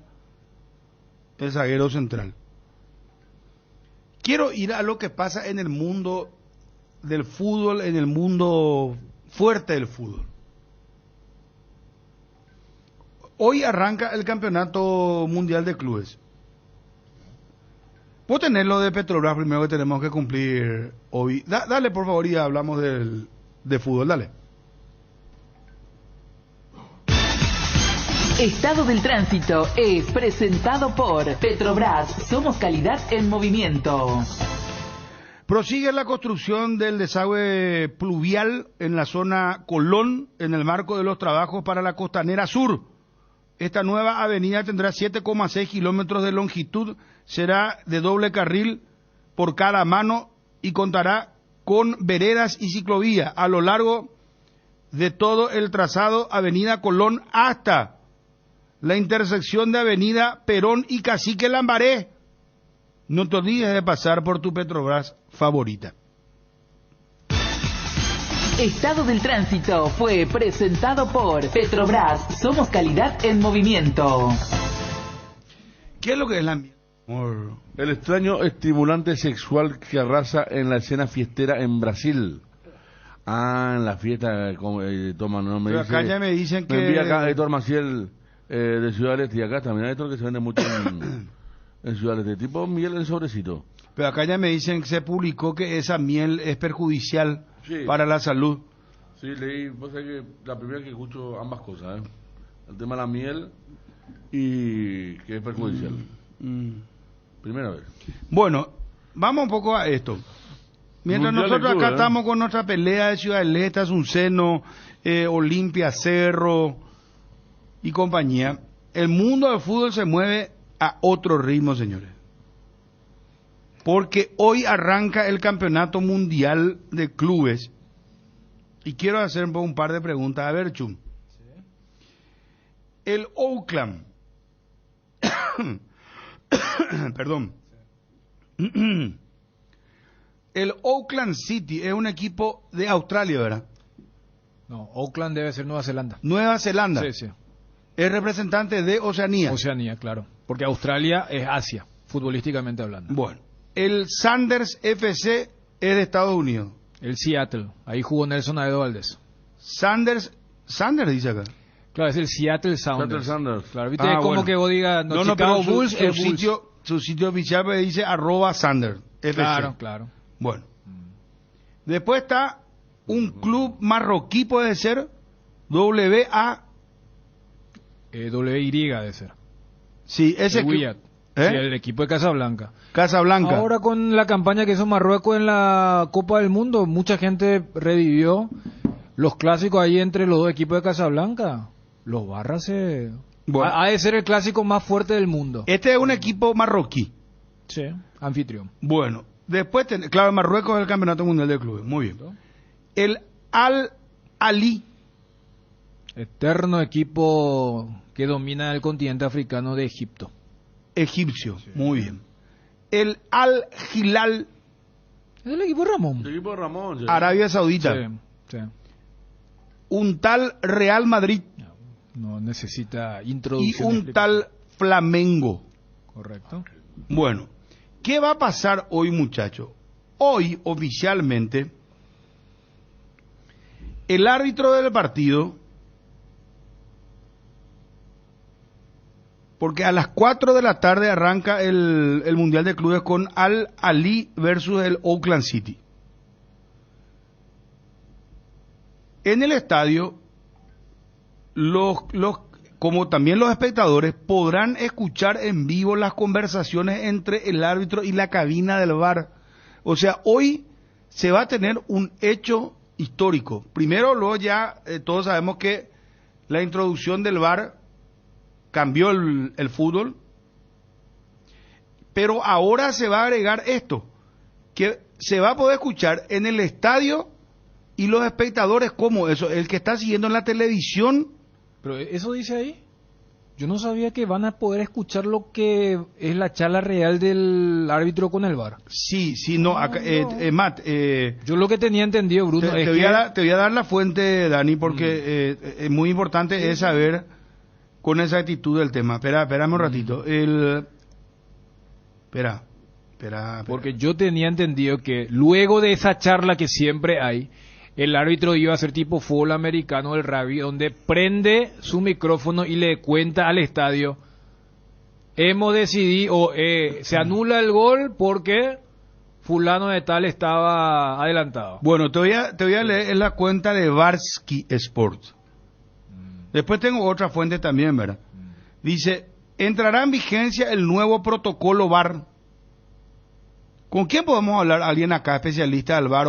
el zaguero central. Quiero ir a lo que pasa en el mundo del fútbol, en el mundo fuerte del fútbol. Hoy arranca el Campeonato Mundial de Clubes. Puedo tener lo de Petrobras primero que tenemos que cumplir hoy. Dale, por favor, y hablamos de fútbol. Dale.
Estado del Tránsito es presentado por Petrobras. Somos calidad en movimiento.
Prosigue la construcción del desagüe pluvial en la zona Colón en el marco de los trabajos para la Costanera Sur. Esta nueva avenida tendrá 7,6 kilómetros de longitud, será de doble carril por cada mano y contará con veredas y ciclovía a lo largo de todo el trazado Avenida Colón hasta la intersección de Avenida Perón y Cacique Lambaré. No te olvides de pasar por tu Petrobras favorita.
Estado del Tránsito fue presentado por Petrobras. Somos calidad en movimiento.
¿Qué es lo que es la
El extraño estimulante sexual que arrasa en la escena fiestera en Brasil. En la fiesta, toma, no me
pero
dice.
Acá ya me dicen que...
Me envía acá Héctor Maciel de Ciudad del Este, y acá también hay otro que se vende mucho en Ciudad del Este, tipo miel en sobrecito.
Pero acá ya me dicen que se publicó que esa miel es perjudicial para la salud.
Sí, leí, vos sabés que la primera que escucho ambas cosas, el tema de la miel y que es perjudicial. Primera vez.
Bueno, vamos un poco a esto. Mientras
Mundial
nosotros
club,
acá estamos con nuestra pelea de Ciudad del Este, Asunción, Olimpia, Cerro y compañía, el mundo del fútbol se mueve a otro ritmo, señores. Porque hoy arranca el Campeonato Mundial de Clubes. Y quiero hacer un par de preguntas. A ver, Chum. ¿Sí? El Oakland. Perdón. Sí. El Oakland City es un equipo de Australia, ¿verdad?
No, Oakland debe ser Nueva Zelanda.
Nueva Zelanda.
Sí, sí.
Es representante de Oceanía.
Oceanía, claro. Porque Australia es Asia, futbolísticamente hablando.
Bueno. El Sanders FC es de Estados Unidos.
El Seattle, ahí jugó Nelson Aedo Valdés.
Sanders dice acá.
Claro, es el Seattle Sounders.
Seattle Sounders.
Claro, viste, como
bueno.
que vos digas, no,
No,
Chicago
pero
Bulls, es Bulls.
su sitio oficial me dice @Sander. FC.
Claro, claro.
Bueno. Después está un club marroquí, puede ser, WA.
WY debe ser.
Sí, ese
El Wiyad. Sí, el equipo de Casablanca.
Casablanca.
Ahora con la campaña que hizo Marruecos en la Copa del Mundo, mucha gente revivió los clásicos ahí entre los dos equipos de Casablanca. Los Barras ha de ser el clásico más fuerte del mundo.
Este es un equipo marroquí.
Sí, anfitrión.
Bueno, después, claro, Marruecos es el campeonato mundial de clubes. Muy bien. El Al-Ali.
Eterno equipo que domina el continente africano de Egipto.
Egipcio, sí. Muy bien. El Al-Hilal.
Es el equipo de Ramón.
El equipo de Ramón, sí.
Arabia Saudita.
Sí, sí.
Un tal Real Madrid.
No necesita
Y
introducción.
un tal Flamengo.
Correcto.
Bueno, ¿qué va a pasar hoy, muchachos? Hoy, oficialmente, el árbitro del partido, porque a las 4 de la tarde arranca el Mundial de Clubes con Al-Ali versus el Oakland City. En el estadio, como también los espectadores, podrán escuchar en vivo las conversaciones entre el árbitro y la cabina del VAR. O sea, hoy se va a tener un hecho histórico. Primero, luego ya todos sabemos que la introducción del VAR cambió el fútbol, pero ahora se va a agregar esto, que se va a poder escuchar en el estadio y los espectadores, como eso, el que está siguiendo en la televisión.
Pero eso dice ahí. Yo no sabía que van a poder escuchar lo que es la charla real del árbitro con el VAR.
Sí, no, acá, Matt.
Yo lo que tenía entendido, Bruno,
te voy a dar la fuente, Dani, porque es muy importante es saber con exactitud del tema. Espérame un ratito. Espera.
Porque yo tenía entendido que luego de esa charla que siempre hay, el árbitro iba a ser tipo fútbol americano del rugby, donde prende su micrófono y le cuenta al estadio: hemos decidido, se anula el gol porque fulano de tal estaba adelantado.
Bueno, te voy a leer en la cuenta de Varsky Sports. Después tengo otra fuente también, ¿verdad? Dice: entrará en vigencia el nuevo protocolo VAR. ¿Con quién podemos hablar? ¿Alguien acá especialista del VAR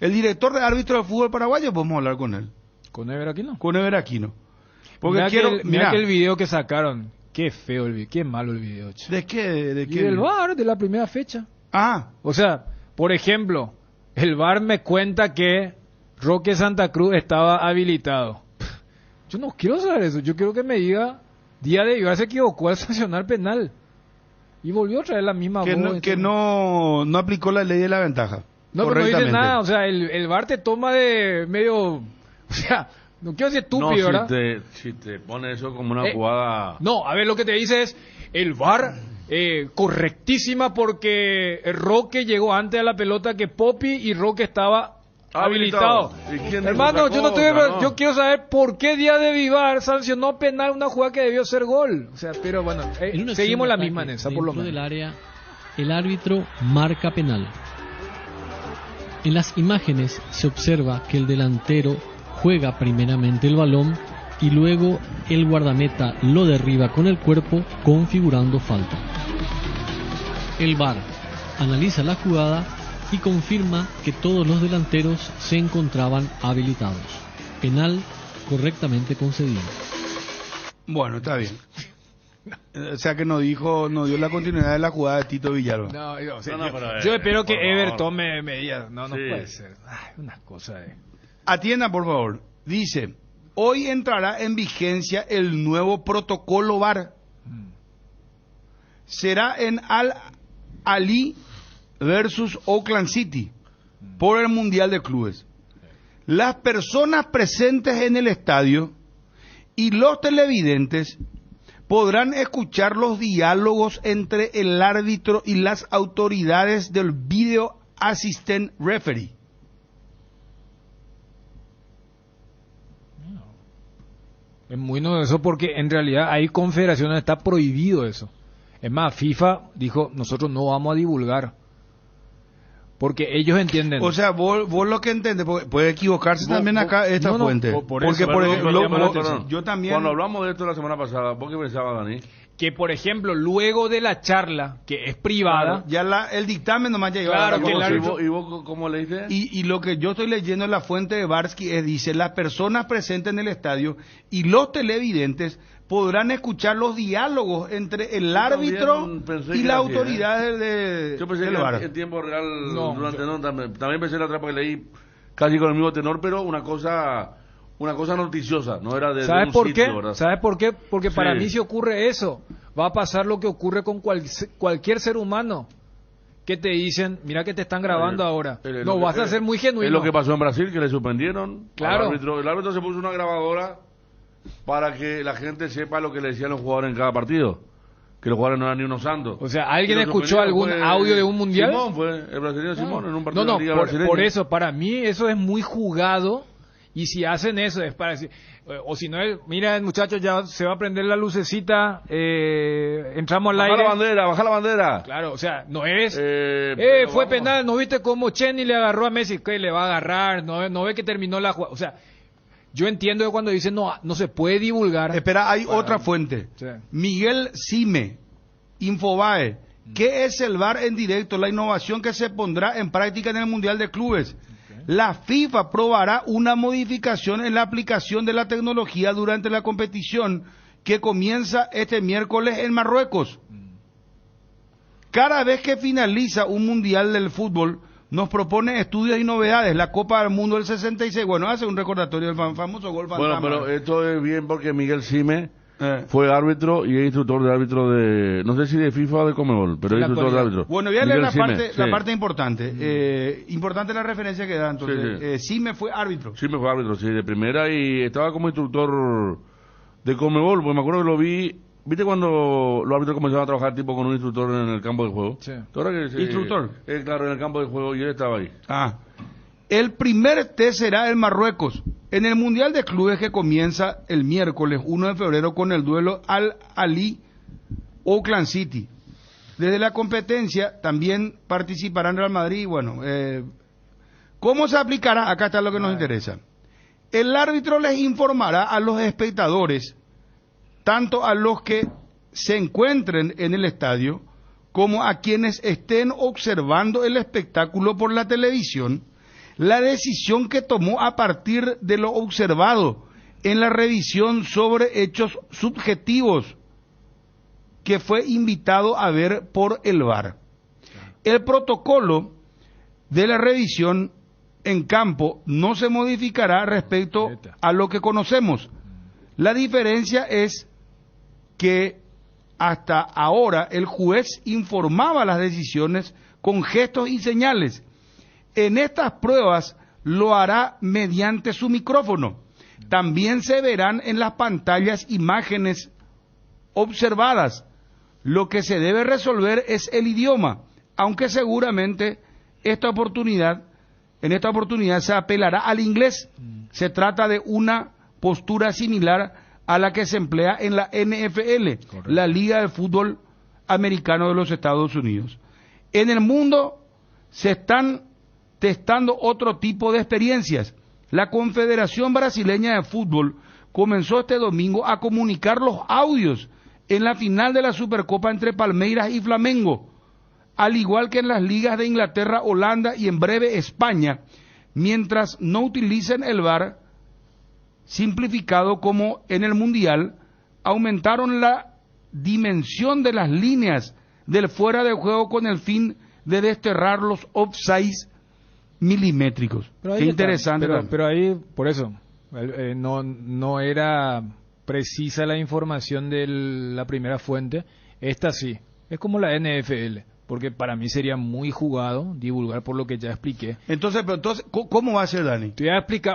el director de árbitro del fútbol paraguayo? Podemos hablar con él.
¿Con Ever Aquino?
Con Ever Aquino. Porque
mira que el video que sacaron, qué feo el video, qué malo el video. Che.
¿De qué?
¿De qué? Del VAR, de la primera fecha.
Ah.
O sea, por ejemplo, el VAR me cuenta que Roque Santa Cruz estaba habilitado. Yo no quiero saber eso. Yo quiero que me diga: día de Vivar se equivocó al sancionar penal y volvió a traer la misma voz.
Que no aplicó la ley de la ventaja.
No, pero no dice nada. O sea, el VAR te toma de medio... O sea, no quiero decir estúpido, ¿verdad?
Si te pone eso como una jugada...
No, a ver, lo que te dice es: el VAR correctísima porque Roque llegó antes a la pelota que Popi y Roque estaba habilitado. Hermano, yo quiero saber por qué Día de Vivar sancionó penal una jugada que debió ser gol. O sea, pero bueno, seguimos la misma en esa, por lo menos.
Dentro del área, el árbitro marca penal. En las imágenes se observa que el delantero juega primeramente el balón y luego el guardameta lo derriba con el cuerpo, configurando falta. El VAR analiza la jugada y confirma que todos los delanteros se encontraban habilitados. Penal correctamente concedido.
Bueno, está bien. O sea que no dio la continuidad de la jugada de Tito Villalba.
Yo espero que Ever tome medidas. No puede ser. Una cosa de...
Atienda, por favor. Dice: hoy entrará en vigencia el nuevo protocolo VAR. Será en Al-Ali versus Oakland City por el Mundial de Clubes. Las personas presentes en el estadio y los televidentes podrán escuchar los diálogos entre el árbitro y las autoridades del Video Assistant Referee.
Es muy novedoso porque en realidad hay confederaciones, está prohibido eso. Es más, FIFA dijo, nosotros no vamos a divulgar. Porque ellos entienden.
O sea, vos lo que entiendes, puede equivocarse también acá esta fuente. Porque, por ejemplo, yo también...
Cuando hablamos de esto la semana pasada, ¿vos qué pensabas, Dani?
Que, por ejemplo, luego de la charla, que es privada...
Claro, ya el dictamen nomás ya llegó.
Claro, que
¿Y vos cómo le dices?
Y lo que yo estoy leyendo en la fuente de Barsky dice, las personas presentes en el estadio y los televidentes podrán escuchar los diálogos entre el árbitro y las autoridades de
Yo pensé
del
que
VAR.
en tiempo real, también pensé la otra porque leí casi con el mismo tenor, pero una cosa noticiosa, no era de
¿Sabes
un
por
sitio,
qué?
¿verdad?
¿Sabes por qué? Porque para
Sí.
mí si ocurre eso, va a pasar lo que ocurre con cualquier ser humano. Que te dicen, mira que te están grabando ahora. No, vas a ser muy genuino.
Es lo que pasó en Brasil, que le suspendieron.
Claro.
El árbitro se puso una grabadora para que la gente sepa lo que le decían los jugadores en cada partido. Que los jugadores no eran ni unos santos.
O sea, ¿alguien escuchó algún audio de un mundial?
Simón fue, el brasileño Simón, en un partido de la Liga
por
brasileña.
eso, para mí eso es muy jugado. Y si hacen eso es para decir, o si no es, mira muchachos, ya se va a prender la lucecita, entramos al aire.
Baja la bandera.
Claro, o sea, no es,
pero
fue
vamos.
penal, ¿no viste cómo Chenny le agarró a Messi? ¿Qué le va a agarrar? No ve que terminó la jugada. O sea, yo entiendo que cuando dicen no se puede divulgar.
Espera, hay otra fuente.
Sí.
Miguel Cime, Infobae. ¿Qué es el VAR en directo? La innovación que se pondrá en práctica en el Mundial de Clubes. La FIFA probará una modificación en la aplicación de la tecnología durante la competición que comienza este miércoles en Marruecos. Cada vez que finaliza un Mundial del fútbol, nos propone estudios y novedades. La Copa del Mundo del 66, bueno, hace un recordatorio del famoso gol fantasma.
Bueno, pero esto es bien porque Miguel Cime fue árbitro y es instructor de árbitro de, no sé si de FIFA o de Conmebol, pero es instructor de árbitro.
Bueno, voy a leer
Miguel
la parte importante. Importante la referencia que da, entonces. Cime fue árbitro.
Cime fue árbitro, sí, de primera y estaba como instructor de Conmebol, porque me acuerdo que lo vi. ¿Viste cuando los árbitros comenzaron a trabajar tipo con un instructor en el campo de juego?
Sí.
¿Instructor?
Claro, en el campo de juego y él estaba ahí.
El primer test será en Marruecos, en el Mundial de Clubes que comienza el miércoles 1 de febrero con el duelo Al-Ali Auckland City. Desde la competencia también participarán Real Madrid. Bueno, ¿cómo se aplicará? Acá está lo que nos interesa. El árbitro les informará a los espectadores, tanto a los que se encuentren en el estadio, como a quienes estén observando el espectáculo por la televisión, la decisión que tomó a partir de lo observado en la revisión sobre hechos subjetivos que fue invitado a ver por el VAR. El protocolo de la revisión en campo no se modificará respecto a lo que conocemos. La diferencia es que hasta ahora el juez informaba las decisiones con gestos y señales. En estas pruebas lo hará mediante su micrófono. También se verán en las pantallas imágenes observadas. Lo que se debe resolver es el idioma, aunque seguramente en esta oportunidad se apelará al inglés. Se trata de una postura similar a la que se emplea en la NFL, correcto, la Liga de Fútbol Americano de los Estados Unidos. En el mundo se están testando otro tipo de experiencias. La Confederación Brasileña de Fútbol comenzó este domingo a comunicar los audios en la final de la Supercopa entre Palmeiras y Flamengo, al igual que en las ligas de Inglaterra, Holanda y en breve España, mientras no utilicen el VAR simplificado como en el Mundial. Aumentaron la dimensión de las líneas del fuera de juego con el fin de desterrar los offsides milimétricos. Qué interesante.
Pero ahí, por eso, no era precisa la información de la primera fuente. Esta sí, es como la NFL. porque para mí sería muy jugado divulgar por lo que ya expliqué.
Entonces, ¿cómo va a ser, Dani?
Te voy a explicar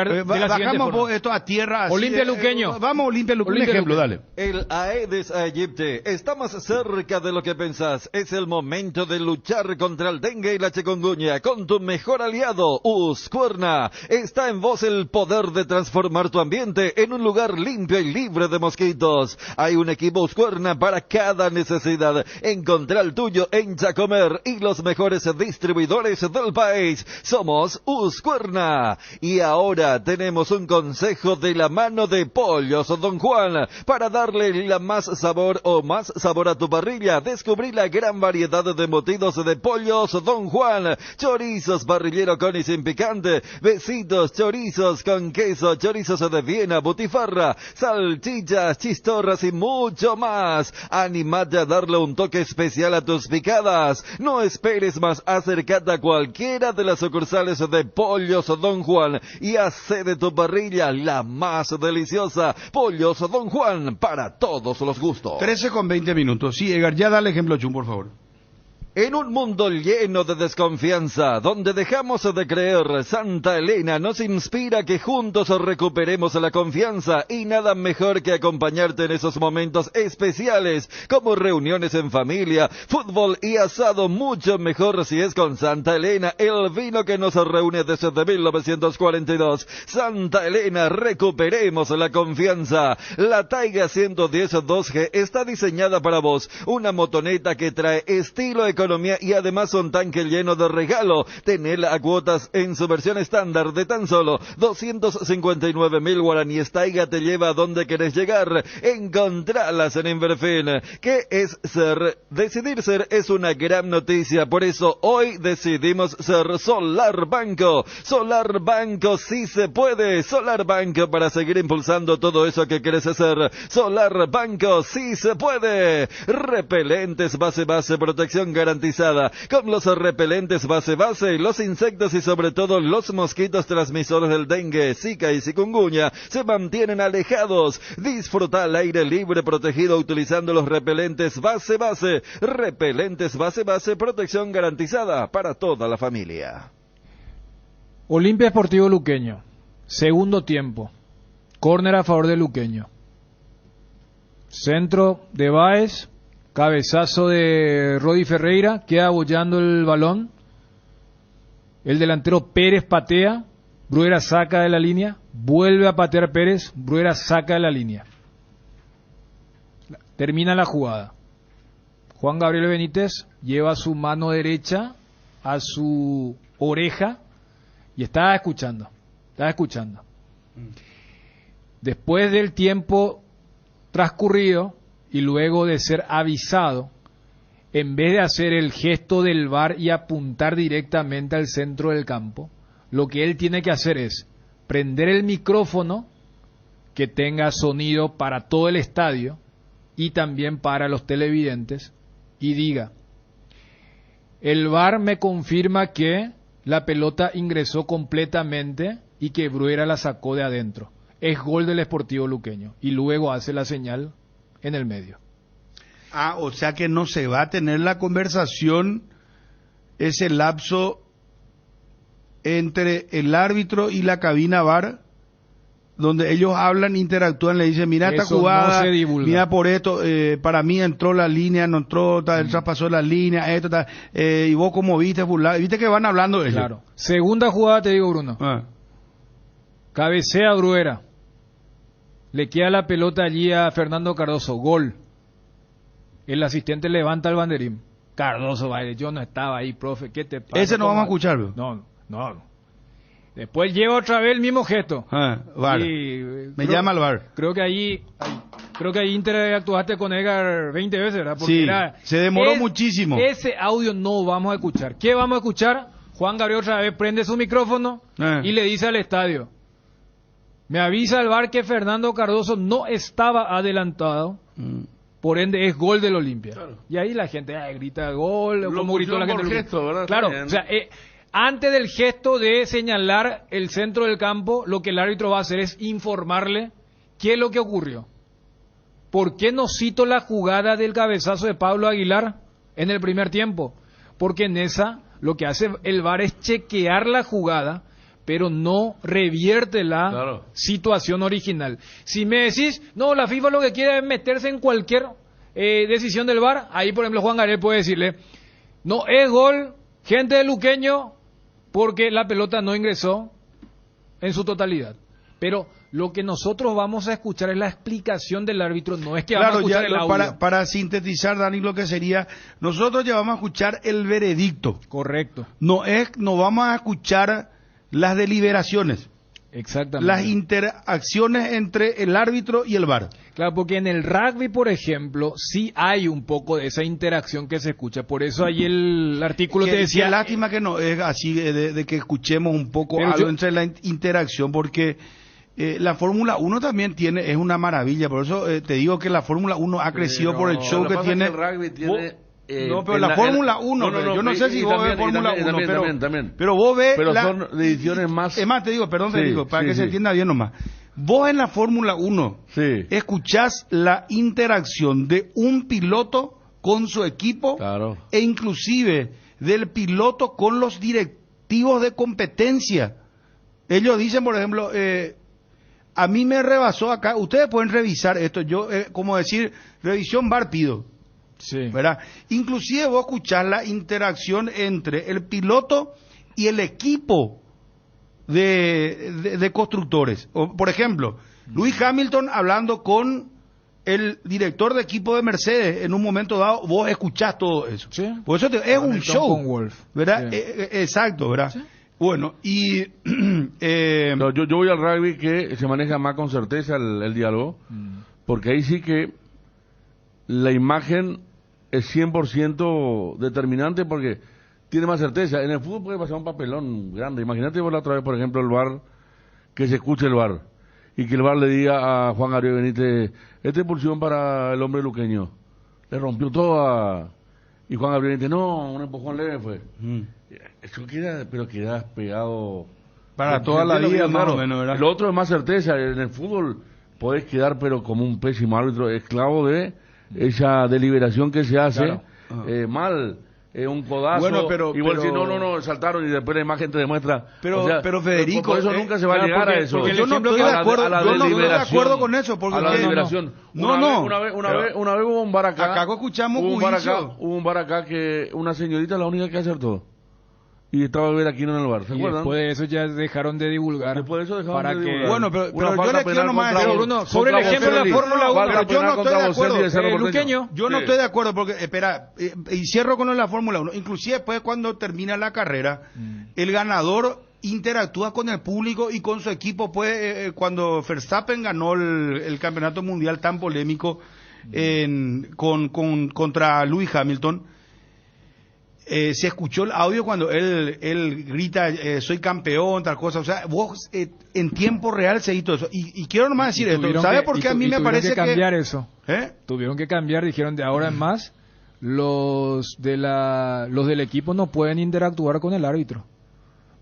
de la siguiente forma.
Esto a tierra. Así,
Olimpia Luqueño.
Vamos, Olimpia Luqueño. Un ejemplo, dale.
El Aedes aegypti está más cerca de lo que pensás. Es el momento de luchar contra el dengue y la chikungunya con tu mejor aliado, Uscuerna. Está en vos el poder de transformar tu ambiente en un lugar limpio y libre de mosquitos. Hay un equipo Uscuerna para cada necesidad. Encontrá el tuyo en Chacomer y los mejores distribuidores del país. Somos Uscuerna. Y ahora tenemos un consejo de la mano de Pollos Don Juan para darle más sabor a tu parrilla. Descubrí la gran variedad de embutidos de Pollos Don Juan. Chorizos parrillero con y sin picante, besitos, chorizos con queso, chorizos de Viena, butifarra, salchichas, chistorras y mucho más. Animate a darle un toque especial a tus picadas. No esperes más, acércate a cualquiera de las sucursales de Pollos Don Juan y hace de tu parrilla la más deliciosa. Pollos Don Juan, para todos los gustos.
13:20. Sí, Edgar, ya dale ejemplo, Chum, por favor.
En un mundo lleno de desconfianza, donde dejamos de creer, Santa Elena nos inspira que juntos recuperemos la confianza y nada mejor que acompañarte en esos momentos especiales, como reuniones en familia, fútbol y asado, mucho mejor si es con Santa Elena, el vino que nos reúne desde 1942. Santa Elena, recuperemos la confianza. La Taiga 110 2G está diseñada para vos, una motoneta que trae estilo económico y además un tanque lleno de regalo. Tenela a cuotas en su versión estándar de tan solo 259.000 guaraníes. Taiga te lleva a donde querés llegar. Encontralas en Inverfin. ¿Qué es ser? Decidir ser es una gran noticia. Por eso hoy decidimos ser Solar Banco. Solar Banco sí se puede. Solar Banco para seguir impulsando todo eso que querés hacer. Solar Banco sí se puede. Repelentes base, protección garantizada. Con los repelentes base, los insectos y sobre todo los mosquitos transmisores del dengue, zika y chikungunya se mantienen alejados. Disfruta al aire libre protegido utilizando los repelentes base. Repelentes base, protección garantizada para toda la familia.
Olimpia Esportivo Luqueño. Segundo tiempo. Córner a favor de Luqueño. Centro de Báez. Cabezazo de Rodi Ferreira, queda abollando el balón. El delantero Pérez patea, Bruera saca de la línea, vuelve a patear Pérez, Bruera saca de la línea. Termina la jugada. Juan Gabriel Benítez lleva su mano derecha a su oreja y estaba escuchando. Después del tiempo transcurrido, y luego de ser avisado, en vez de hacer el gesto del VAR y apuntar directamente al centro del campo, lo que él tiene que hacer es prender el micrófono que tenga sonido para todo el estadio y también para los televidentes y diga: el VAR me confirma que la pelota ingresó completamente y que Bruera la sacó de adentro. Es gol del Sportivo Luqueño. Y luego hace la señal en el medio.
O sea que no se va a tener la conversación, ese lapso entre el árbitro y la cabina VAR, donde ellos hablan, interactúan, le dicen: mira esta jugada, no mira por esto, para mí entró la línea, no entró, él traspasó la línea, esto, y vos como viste, viste que van hablando ellos.
Claro. Segunda jugada, te digo, Bruno. Cabecea Bruera. Le queda la pelota allí a Fernando Cardoso. Gol. El asistente levanta el banderín. Cardoso, yo no estaba ahí, profe. ¿Qué te pasa?
Ese no vamos a escuchar, bro.
No. Después lleva otra vez el mismo gesto.
VAR. Me llama al VAR.
Creo que ahí interactuaste con Edgar 20 veces, ¿verdad?
Porque se demoró muchísimo.
Ese audio no vamos a escuchar. ¿Qué vamos a escuchar? Juan Gabriel otra vez prende su micrófono y le dice al estadio: me avisa el VAR que Fernando Cardoso no estaba adelantado, por ende es gol del Olimpia. Claro. Y ahí la gente grita gol, como gritó la gente.
Gesto, ¿verdad?
Claro, o sea, antes del gesto de señalar el centro del campo, lo que el árbitro va a hacer es informarle qué es lo que ocurrió. ¿Por qué no cito la jugada del cabezazo de Pablo Aguilar? en el primer tiempo, porque en esa lo que hace el VAR es chequear la jugada, pero no revierte la situación original. Si me decís, no, la FIFA lo que quiere es meterse en cualquier decisión del VAR, ahí por ejemplo Juan Gabriel puede decirle, no, es gol, gente de Luqueño, porque la pelota no ingresó en su totalidad. Pero lo que nosotros vamos a escuchar es la explicación del árbitro, no es que vamos a escuchar el audio.
Para sintetizar, Dani, lo que sería, nosotros ya vamos a escuchar el veredicto.
Correcto.
No vamos a escuchar las deliberaciones.
Exactamente.
Las interacciones entre el árbitro y el VAR.
Claro, porque en el rugby, por ejemplo, sí hay un poco de esa interacción que se escucha. Por eso ahí el artículo te decía...
Qué lástima que no es así, de que escuchemos un poco algo entre la interacción, porque la Fórmula 1 también es una maravilla. Por eso te digo que la Fórmula 1 ha crecido por el show que tiene...
el rugby tiene...
no, pero la Fórmula 1, yo no sé si vos ves Fórmula 1, pero vos ves...
Pero son ediciones más...
Es más, te digo, para que se entienda bien nomás. Vos en la Fórmula 1 escuchás la interacción de un piloto con su equipo e inclusive del piloto con los directivos de competencia. Ellos dicen, por ejemplo, a mí me rebasó acá, ustedes pueden revisar esto, yo, como decir, revisión VAR pido.
Sí.
¿Verdad? Inclusive vos escuchás la interacción entre el piloto y el equipo de constructores. Por ejemplo, Lewis Hamilton hablando con el director de equipo de Mercedes en un momento dado, vos escuchás todo eso.
¿Sí?
Por eso es un show,
con Wolf.
¿verdad?
Sí.
Exacto, ¿verdad? ¿Sí? Bueno, y...
no, yo voy al rugby que se maneja más con certeza el diálogo, porque ahí sí que la imagen es 100% determinante porque tiene más certeza. En el fútbol puede pasar un papelón grande. Imagínate vos la otra vez, por ejemplo, el VAR, que se escuche el VAR y que el VAR le diga a Juan Gabriel Benítez, esta expulsión para el hombre luqueño. Le rompió todo y Juan Gabriel Benítez, no, un empujón leve fue. Eso queda pegado
para toda la vida, más o menos, ¿verdad?
Lo otro es más certeza. En el fútbol podés quedar pero como un pésimo árbitro, esclavo de esa deliberación que se hace, mal, un codazo, igual si no, saltaron y después la imagen te demuestra.
Pero Federico,
por eso nunca se va a llegar a eso.
Yo no estoy de acuerdo con eso. Porque
a la deliberación. Una vez hubo un VAR acá.
Acá escuchamos
hubo un VAR acá que una señorita la única que acertó. Y estaba a ver aquí en el bar, ¿se acuerdan?
Después de eso ya dejaron de divulgar.
Después de eso dejaron de divulgar.
Bueno, pero yo le quiero nomás decir,
Bruno, sobre el ejemplo de la Fórmula 1,
pero yo no estoy de acuerdo.
Luqueño.
Yo no estoy de acuerdo porque, espera, y cierro con la Fórmula 1. Inclusive después cuando termina la carrera, el ganador interactúa con el público y con su equipo. Cuando Verstappen ganó el campeonato mundial tan polémico contra Lewis Hamilton, se escuchó el audio cuando él grita soy campeón, tal cosa, o sea, vos en tiempo real se hizo eso, y quiero nomás decir esto, ¿sabe por qué a mí me parece que
cambiar eso? Tuvieron que cambiar, dijeron de ahora en más los del equipo no pueden interactuar con el árbitro,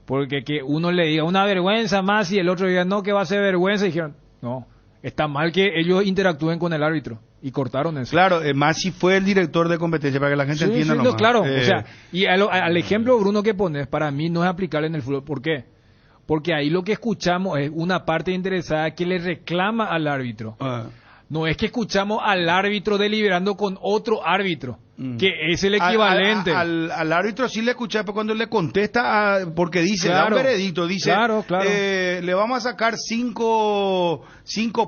porque que uno le diga una vergüenza más y el otro diga no, que va a ser vergüenza, y dijeron no, está mal que ellos interactúen con el árbitro. Y cortaron eso.
Claro, más si fue el director de competencia, para que la gente entienda nomás.
Claro, o sea, y al ejemplo, Bruno, que pones, para mí no es aplicable en el fútbol. ¿Por qué? Porque ahí lo que escuchamos es una parte interesada que le reclama al árbitro. No es que escuchamos al árbitro deliberando con otro árbitro, que es el equivalente.
Al árbitro sí le escucha cuando le contesta, porque dice, da un veredicto, dice, le vamos a sacar cinco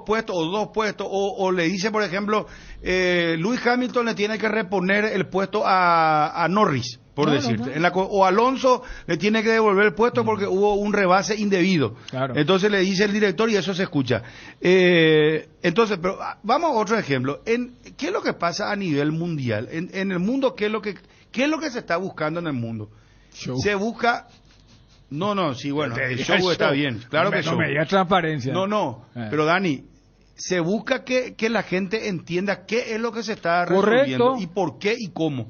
puestos o 2 puestos, o le dice, por ejemplo, Lewis Hamilton le tiene que reponer el puesto a Norris, por decirte. O Alonso le tiene que devolver el puesto porque hubo un rebase indebido. Entonces le dice el director y eso se escucha. Entonces, pero vamos a otro ejemplo. ¿Qué es lo que pasa a nivel mundial? En el mundo, ¿qué es lo que se está buscando en el mundo?
Show.
Se busca... No, sí, bueno, el show está bien. Claro que show.
No me digas transparencia.
No, pero Dani, se busca que la gente entienda qué es lo que se está resolviendo. Y por qué y cómo.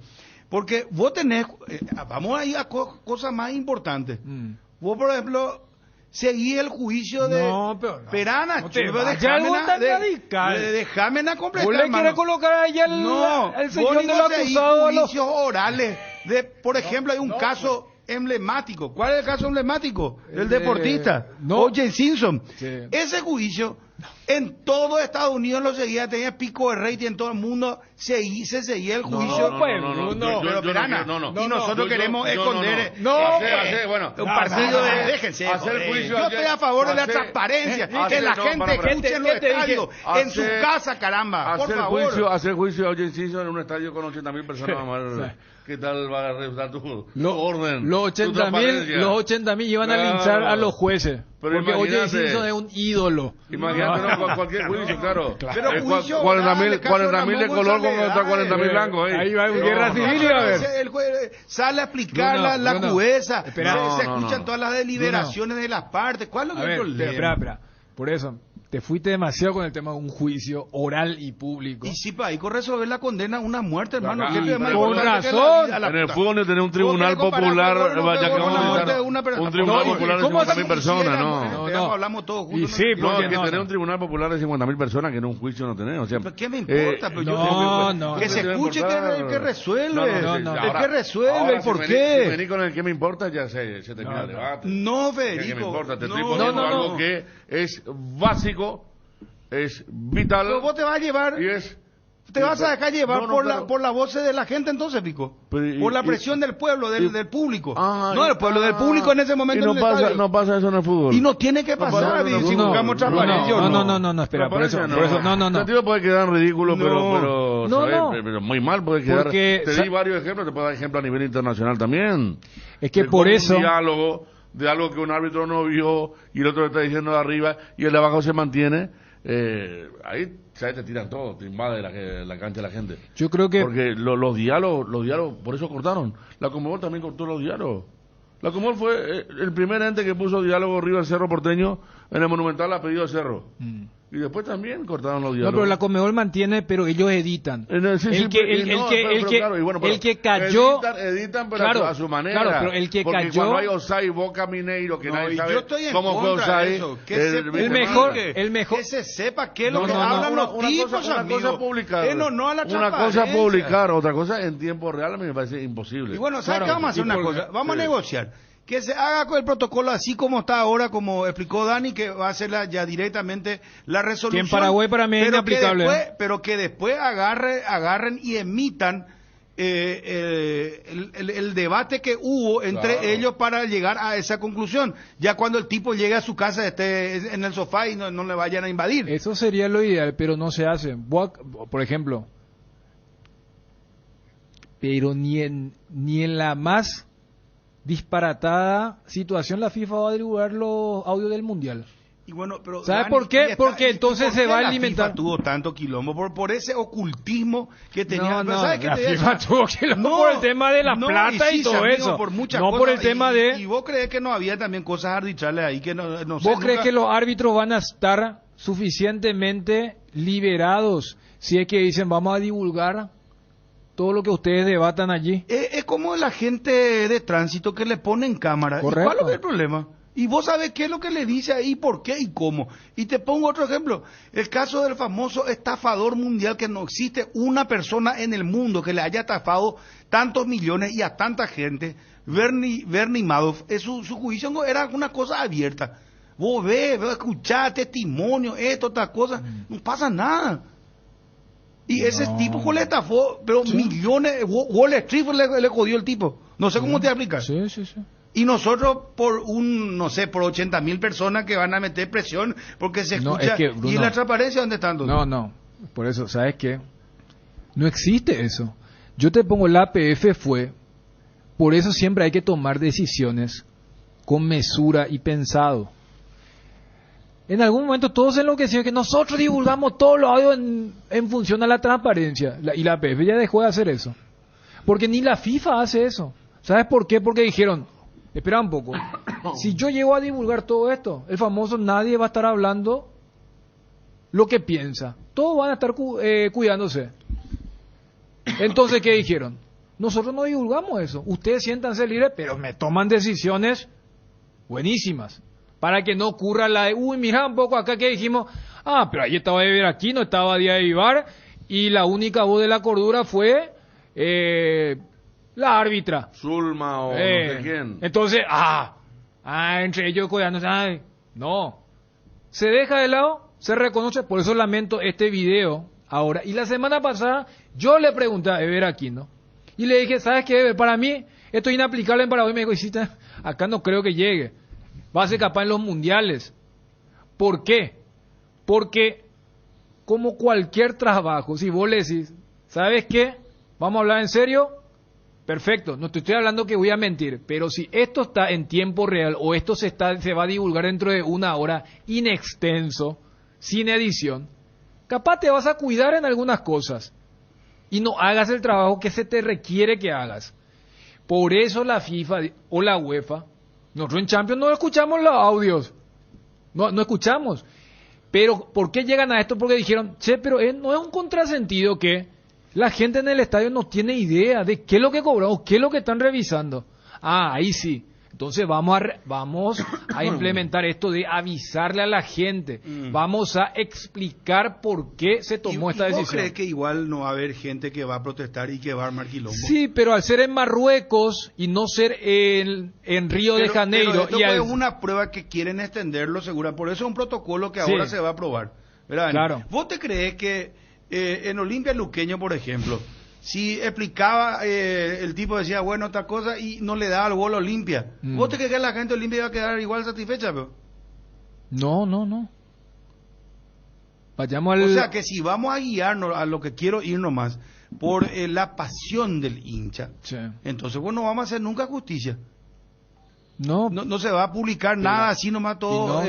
Porque vos tenés, vamos a ir a cosas más importantes. Vos, por ejemplo, seguí el juicio de Perana. Déjame a completar.
¿Vos le quieres colocar allá el señor del acusado a los
juicios orales? Por ejemplo, hay un caso emblemático. ¿Cuál es el caso emblemático? El deportista, O.J. Simpson. Sí. Ese juicio en todo Estados Unidos lo seguía, tenía pico de rating en todo el mundo, se seguía el juicio. Y nosotros queremos esconder un partido de... Déjense, yo estoy a favor de la transparencia, que la gente escuche en los estadios, en su casa, caramba, por favor.
Hacer juicio a O.J. Simpson en un estadio con 80.000 personas, ¿qué tal va a resultar tu orden?
Los 80.000 iban a linchar a los jueces.
Pero
porque O.J. Simpson es un ídolo.
Imagínate, cualquier juicio, claro.
Pero
40.000 de color contra 40.000 blancos.
Ahí va una guerra civil y a ver.
El juez sale a explicar la jueza. Se escuchan todas las deliberaciones de las partes. ¿Cuál es el problema?
Espera. Por eso, te fuiste demasiado con el tema de un juicio oral y público.
Y sí, para ahí con resolver la condena una muerte, hermano.
Con razón.
En el fútbol no tenés un tribunal popular, un tribunal popular de 50.000 personas,
no. Hablamos todos juntos.
Y sí, porque tener un tribunal popular de 50.000 personas que en un juicio no tenés. O sea,
¿qué me importa? Que se escuche el que resuelve. El que resuelve, ¿y por qué?
Si venís con el que me importa, ya se termina el debate.
No, Federico.
¿Qué me importa? Te estoy poniendo algo que es básico, es vital.
Pero vos te vas a llevar. ¿Te vas a dejar llevar por la voz de la gente entonces, Pico? Por la presión del pueblo, del público. Del pueblo, del público en ese momento.
No pasa eso en el fútbol.
Y no tiene que pasar, si buscamos transparencia.
No, espera, por eso, no.
El sentido puede quedar en ridículo, pero muy mal puede quedar.
Porque,
te di varios ejemplos, te puedo dar ejemplos a nivel internacional también.
Es que por eso...
Un diálogo de algo que un árbitro no vio y el otro le está diciendo de arriba y el de abajo se mantiene, ahí te tiran todo, te invade la cancha de la gente.
Yo creo que...
Porque los diálogos, por eso cortaron. La Conmebol también cortó los diálogos. La Conmebol fue el primer ente que puso diálogo arriba del Cerro Porteño en el Monumental a pedido de Cerro. Y después también cortaron los diálogos.
No, pero la Conmebol mantiene, pero ellos editan. El que cayó...
Editan, pero a su manera.
Claro, pero el que
porque
cayó...
cuando hay Osai, Boca Mineiro, que nadie sabe cómo fue Osai...
El mejor...
Que se sepa qué es lo que hablan los tipos,
Una cosa publicar. Una cosa publicar, otra cosa en tiempo real me parece imposible.
Y bueno, ¿sabes qué vamos a hacer una cosa? Vamos a negociar. Que se haga con el protocolo así como está ahora, como explicó Dani, que va a hacer ya directamente la resolución.
Que en Paraguay para mí es inaplicable.
Pero que después agarren y emitan el debate que hubo entre ellos para llegar a esa conclusión. Ya cuando el tipo llegue a su casa esté en el sofá y no le vayan a invadir.
Eso sería lo ideal, pero no se hace. Por ejemplo, pero ni en la más disparatada situación la FIFA va a divulgar los audios del Mundial.
Y bueno, pero
¿sabes por qué? Porque entonces se va a alimentar.
La FIFA tuvo tanto quilombo por ese ocultismo que tenía.
La FIFA tuvo quilombo por el tema de la plata y todo eso.
Por muchas
cosas. Por el tema de...
¿Y vos crees que no había también cosas arbitrales ahí que no sé?
¿Vos crees que los árbitros van a estar suficientemente liberados si es que dicen vamos a divulgar todo lo que ustedes debatan allí?
Es como la gente de tránsito que le ponen cámara.
Correcto.
¿Y cuál es el problema? Y vos sabés qué es lo que le dice ahí, por qué y cómo. Y te pongo otro ejemplo. El caso del famoso estafador mundial, que no existe una persona en el mundo que le haya estafado tantos millones y a tanta gente. Bernie Madoff, su juicio era una cosa abierta. Vos ves, escuchás testimonio, otra cosa, no pasa nada. Y ese tipo le estafó, pero millones, Wall Street le jodió el tipo. No sé cómo te aplicas.
Sí.
Y nosotros por por 80.000 personas que van a meter presión porque se escucha. Bruno, ¿y la transparencia dónde están?
No. Por eso, ¿sabes qué? No existe eso. Yo te pongo, la APF fue. Por eso siempre hay que tomar decisiones con mesura y pensado. En algún momento todos enloquecieron que nosotros divulgamos todos los audios en función a la transparencia. Y la APF ya dejó de hacer eso. Porque ni la FIFA hace eso. ¿Sabes por qué? Porque dijeron, espera un poco, si yo llego a divulgar todo esto, el famoso nadie va a estar hablando lo que piensa. Todos van a estar cuidándose. Entonces, ¿qué dijeron? Nosotros no divulgamos eso. Ustedes siéntanse libres, pero me toman decisiones buenísimas. para que no ocurra la de, uy, mira un poco acá que dijimos, pero ahí estaba Ever Aquino, estaba Díaz Vivar, y la única voz de la cordura fue la árbitra.
Zulma o no sé quién.
Entonces, entre ellos coreanos, no. Se deja de lado, se reconoce, por eso lamento este video ahora. Y la semana pasada, yo le pregunté a Ever Aquino, y le dije, ¿sabes qué, Ever? Para mí, esto es inaplicable en Paraguay. Me dijo, acá no creo que llegue. Va a ser capaz en los mundiales. ¿Por qué? Porque, como cualquier trabajo, si vos le decís, ¿sabes qué? ¿Vamos a hablar en serio? Perfecto, no te estoy hablando que voy a mentir, pero si esto está en tiempo real o esto se va a divulgar dentro de una hora, inextenso, sin edición, capaz te vas a cuidar en algunas cosas y no hagas el trabajo que se te requiere que hagas. Por eso la FIFA o la UEFA, nosotros en Champions no escuchamos los audios, no escuchamos. Pero, ¿por qué llegan a esto? Porque dijeron, pero no es un contrasentido que la gente en el estadio no tiene idea de qué es lo que cobramos, qué es lo que están revisando. Ahí sí. Entonces vamos a implementar esto de avisarle a la gente. Vamos a explicar por qué se tomó esta decisión.
¿Vos crees que igual no va a haber gente que va a protestar y que va a armar quilombo?
Sí, pero al ser en Marruecos y no ser en Río de Janeiro.
Pero esto es una prueba que quieren extenderlo, segura. Por eso es un protocolo que ahora se va a aprobar, ¿verdad?
Claro.
¿Vos te crees que en Olimpia Luqueño, por ejemplo, si explicaba, el tipo decía, bueno, otra cosa, y no le daba el gol a Olimpia, ¿vos te crees que la gente de Olimpia iba a quedar igual satisfecha? Pero?
No. Vayamos
O sea, que si vamos a guiarnos a lo que quiero ir nomás, por la pasión del hincha, entonces, bueno, no vamos a hacer nunca justicia. No se va a publicar nada así nomás todo.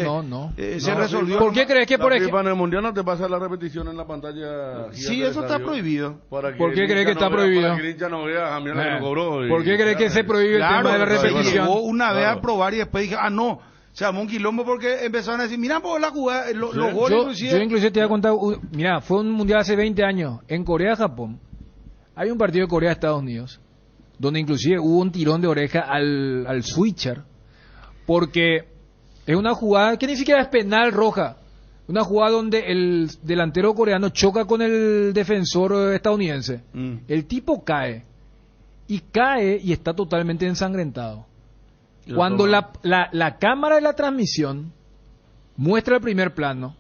Se resolvió.
¿Por qué crees que por ejemplo
en el mundial no te pasa la repetición en la pantalla?
Sí, eso está prohibido.
¿Por qué crees que está prohibido?
Para que el hincha no vea, lo cobró.
¿Por qué crees que se prohíbe el tema de la repetición?
Llegó una vez a probar y después dije, no, se armó un quilombo porque empezaron a decir, mira, por la jugada, los goles
yo inclusive te voy a contar, mira, fue un mundial hace 20 años en Corea-Japón. Hay un partido de Corea-Estados Unidos donde inclusive hubo un tirón de oreja al switcher, porque es una jugada que ni siquiera es penal roja, una jugada donde el delantero coreano choca con el defensor estadounidense. El tipo cae y está totalmente ensangrentado. Cuando la cámara de la transmisión muestra el primer plano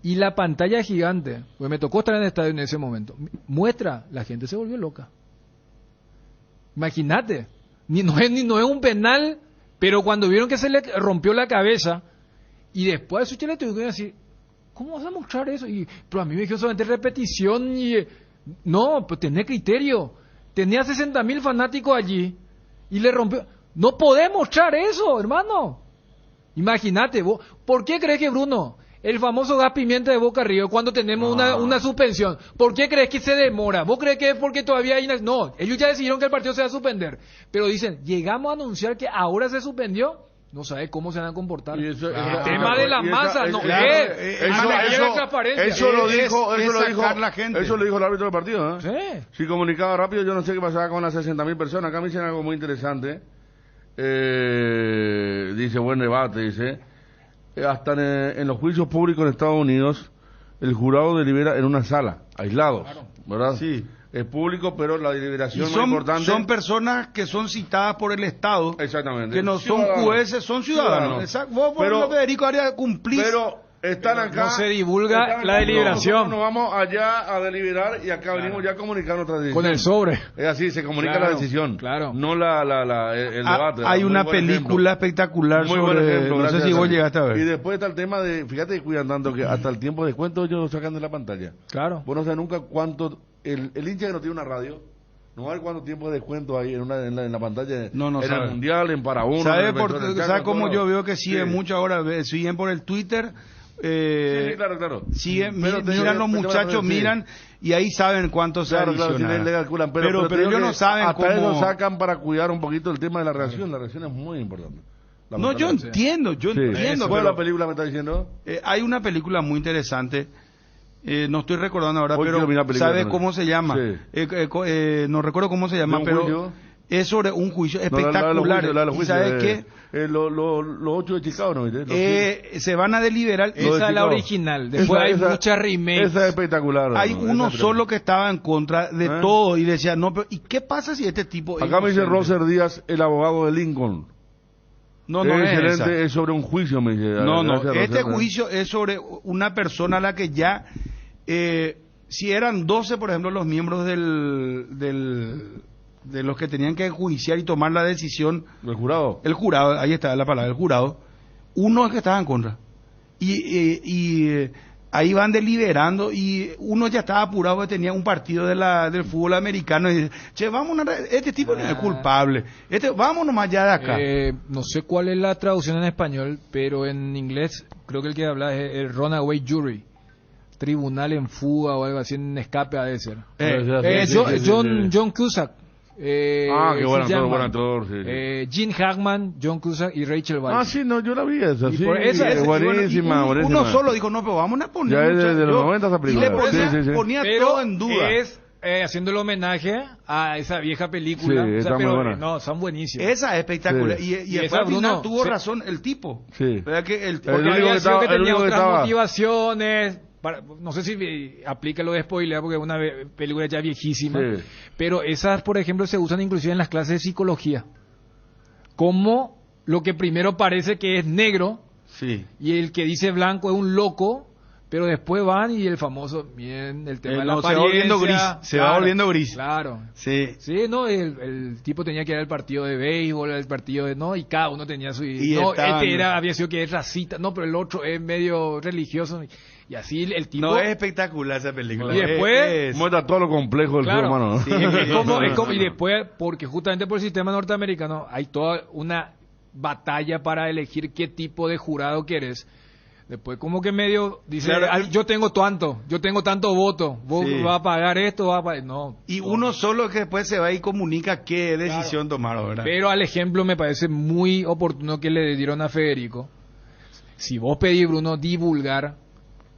y la pantalla gigante, pues me tocó estar en el estadio en ese momento, muestra, la gente se volvió loca. Imagínate, no es un penal, pero cuando vieron que se le rompió la cabeza y después de su le tuve que decir, ¿cómo vas a mostrar eso? Pero a mí me dijeron solamente repetición y no, pues tenés criterio. Tenía 60,000 fanáticos allí y le rompió. No podés mostrar eso, hermano. Imagínate, vos. ¿Por qué crees que Bruno, el famoso gas pimienta de Boca Río, cuando tenemos una suspensión, por qué crees que se demora? ¿Vos crees que es porque todavía hay no, ellos ya decidieron que el partido se va a suspender, pero dicen, llegamos a anunciar que ahora se suspendió, no sabe cómo se van a comportar. El tema de la masa, no es.
Eso lo dijo el árbitro del partido, ¿eh? Sí. Si comunicaba rápido, yo no sé qué pasaba con las 60,000 personas. Acá me dicen algo muy interesante. Dice, buen debate, dice. Hasta en los juicios públicos en Estados Unidos, el jurado delibera en una sala, aislados, ¿verdad? Sí. Es público, pero la deliberación más importante...
Son personas que son citadas por el Estado.
Exactamente.
Que no son jueces, son ciudadanos. Exacto. Vos, Federico, haría cumplir...
Pero están acá...
No se divulga la deliberación.
Nosotros nos vamos allá a deliberar y acá venimos ya a comunicar nuestra decisión.
Con el sobre.
Es así, se comunica la decisión.
Claro.
No el debate.
Hay una película espectacular
muy buen ejemplo.
No sé si vos llegaste a ver.
Y después está el tema de... Fíjate que cuidan tanto que hasta el tiempo de descuento ellos lo sacan de la pantalla.
Claro.
Vos no sabés nunca cuánto... El hincha que no tiene una radio, no va a ver cuánto tiempo de descuento hay en la pantalla.
No
en
sabe.
El mundial, en para uno.
¿Sabe cómo yo veo que siguen mucho ahora? Siguen por el Twitter.
Sí, claro.
Siguen, miran los muchachos, miran y ahí saben cuánto se adiciona.
Pero
ellos no saben
hasta
cómo.
Ellos sacan para cuidar un poquito el tema de la reacción. La reacción es muy importante.
No, yo entiendo.
¿Cuál es la película me está diciendo?
Hay una película muy interesante. No estoy recordando ahora, pero ¿sabe cómo se llama? Sí. No recuerdo cómo se llama, pero es sobre un juicio espectacular. ¿Y sabes qué?
Los 8 de Chicago, ¿no?
Se van a deliberar.
Esa es la original. Después hay muchas remakes.
Esa es espectacular.
Hay uno solo que estaba en contra de todo y decía, no, pero ¿y qué pasa si este tipo...
Acá me dice Roser Díaz, el abogado de Lincoln.
No es esa.
Es sobre un juicio, me dice.
Este juicio es sobre una persona a la que ya... si eran 12, por ejemplo, los miembros de los que tenían que enjuiciar y tomar la decisión.
¿El jurado?
El jurado, ahí está la palabra, el jurado. Uno es que estaba en contra. Y ahí van deliberando y uno ya estaba apurado porque tenía un partido del fútbol americano y dice, che, este tipo no es culpable. Vamos nomás ya de acá.
No sé cuál es la traducción en español, pero en inglés creo que el que habla es el runaway jury. Tribunal en fuga o algo así, en escape ha de ser. John Cusack.
Qué buen actor.
Gene Hackman, John Cusack y Rachel Weisz.
Sí, no, yo la vi esa.
Es buenísima. Uno solo dijo, no, pero vamos a poner.
Ya es de los 90 esa película.
Y le ponía todo en duda.
Es haciendo el homenaje a esa vieja película. Son buenísimas.
Esa es espectacular. Sí. Y después al final tuvo razón el tipo.
Sí.
¿Verdad que
porque había sido que tenía otras motivaciones. No sé si aplica lo de spoiler porque es una película ya viejísima, pero esas, por ejemplo, se usan inclusive en las clases de psicología, como lo que primero parece que es negro y el que dice blanco es un loco, pero después van y el famoso, bien, el tema de la apariencia,
se va volviendo gris.
Claro.
Sí,
no, el tipo tenía que ir al partido de béisbol, al partido de y cada uno tenía su había sido que es racista, pero el otro es medio religioso. Y así el tipo...
No, es espectacular esa película.
Y después...
muestra todo lo complejo del ser humano, ¿no?
Sí, y después, porque justamente por el sistema norteamericano hay toda una batalla para elegir qué tipo de jurado quieres. Después como que medio dice, yo tengo tanto voto, vos vas a pagar esto, vas a pagar... No.
Y uno solo que después se va y comunica qué decisión tomaron, ¿verdad?
Pero al ejemplo me parece muy oportuno que le dieron a Federico. Si vos pedís, Bruno, divulgar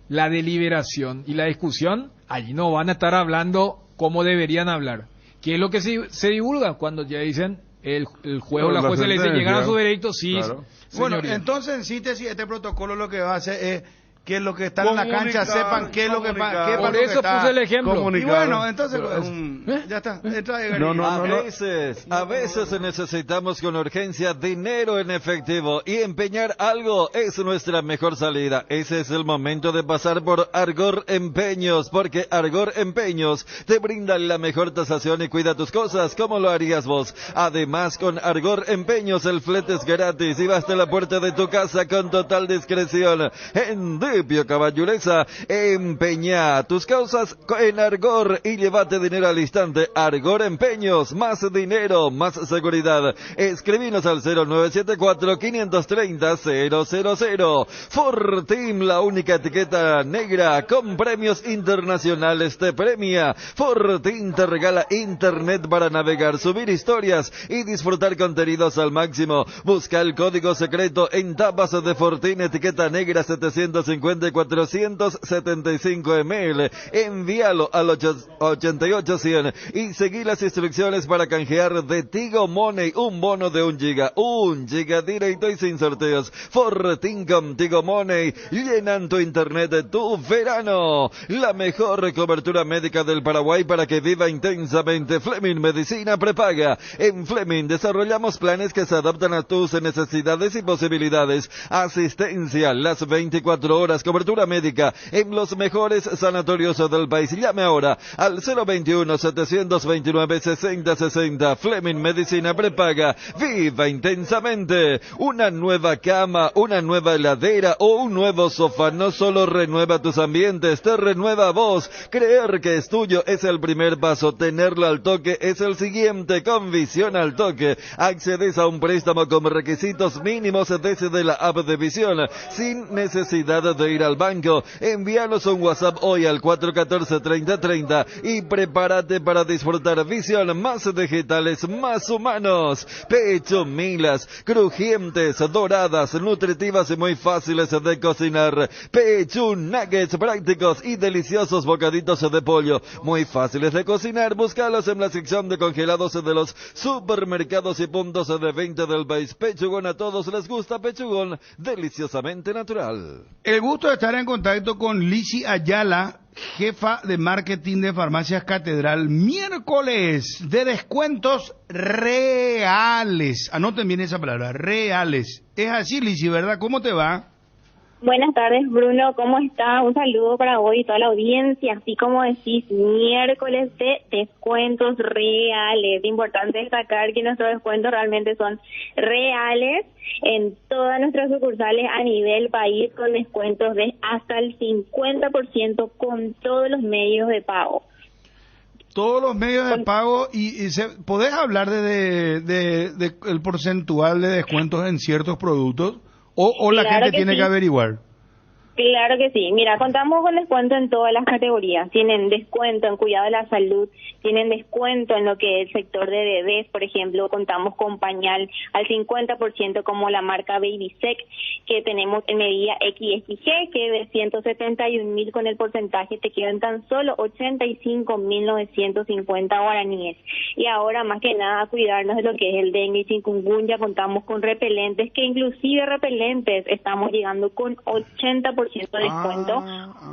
la deliberación y la discusión, allí no van a estar hablando como deberían hablar. ¿Qué es lo que se divulga? Cuando ya dicen el juez o la jueza le dice llegar a su veredicto, sí.
Claro. Bueno, entonces en síntesis este protocolo lo que va a hacer es que los que están en la cancha sepan qué es lo que pasa.
Por eso puse el ejemplo.
Y bueno, entonces ya está.
A veces necesitamos con urgencia dinero en efectivo y empeñar algo es nuestra mejor salida. Ese es el momento de pasar por Argor Empeños, porque Argor Empeños te brinda la mejor tasación y cuida tus cosas como lo harías vos. Además, con Argor Empeños el flete es gratis y va hasta la puerta de tu casa con total discreción. En Pio Caballureza, empeña tus causas en Argor y llévate dinero al instante. Argor Empeños, más dinero, más seguridad. Escribinos al 0974-530-000. Fortim, la única etiqueta negra con premios internacionales te premia. Fortim te regala internet para navegar, subir historias y disfrutar contenidos al máximo. Busca el código secreto en tapas de Fortim, etiqueta negra 750 475 ml. Envíalo al 88100 y seguí las instrucciones para canjear de Tigo Money un bono de 1 giga. 1 giga directo y sin sorteos. Fortin con Tigo Money llenan tu internet de tu verano. La mejor cobertura médica del Paraguay para que viva intensamente. Fleming Medicina Prepaga. En Fleming desarrollamos planes que se adaptan a tus necesidades y posibilidades. Asistencia las 24 horas. Cobertura médica en los mejores sanatorios del país. Llame ahora al 021-729-6060. Fleming Medicina Prepaga. Viva intensamente. Una nueva cama, una nueva heladera o un nuevo sofá no solo renueva tus ambientes, te renueva vos. Creer que es tuyo es el primer paso. Tenerlo al toque es el siguiente. Con Visión al Toque accedes a un préstamo con requisitos mínimos desde la app de Visión sin necesidad de de ir al banco. Envíanos un WhatsApp hoy al 414-3030 y prepárate para disfrutar visión más vegetales, más humanos. Pechumilas, crujientes, doradas, nutritivas y muy fáciles de cocinar. Pechu nuggets prácticos y deliciosos bocaditos de pollo, muy fáciles de cocinar. Búscalos en la sección de congelados de los supermercados y puntos de venta del país. Pechugón, a todos les gusta Pechugón, deliciosamente natural.
El gusto de estar en contacto con Lizzy Ayala, jefa de marketing de Farmacias Catedral. Miércoles de descuentos reales. Anoten bien esa palabra, reales. Es así, Lizzy, ¿verdad? ¿Cómo te va?
Buenas tardes, Bruno, ¿cómo está? Un saludo para vos y toda la audiencia. Así como decís, miércoles de descuentos reales. Es importante destacar que nuestros descuentos realmente son reales en todas nuestras sucursales a nivel país, con descuentos de hasta el 50% con todos los medios de pago.
Todos los medios de pago, ¿podés hablar de el porcentual de descuentos en ciertos productos? ¿O la gente tiene que averiguar?
Claro que sí. Mira, contamos con descuento en todas las categorías. Tienen descuento en cuidado de la salud, tienen descuento en lo que es el sector de bebés, por ejemplo, contamos con pañal al 50% como la marca Babysec, que tenemos en medida XXG, que de 171.000 con el porcentaje te quedan tan solo 85.950 guaraníes. Y ahora, más que nada, cuidarnos de lo que es el dengue y chikungunya. Contamos con repelentes, que inclusive repelentes estamos llegando con 80% de descuento.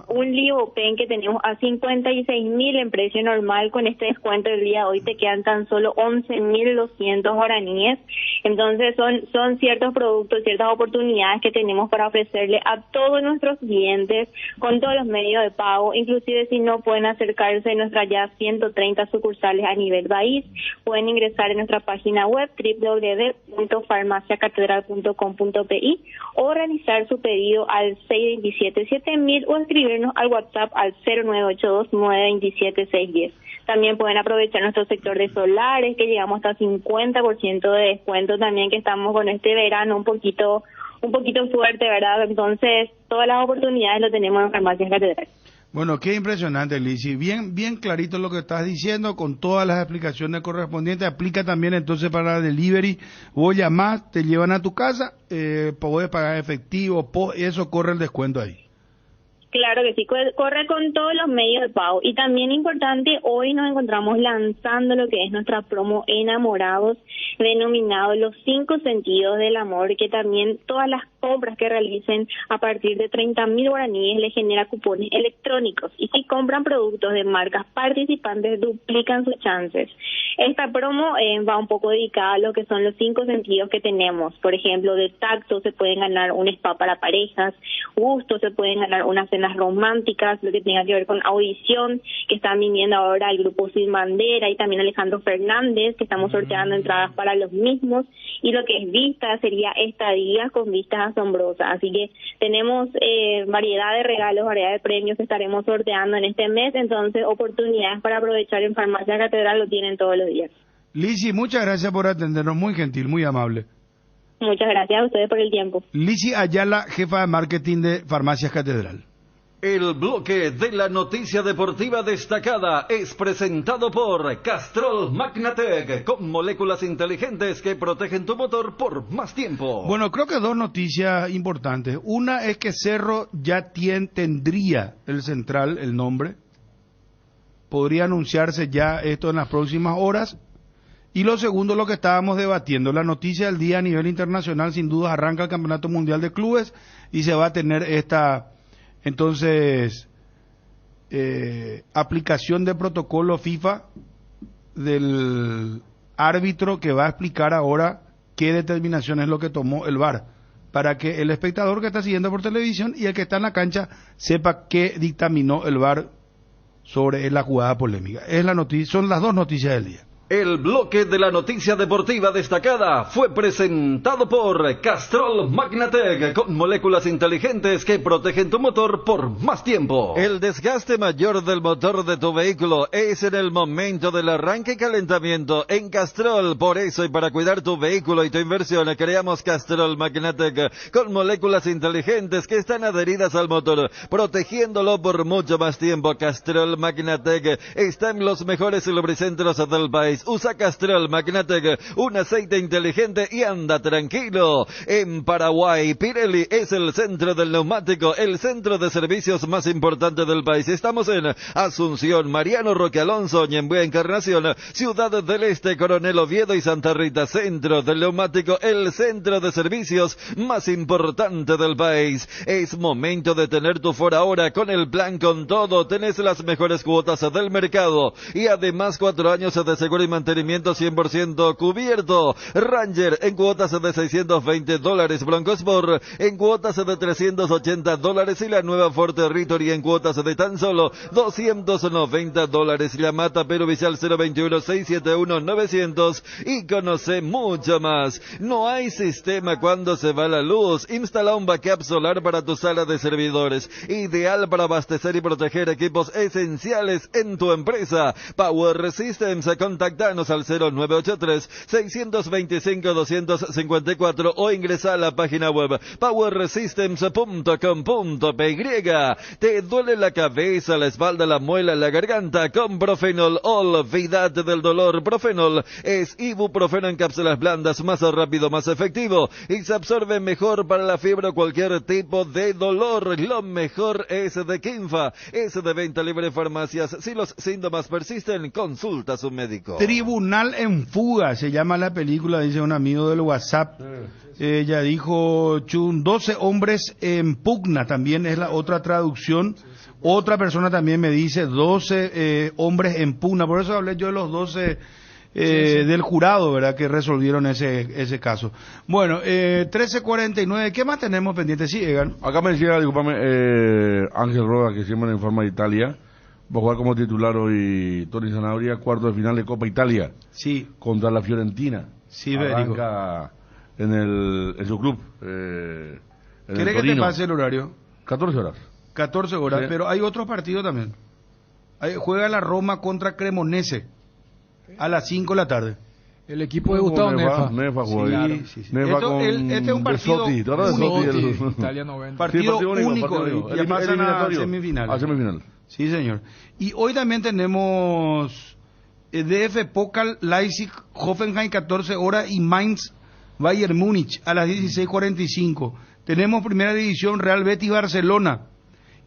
Un Libopen que tenemos a 56.000 en precio normal, con este descuento del día de hoy te quedan tan solo 11.200 guaraníes. Entonces son ciertos productos, ciertas oportunidades que tenemos para ofrecerle a todos nuestros clientes con todos los medios de pago. Inclusive si no pueden acercarse a nuestras ya 130 sucursales a nivel país, pueden ingresar en nuestra página web www.farmaciacatedral.com.pi o realizar su pedido al 627-7000 o escribirnos al WhatsApp al 0982-927-610. También pueden aprovechar nuestro sector de solares, que llegamos hasta 50% de descuento también, que estamos con este verano un poquito fuerte, ¿verdad? Entonces, todas las oportunidades lo tenemos en Farmacias Catedral.
Bueno, qué impresionante, Lizzy. Bien clarito lo que estás diciendo, con todas las explicaciones correspondientes. Aplica también entonces para delivery. Vos llamás, te llevan a tu casa, podés pagar efectivo, eso corre el descuento ahí.
Claro que sí, corre con todos los medios de pago. Y también importante, hoy nos encontramos lanzando lo que es nuestra promo Enamorados, denominado los 5 sentidos del amor, que también todas las compras que realicen a partir de 30.000 guaraníes les genera cupones electrónicos. Y si compran productos de marcas participantes, duplican sus chances. Esta promo va un poco dedicada a lo que son los 5 sentidos que tenemos. Por ejemplo, de tacto se pueden ganar un spa para parejas, gusto se pueden ganar unas cenas románticas, lo que tenga que ver con audición, que están viniendo ahora el grupo Sin Bandera y también Alejandro Fernández, que estamos sorteando entradas para los mismos, y lo que es vista sería estadías con vistas asombrosas. Así que tenemos variedad de regalos, variedad de premios que estaremos sorteando en este mes, entonces oportunidades para aprovechar en Farmacia Catedral lo tienen todos los días.
Lizzy, muchas gracias por atendernos, muy gentil, muy amable.
Muchas gracias a ustedes por el tiempo.
Lizzy Ayala, jefa de marketing de Farmacias Catedral.
El bloque de la noticia deportiva destacada es presentado por Castrol Magnatec, con moléculas inteligentes que protegen tu motor por más tiempo.
Bueno, creo que 2 noticias importantes. Una es que Cerro ya tendría el central, el nombre. Podría anunciarse ya esto en las próximas horas. Y lo segundo, lo que estábamos debatiendo, la noticia del día a nivel internacional, sin duda arranca el Campeonato Mundial de Clubes y se va a tener esta... Entonces, aplicación de protocolo FIFA del árbitro, que va a explicar ahora qué determinación es lo que tomó el VAR, para que el espectador que está siguiendo por televisión y el que está en la cancha sepa qué dictaminó el VAR sobre la jugada polémica. Es la noticia, son las 2 noticias del día.
El bloque de la noticia deportiva destacada fue presentado por Castrol Magnatec, con moléculas inteligentes que protegen tu motor por más tiempo. El desgaste mayor del motor de tu vehículo es en el momento del arranque y calentamiento en Castrol. Por eso y para cuidar tu vehículo y tu inversión, creamos Castrol Magnatec con moléculas inteligentes que están adheridas al motor, protegiéndolo por mucho más tiempo. Castrol Magnatec está en los mejores lubricentros del país. Usa Castrol Magnatec, un aceite inteligente y anda tranquilo. En Paraguay, Pirelli es el centro del neumático, el centro de servicios más importante del país. Estamos en Asunción, Mariano Roque Alonso, Ñembué Encarnación, Ciudad del Este, Coronel Oviedo y Santa Rita. Centro del neumático, el centro de servicios más importante del país. Es momento de tener tu Ford ahora con el plan Con Todo. Tenés las mejores cuotas del mercado y además 4 años de seguro y mantenimiento 100% cubierto. Ranger en cuotas de $620, Bronco Sport en cuotas de $380 y la nueva Ford Territory en cuotas de tan solo $290. Llamata Perú Vicial 021-671-900 y conoce mucho más. No hay sistema cuando se va la luz. Instala un backup solar para tu sala de servidores, ideal para abastecer y proteger equipos esenciales en tu empresa. Power Systems, contactanos al 0983-625-254 o ingresa a la página web powersystems.com.py. ¿Te duele la cabeza, la espalda, la muela, la garganta? Con Profenol, olvídate del dolor. Profenol es ibuprofeno en cápsulas blandas, más rápido, más efectivo y se absorbe mejor para la fiebre o cualquier tipo de dolor. Lo mejor es de Kinfa, es de venta libre en farmacias. Si los síntomas persisten, consulta a su médico.
Tribunal en fuga, se llama la película, dice un amigo del WhatsApp. Ella dijo, 12 hombres en pugna, también es la otra traducción. Otra persona también me dice 12 hombres en pugna, por eso hablé yo de los 12 del jurado, ¿verdad?, que resolvieron ese caso. Bueno, 13:49, ¿qué más tenemos pendiente? Sí, Egan.
Acá me decía, discúlpame, Ángel Roda, que siempre en forma de Italia. Va a jugar como titular hoy Tony Sanabria, cuarto de final de Copa Italia.
Sí.
Contra la Fiorentina.
Sí,
arranca en su club.
¿Querés que te pase el horario?
14 horas.
14 horas,
Sí.
Pero hay otro partido también. Juega la Roma contra Cremonese a las 5 de la tarde.
El equipo de Gustavo Nefa.
Nefa
Sí,
juega.
sí.
Nefa
este es un partido
único.
Italia 90.
Partido único.
único.
Ya pasan a semifinal.
A semifinal.
Sí, señor. Y hoy también tenemos DF Pokal, Leipzig, Hoffenheim 14 horas y Mainz, Bayern Múnich a las 16:45. Tenemos Primera División, Real Betis, Barcelona.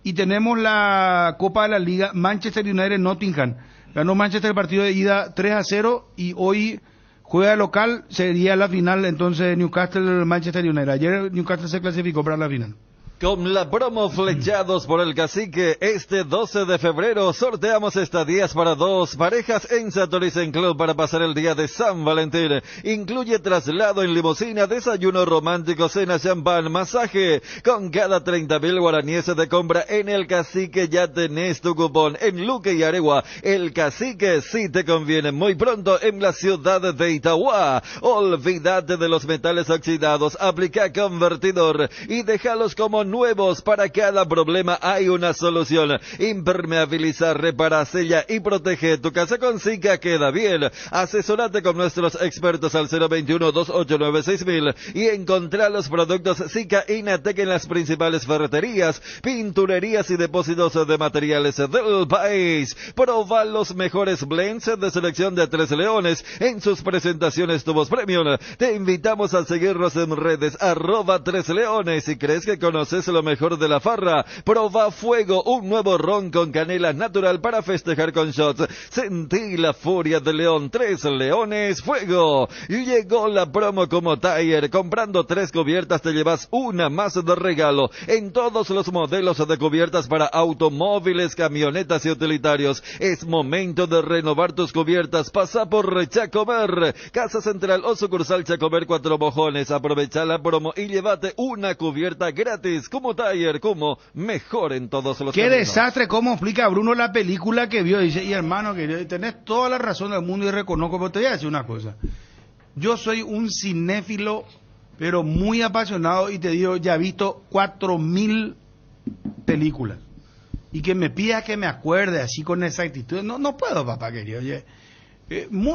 Y tenemos la Copa de la Liga, Manchester United, Nottingham. Ganó Manchester el partido de ida 3-0 y hoy juega de local, sería la final entonces Newcastle, Manchester United. Ayer Newcastle se clasificó para la final.
Con la promo Flechados por el Cacique, este 12 de febrero sorteamos estadías para 2 parejas en Satoricen Club para pasar el día de San Valentín. Incluye traslado en limusina, desayuno romántico, cena, champán, masaje. Con cada 30.000 guaraníes de compra en el Cacique ya tenés tu cupón. En Luque y Aregua, el Cacique sí te conviene. Muy pronto en la ciudad de Itagua. Olvídate de los metales oxidados, aplica convertidor y déjalos como nuevos. Para cada problema hay una solución. Impermeabiliza, repara, sella y protege tu casa con Sika. Queda bien. Asesorate con nuestros expertos al 021-289-6000 y encontrá los productos Sika Inatec en las principales ferreterías, pinturerías y depósitos de materiales del país. Proba los mejores blends de selección de Tres Leones en sus presentaciones Tubos Premium. Te invitamos a seguirnos en redes @3leones. Si crees que conoces lo mejor de la farra, proba Fuego, un nuevo ron con canela natural para festejar con shots. Sentí la furia de León. 3 Leones Fuego. Y llegó la promo como Tire. Comprando 3 cubiertas te llevas una más de regalo en todos los modelos de cubiertas para automóviles, camionetas y utilitarios. Es momento de renovar tus cubiertas. Pasa por Chacomer, Casa Central o sucursal Chacomer 4 Mojones. Aprovecha la promo y llévate una cubierta gratis es como Tire, como mejor en todos los
Qué
caminos.
desastre, cómo explica Bruno la película que vio. Dice, y hermano, que tenés toda la razón del mundo y reconozco, pero te voy a decir una cosa. Yo soy un cinéfilo, pero muy apasionado, y te digo, ya he visto 4.000 películas. Y que me pida que me acuerde así con exactitud. No puedo, papá querido. Oye,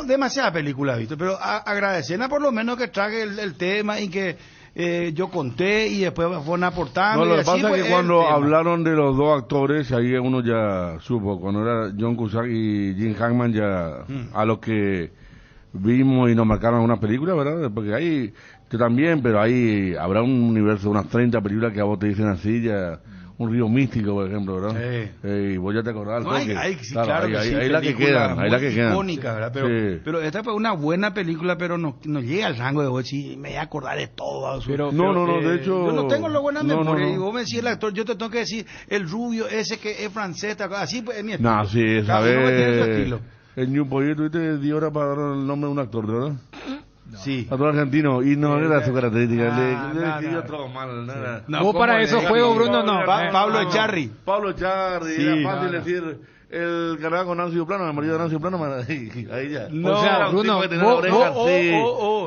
demasiadas películas he visto, pero agradecerle por lo menos que traje el tema y que yo conté y después fueron aportando.
No, lo
y
que
así
pasa
fue
es que
el
cuando
tema.
hablaron de los dos actores, ahí uno ya supo, cuando era John Cusack y Jim Hackman, ya a lo que vimos y nos marcaron una película, ¿verdad? Porque ahí, yo también, pero ahí habrá un universo de unas 30 películas que a vos te dicen así, ya... Un río místico, por ejemplo, ¿verdad? Y vos ya te acordás.
No, sí, claro que sí,
ahí la que quedan, ahí la que quedan.
Icónica, ¿verdad? Pero esta fue una buena película, pero no llega al rango de vos, sí, me voy a acordar de todo.
No, de hecho...
Yo no tengo la buena memoria,
no.
y vos me decís el actor, yo te tengo que decir el rubio ese que es francés, así pues es mi estilo.
No, sí,
Cada uno que tiene su
sabes...
estilo.
El New Boy, tuviste 10 horas para dar el nombre de un actor, ¿verdad?
No. Sí.
Actor argentino, y no era su característica, le
no.
todo mal, nada.
Vos para esos juegos, Bruno, no.
Pablo Echarri.
Pablo Echarri,
Sí,
era fácil decir... El que con Nancy Plano, el marido de Nancy Plano, ahí ya.
No,
o sea, Bruno,
la oreja así,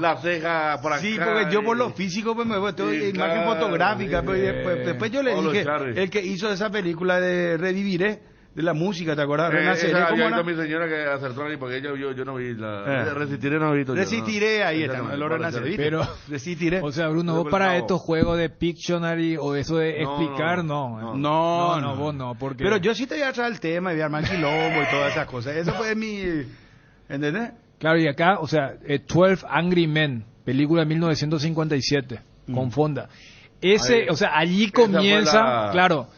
la ceja por acá.
Sí, porque yo por lo físico pues me tengo imagen fotográfica, pero después yo le
Pablo
dije,
Echarri.
el que hizo esa película de Reviviré, de la música, ¿te acuerdas? Renaceré, ¿cómo era?
Mi señora que acertó ahí, porque yo no vi la... Resistiré, no he visto.
Resistiré, ahí está, lo Renaceré, ¿viste?
Pero,
Resistiré.
o sea, Bruno, vos para estos juegos de Pictionary o eso de explicar, no, vos no, porque...
Pero yo sí te voy a traer el tema y voy a armar quilombo y todas esas cosas. Eso fue mi... ¿Entendés?
Claro, y acá, o sea, 12 Angry Men, película de 1957, con Fonda. Ese, o sea, allí comienza, claro,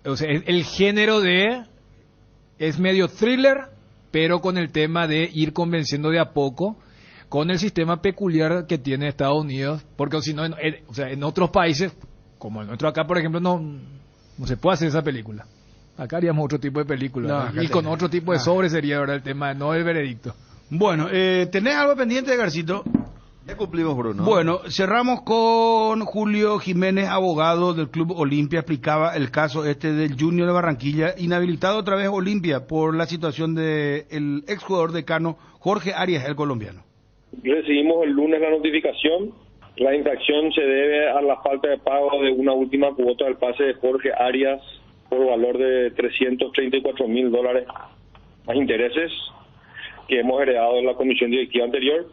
o sea, el género es medio thriller, pero con el tema de ir convenciendo de a poco, con el sistema peculiar que tiene Estados Unidos, porque si no, o sea, en otros países, como el nuestro acá, por ejemplo, no se puede hacer esa película. Acá haríamos otro tipo de película, y con otro tipo de sobre sería ahora el tema, no el veredicto.
Bueno, ¿tenés algo pendiente, Garcito?
Ya cumplimos, Bruno.
Bueno, cerramos con Julio Jiménez, abogado del Club Olimpia, explicaba el caso del Junior de Barranquilla, inhabilitado otra vez Olimpia por la situación del exjugador decano Jorge Arias, el colombiano.
Recibimos el lunes la notificación. La infracción se debe a la falta de pago de una última cuota del pase de Jorge Arias por valor de $334,000 más intereses que hemos heredado de la comisión directiva anterior.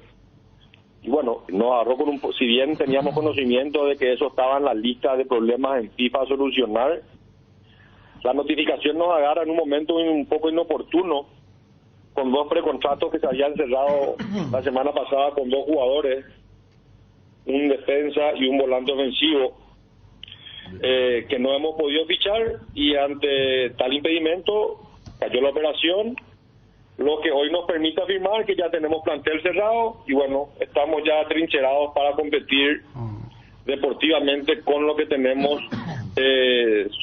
Y bueno, nos agarró si bien teníamos conocimiento de que eso estaba en la lista de problemas en FIFA a solucionar, la notificación nos agarra en un momento un poco inoportuno, con dos precontratos que se habían cerrado la semana pasada con dos jugadores, un defensa y un volante ofensivo, que no hemos podido fichar, y ante tal impedimento cayó la operación, lo que hoy nos permite afirmar que ya tenemos plantel cerrado y bueno, estamos ya trincherados para competir deportivamente con lo que tenemos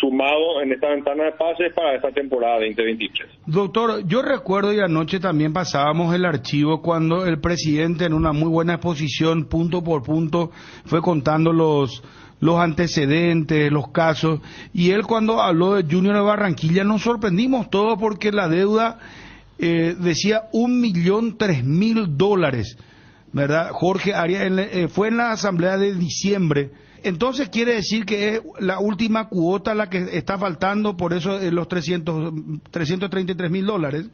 sumado en esta ventana de pases para esta temporada 2023.
Doctor, yo recuerdo y anoche también pasábamos el archivo cuando el presidente en una muy buena exposición, punto por punto, fue contando los antecedentes, los casos, y él cuando habló de Junior de Barranquilla nos sorprendimos todos porque la deuda decía $1.003.000, ¿verdad? Jorge Arias fue en la asamblea de diciembre. Entonces quiere decir que es la última cuota la que está faltando, por eso los $333.000.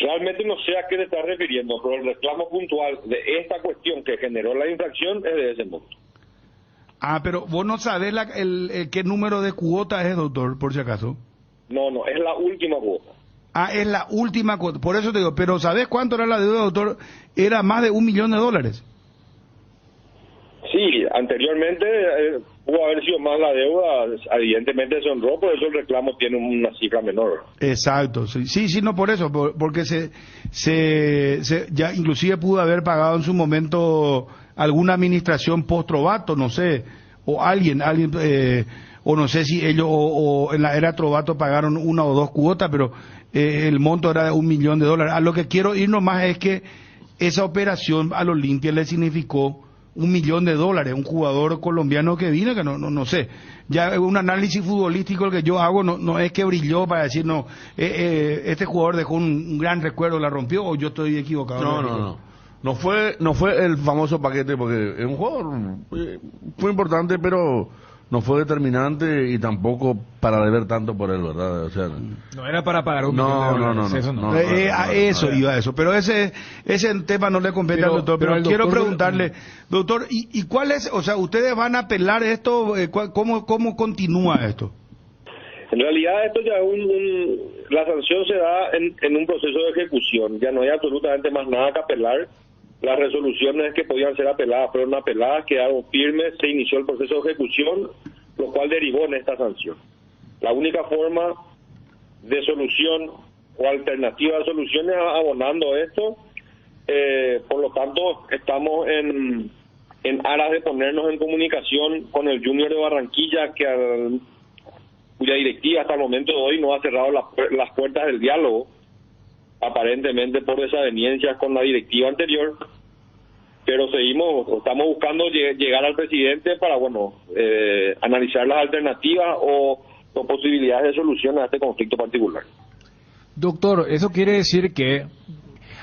Realmente no sé a qué te estás refiriendo, pero el reclamo puntual de esta cuestión que generó la infracción es de ese monto.
Ah, pero vos no sabés qué número de cuota es, doctor, por si acaso.
No, es la última cuota.
Ah, es la última cuota, por eso te digo, pero ¿sabés cuánto era la deuda, doctor? Era más de $1 millón.
Sí, anteriormente pudo haber sido más la deuda, evidentemente se honró, por eso el reclamo tiene una cifra menor.
Exacto, sí, no por eso, porque ya inclusive pudo haber pagado en su momento alguna administración post-Trovato, no sé, o alguien, o no sé si ellos o en la era Trovato pagaron una o dos cuotas, pero el monto era de $1 millón. A lo que quiero ir nomás es que esa operación al Olimpia le significó $1 millón, un jugador colombiano que vino, que no sé, ya un análisis futbolístico el que yo hago no es que brilló para decir, este jugador dejó un gran recuerdo, la rompió, o yo estoy equivocado.
No fue el famoso paquete, porque es un jugador, fue importante, pero no fue determinante y tampoco para deber tanto por él, ¿verdad? O sea,
no era para pagar $1 millón.
Eso iba a eso, pero ese tema no le compete al doctor, pero quiero preguntarle, doctor, ¿y cuál es, o sea, ustedes van a apelar esto, cómo continúa esto?
En realidad esto ya la sanción se da en un proceso de ejecución, ya no hay absolutamente más nada que apelar. Las resoluciones que podían ser apeladas fueron apeladas, quedaron firmes, se inició el proceso de ejecución, lo cual derivó en esta sanción. La única forma de solución o alternativa de solución es abonando esto, por lo tanto estamos en aras de ponernos en comunicación con el Junior de Barranquilla, cuya directiva hasta el momento de hoy no ha cerrado las puertas del diálogo, aparentemente por desavenencias con la directiva anterior, pero estamos buscando llegar al presidente para, analizar las alternativas o posibilidades de solución a este conflicto particular.
Doctor, eso quiere decir que,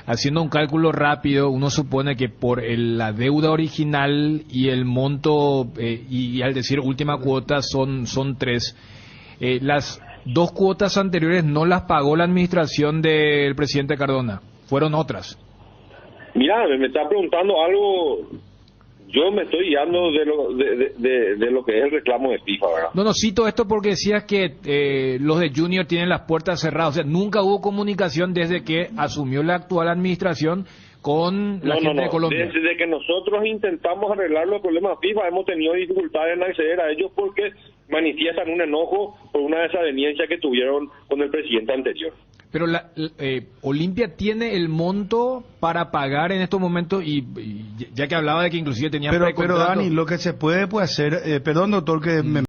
haciendo un cálculo rápido, uno supone que por la deuda original y el monto, y al decir última cuota son 3, las 2 cuotas anteriores no las pagó la administración del presidente Cardona, fueron otras.
Mira, me está preguntando algo, yo me estoy guiando de lo que es el reclamo de FIFA, ¿verdad?
No, cito esto porque decías que los de Junior tienen las puertas cerradas, o sea, nunca hubo comunicación desde que asumió la actual administración con la gente de Colombia.
Desde que nosotros intentamos arreglar los problemas FIFA hemos tenido dificultades en acceder a ellos porque manifiestan un enojo por una desaveniencia que tuvieron con el presidente anterior.
Pero Olimpia tiene el monto para pagar en estos momentos y ya que hablaba de que inclusive tenía
pero Dani, lo que se puede hacer, perdón doctor que me